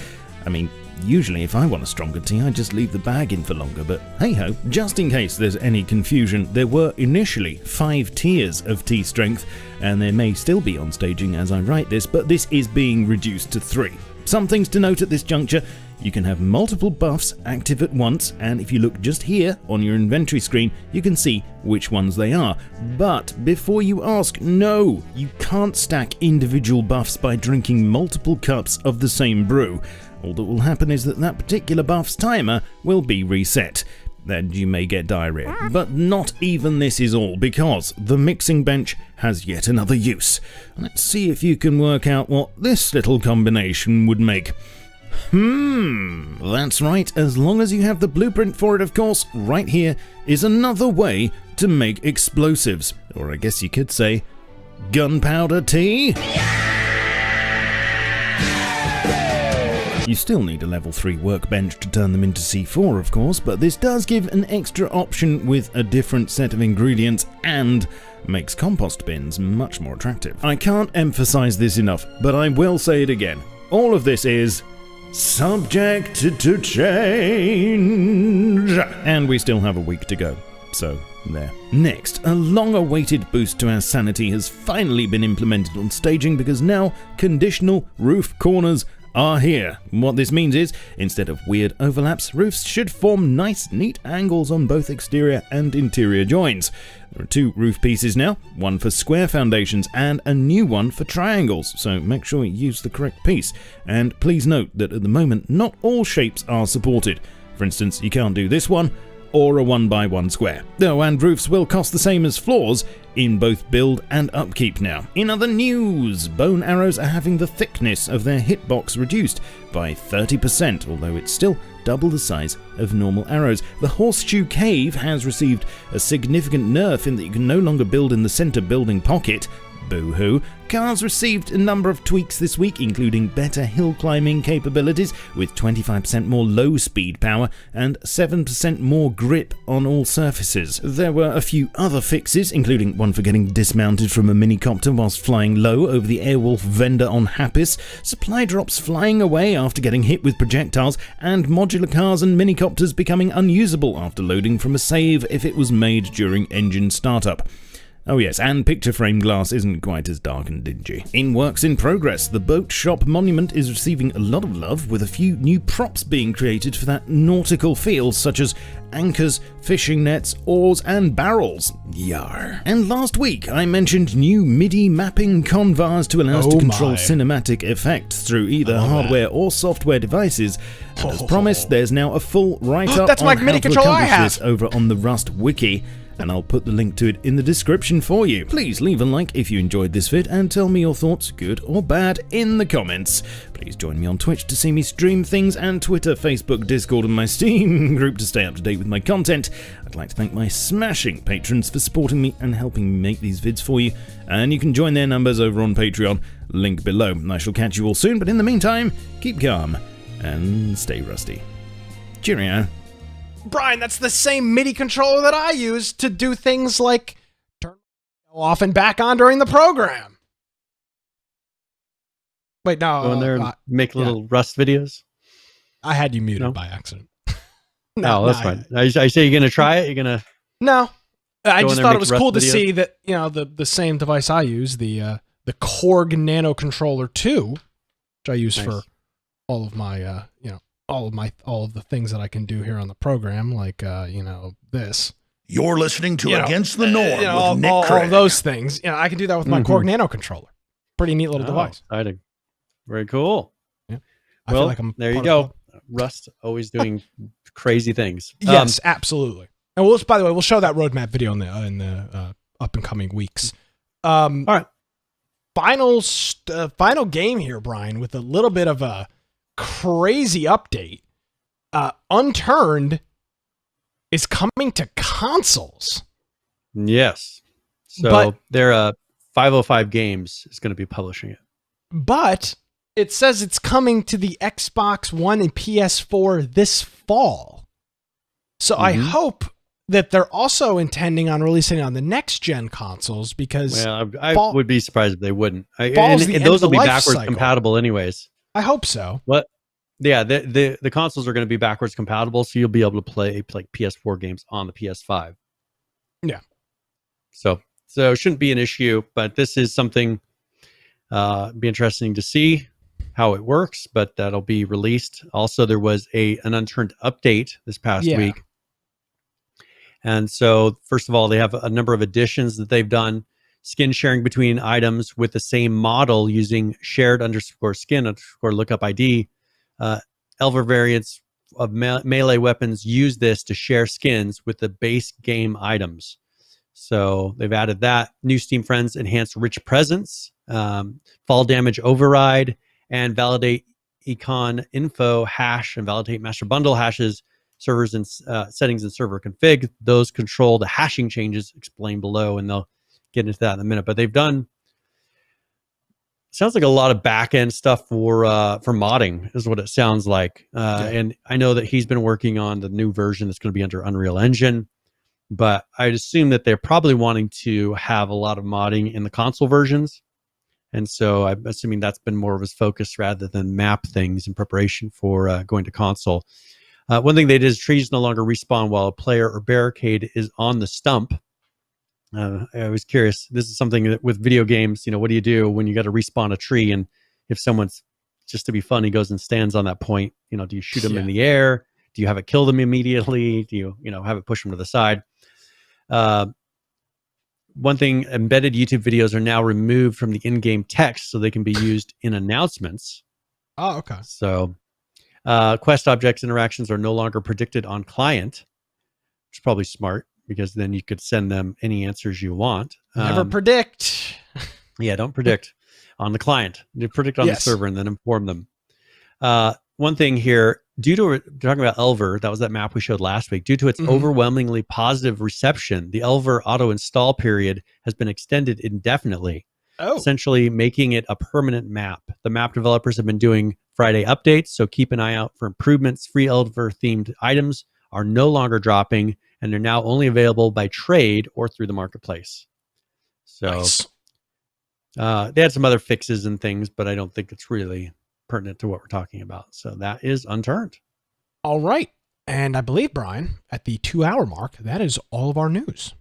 I mean, usually if I want a stronger tea, I just leave the bag in for longer, but hey ho. Just in case there's any confusion, there were initially 5 tiers of tea strength, and there may still be on staging as I write this, but this is being reduced to 3. Some things to note at this juncture: you can have multiple buffs active at once, and if you look just here on your inventory screen, you can see which ones they are. But before you ask, no, you can't stack individual buffs by drinking multiple cups of the same brew. All that will happen is that particular buff's timer will be reset, and you may get diarrhea. But not even this is all, because the mixing bench has yet another use. Let's see if you can work out what this little combination would make. That's right, as long as you have the blueprint for it, of course. Right here is another way to make explosives, or I guess you could say gunpowder tea. You still need a level 3 workbench to turn them into C4, of course, but this does give an extra option with a different set of ingredients and makes compost bins much more attractive. I can't emphasize this enough, but I will say it again. All of this is subject to change, and we still have a week to go. So, there. Next, a long-awaited boost to our sanity has finally been implemented on staging, because now conditional roof corners are here. What this means is, instead of weird overlaps, roofs should form nice, neat angles on both exterior and interior joins. There are 2 roof pieces now, one for square foundations and a new one for triangles, so make sure you use the correct piece. And please note that at the moment, not all shapes are supported. For instance, you can't do this one, or a 1x1 square. Oh, and roofs will cost the same as floors in both build and upkeep now. In other news, bone arrows are having the thickness of their hitbox reduced by 30%, although it's still double the size of normal arrows. The Horseshoe Cave has received a significant nerf in that you can no longer build in the center building pocket. Boo-hoo. Cars received a number of tweaks this week, including better hill climbing capabilities with 25% more low speed power and 7% more grip on all surfaces. There were a few other fixes, including one for getting dismounted from a minicopter whilst flying low over the Airwolf vendor on Happis, supply drops flying away after getting hit with projectiles, and modular cars and minicopters becoming unusable after loading from a save if it was made during engine startup. Oh yes, and picture frame glass isn't quite as dark and dingy. In works in progress, the boat shop monument is receiving a lot of love, with a few new props being created for that nautical feel, such as anchors, fishing nets, oars, and barrels. Yar. And last week, I mentioned new MIDI mapping convars to allow us to control cinematic effects through either hardware or software devices. And as promised, there's now a full write-up That's on my how MIDI to controller I accomplish have. this over on the Rust wiki, and I'll put the link to it in the description for you. Please leave a like if you enjoyed this vid, and tell me your thoughts, good or bad, in the comments. Please join me on Twitch to see me stream things, and Twitter, Facebook, Discord, and my Steam group to stay up to date with my content. I'd like to thank my smashing patrons for supporting me and helping me make these vids for you, and you can join their numbers over on Patreon, link below. I shall catch you all soon, but in the meantime, keep calm and stay rusty. Cheerio. Brian, that's the same MIDI controller that I use to do things like turn off and back on during the program. Wait, no. Go in there and make little Rust videos. I had you muted by accident. No, that's fine. I say you're going to try it? You're going to... No. I Go just in there thought and it was make cool Rust to videos? see that, you know, the same device I use, the Korg Nano Controller 2, which I use Nice. for all of my, you know, all of the things that I can do here on the program, like, you know, this. You're listening to You know, Against the Norm you know, with Nick all Craig. of those things. You know, I can do that with my Korg Nano controller. Pretty neat little device. Exciting. Very cool. I Well, feel like I'm there you part of go. Rust always doing crazy things. Yes, absolutely. And by the way, we'll show that roadmap video in the up and coming weeks. All right. Final game here, Brian, with a little bit of a crazy update. Unturned is coming to consoles. Yes. So But- they're 505 Games is going to be publishing it. But it says it's coming to the Xbox One and PS4 this fall. So I hope that they're also intending on releasing it on the next gen consoles, because Well, I would be surprised if they wouldn't. Fall's the end those of the will be life backwards cycle. compatible anyways. I hope so. What? Yeah, the consoles are going to be backwards compatible, so you'll be able to play like PS4 games on the PS5. Yeah. So it shouldn't be an issue, but this is something be interesting to see how it works, but that'll be released. Also, there was an Unturned update this past week. And so, first of all, they have a number of additions that they've done. Skin sharing between items with the same model using shared_skin_lookup ID. Elver variants of melee weapons use this to share skins with the base game items. So they've added that. New Steam friends enhance rich presence, fall damage override, and validate econ info hash and validate master bundle hashes, servers and settings and server config. Those control the hashing changes explained below, and they'll get into that in a minute. But they've done, sounds like a lot of back end stuff for modding is what it sounds like. And I know that he's been working on the new version that's going to be under Unreal Engine, but I'd assume that they're probably wanting to have a lot of modding in the console versions. And so I'm assuming that's been more of his focus rather than map things in preparation for going to console. One thing they did is trees no longer respawn while a player or barricade is on the stump. I was curious. This is something that with video games, what do you do when you got to respawn a tree? And if someone's, just to be funny, goes and stands on that point, do you shoot them in the air? Do you have it kill them immediately? Do you, have it push them to the side? One thing, embedded YouTube videos are now removed from the in-game text so they can be used in announcements. Oh, okay. So quest objects interactions are no longer predicted on client. which is probably smart because then you could send them any answers you want. Never predict. Yeah, don't predict on the client. You predict on the server and then inform them. One thing here, due to talking about Elver, that was that map we showed last week. Due to its overwhelmingly positive reception, the Elver auto install period has been extended indefinitely, essentially making it a permanent map. The map developers have been doing Friday updates, so keep an eye out for improvements. Free Elver themed items are no longer dropping, and they're now only available by trade or through the marketplace. So Nice. They had some other fixes and things, but I don't think it's really pertinent to what we're talking about. So that is Unturned. All right. And I believe, Brian, at the 2-hour mark, that is all of our news.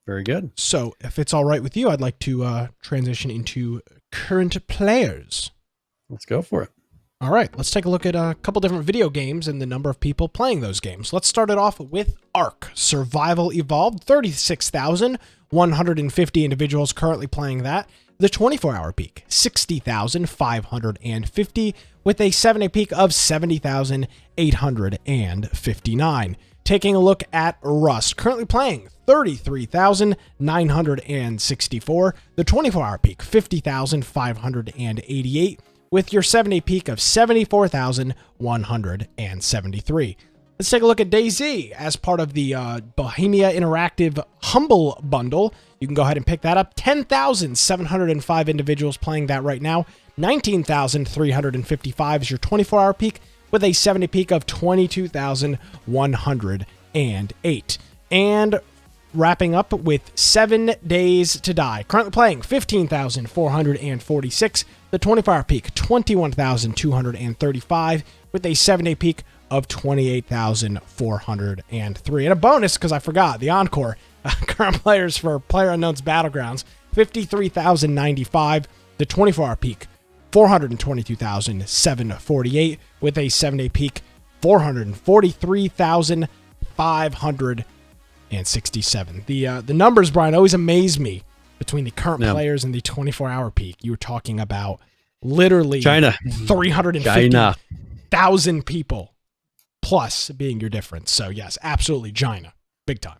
Very good. So if it's all right with you, I'd like to transition into current players. Let's go for it. All right. Let's take a look at a couple different video games and the number of people playing those games. Let's start it off with Ark Survival Evolved. 36,150 individuals currently playing that. The 24-hour peak, 60,550, with a 7-day peak of 70,859. Taking a look at Rust, currently playing 33,964. The 24-hour peak, 50,588, with your 7-day peak of 74,173. Let's take a look at DayZ as part of the Bohemia Interactive Humble Bundle. You can go ahead and pick that up. 10,705 individuals playing that right now. 19,355 is your 24-hour peak with a 7-day peak of 22,108. And wrapping up with 7 Days to Die. Currently playing 15,446. The 24-hour peak, 21,235 with a 7-day peak of 28,403. And a bonus, because I forgot, the Encore. Current players for PlayerUnknown's Battlegrounds, 53,095. The 24-hour peak, 422,748 with a 7-day peak, 443,567. The numbers, Brian, always amaze me between the current players and the 24-hour peak. You were talking about literally China. 350,000 people plus being your difference. So yes, absolutely China. Big time.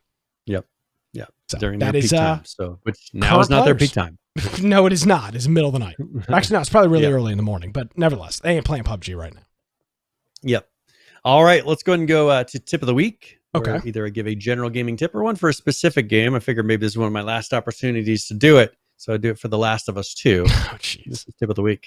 Yep. So during that their is peak time. So which now is not their peak time. No, it is not. It's middle of the night. Actually, no, it's probably really early in the morning, but nevertheless, they ain't playing PUBG right now. Yep. All right, let's go ahead and go to tip of the week. Okay. Either I give a general gaming tip or one for a specific game. I figured maybe this is one of my last opportunities to do it. So I do it for The Last of Us 2. Oh, jeez. This is tip of the week.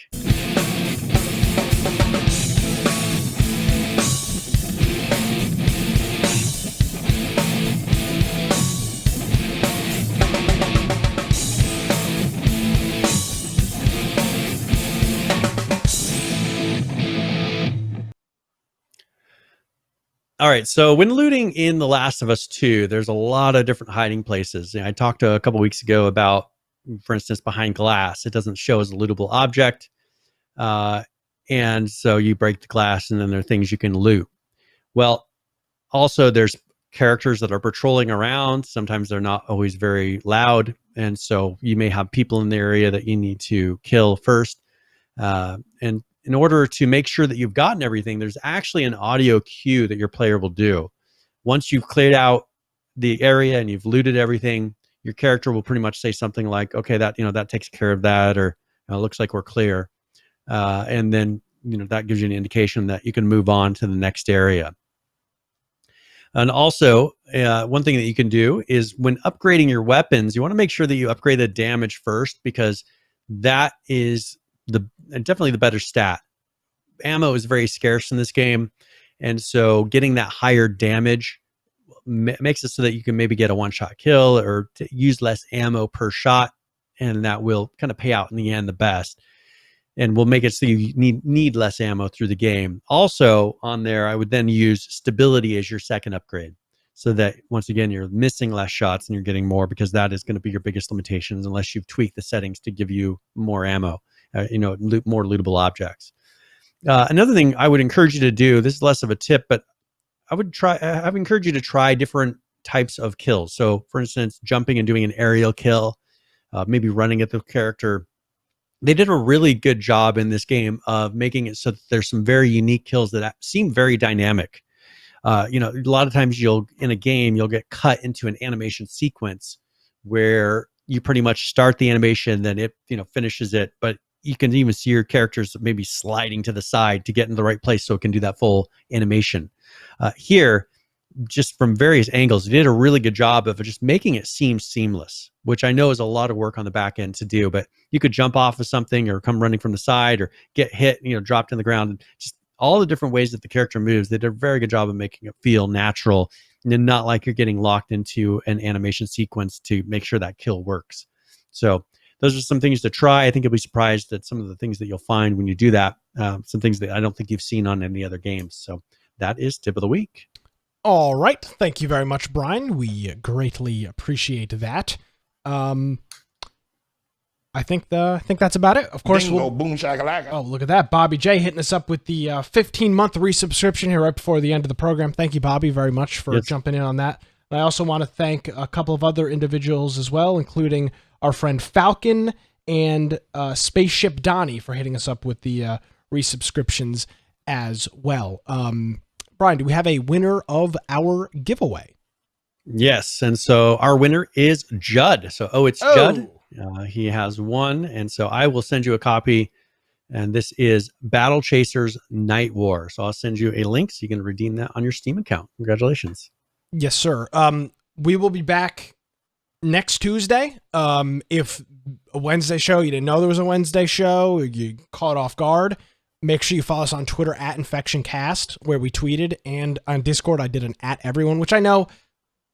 All right, so when looting in The Last of Us 2, there's a lot of different hiding places. I talked a couple weeks ago about, for instance, behind glass. It doesn't show as a lootable object. And so you break the glass and then there are things you can loot. Well, also there's characters that are patrolling around. Sometimes they're not always very loud. And so you may have people in the area that you need to kill first. And in order to make sure that you've gotten everything, there's actually an audio cue that your player will do. Once you've cleared out the area and you've looted everything, your character will pretty much say something like, okay, that takes care of that, or looks like we're clear. And then, that gives you an indication that you can move on to the next area. And also, one thing that you can do is when upgrading your weapons, you want to make sure that you upgrade the damage first, because that is definitely the better stat. Ammo is very scarce in this game, and so getting that higher damage makes it so that you can maybe get a one-shot kill or use less ammo per shot, and that will kind of pay out in the end the best, and will make it so you need less ammo through the game. Also on there, I would then use stability as your second upgrade, so that once again you're missing less shots and you're getting more, because that is going to be your biggest limitations unless you've tweaked the settings to give you more ammo. More lootable objects. Another thing I would encourage you to do, this is less of a tip, but I would encourage you to try different types of kills. So for instance, jumping and doing an aerial kill, maybe running at the character. They did a really good job in this game of making it so that there's some very unique kills that seem very dynamic. You know, a lot of times in a game, you'll get cut into an animation sequence where you pretty much start the animation, then it, you know, finishes it. But you can even see your characters maybe sliding to the side to get in the right place so it can do that full animation. Here, just from various angles, they did a really good job of just making it seem seamless, which I know is a lot of work on the back end to do. But you could jump off of something or come running from the side or get hit, you know, dropped in the ground, and just all the different ways that the character moves. They did a very good job of making it feel natural and not like you're getting locked into an animation sequence to make sure that kill works. So those are some things to try. I think you'll be surprised at some of the things that you'll find when you do that. Some things that I don't think you've seen on any other games. So that is tip of the week. All right. Thank you very much, Brian. We greatly appreciate that. I think that's about it. Of course, Bingo, boom shakalaka. Oh, look at that. Bobby J hitting us up with the 15-month resubscription here right before the end of the program. Thank you, Bobby, very much for jumping in on that. And I also want to thank a couple of other individuals as well, including our friend Falcon and Spaceship Donnie for hitting us up with the resubscriptions as well. Brian, do we have a winner of our giveaway? Yes. And so our winner is Judd. So, it's Judd. He has won. And so I will send you a copy. And this is Battle Chasers Night War. So I'll send you a link so you can redeem that on your Steam account. Congratulations. Yes, sir. We will be back next Tuesday. If a Wednesday show, you didn't know there was a Wednesday show, you caught off guard, make sure you follow us on Twitter at InfectionCast, where we tweeted, and on Discord I did an @everyone, which I know,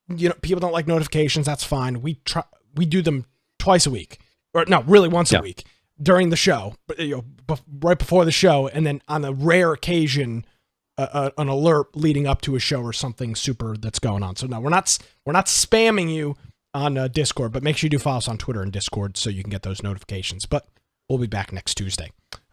you know, people don't like notifications. That's fine. We do them twice a week, or no, really once a week during the show, but you know, right before the show, and then on a rare occasion, an alert leading up to a show or something super that's going on. So no, we're not spamming you on Discord, but make sure you do follow us on Twitter and Discord so you can get those notifications. But we'll be back next Tuesday.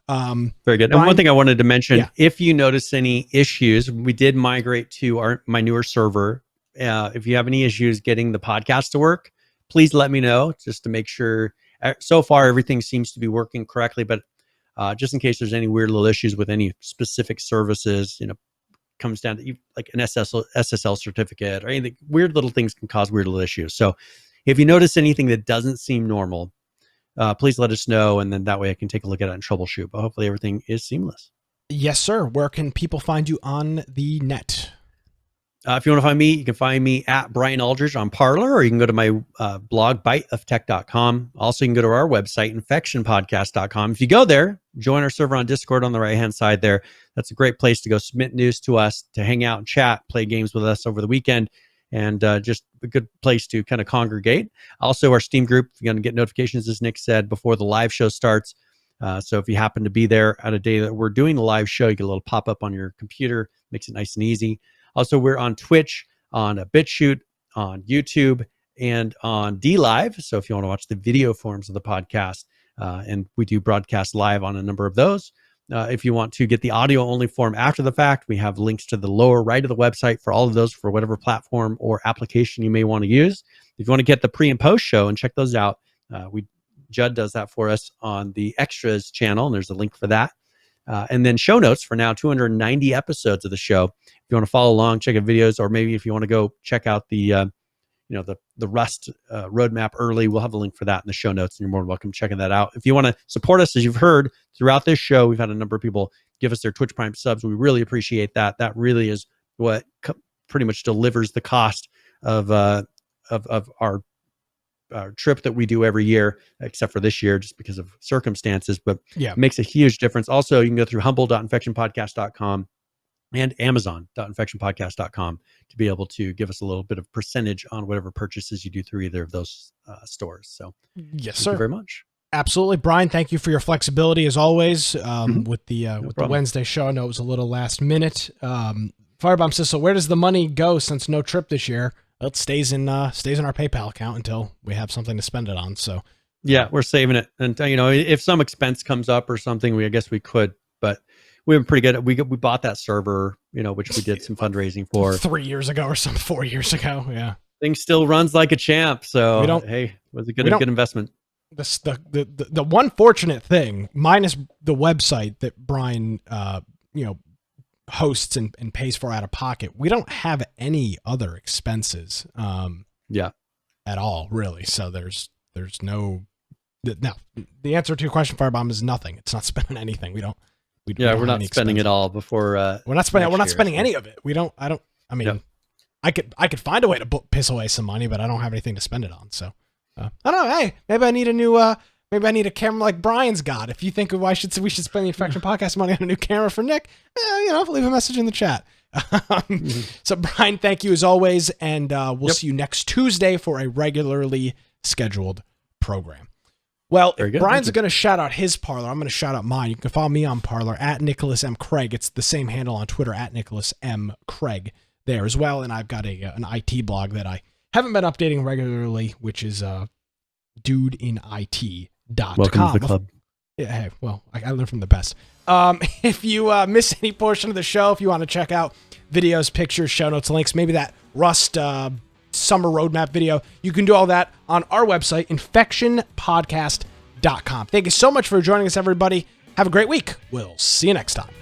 Very good. And one thing I wanted to mention, if you notice any issues, we did migrate to my newer server. If you have any issues getting the podcast to work, please let me know, just to make sure. So far, everything seems to be working correctly, but just in case there's any weird little issues with any specific services, you know, comes down to like an SSL certificate or anything, weird little things can cause weird little issues. So if you notice anything that doesn't seem normal, please let us know, and then that way I can take a look at it and troubleshoot. But hopefully everything is seamless. Yes, sir. Where can people find you on the net? If you want to find me, you can find me at Brian Aldridge on Parler, or you can go to my blog, biteoftech.com. Also, you can go to our website, infectionpodcast.com. If you go there, join our server on Discord on the right-hand side there. That's a great place to go submit news to us, to hang out and chat, play games with us over the weekend, and just a good place to kind of congregate. Also, our Steam group, you're going to get notifications, as Nick said, before the live show starts. So if you happen to be there at a day that we're doing the live show, you get a little pop-up on your computer, makes it nice and easy. Also, we're on Twitch, on BitChute, on YouTube, and on DLive. So if you want to watch the video forms of the podcast, and we do broadcast live on a number of those. If you want to get the audio only form after the fact, we have links to the lower right of the website for all of those for whatever platform or application you may want to use. If you want to get the pre and post show and check those out, Judd does that for us on the extras channel, and there's a link for that. And then show notes for now 290 episodes of the show. If you want to follow along, check out videos, or maybe if you want to go check out the Rust roadmap early, we'll have a link for that in the show notes, and you're more than welcome checking that out. If you want to support us, as you've heard throughout this show, we've had a number of people give us their Twitch Prime subs. We really appreciate that. That really is what pretty much delivers the cost of our trip that we do every year, except for this year, just because of circumstances, but it makes a huge difference. Also, you can go through humble.infectionpodcast.com and amazon.infectionpodcast.com to be able to give us a little bit of percentage on whatever purchases you do through either of those stores. So yes, thank sir. you very much. Absolutely. Brian, thank you for your flexibility as always with the Wednesday show. I know it was a little last minute. Firebomb says, so where does the money go since no trip this year? Well, it stays in our PayPal account until we have something to spend it on. So yeah, we're saving it. And if some expense comes up or something, I guess we could, but we were pretty good. We bought that server, which we did some fundraising for 3 years ago or 4 years ago. Yeah. Thing still runs like a champ. So hey, was a good investment. The one fortunate thing, minus the website that Brian, hosts and pays for out of pocket. We don't have any other expenses Yeah. at all, really. So there's no the answer to your question, Firebomb, is nothing. It's not spending anything. We don't We're not spending it all before we're not spending year, any of it. I mean, Yep. I could find a way to piss away some money, but I don't have anything to spend it on. So I don't know. Hey, maybe I need a new maybe I need a camera like Brian's got. If you think we should spend the Infection Podcast money on a new camera for Nick, leave a message in the chat. So Brian, thank you as always, and we'll see you next Tuesday for a regularly scheduled program. Well, if Brian's going to shout out his Parler, I'm going to shout out mine. You can follow me on Parler at Nicholas M. Craig. It's the same handle on Twitter at Nicholas M. Craig there as well. And I've got an IT blog that I haven't been updating regularly, which is dudeinit.com. Welcome to the club. Yeah, hey, well, I learned from the best. If you miss any portion of the show, if you want to check out videos, pictures, show notes, links, maybe that Rust summer roadmap video, you can do all that on our website, infectionpodcast.com. Thank you so much for joining us, everybody. Have a great week. We'll see you next time.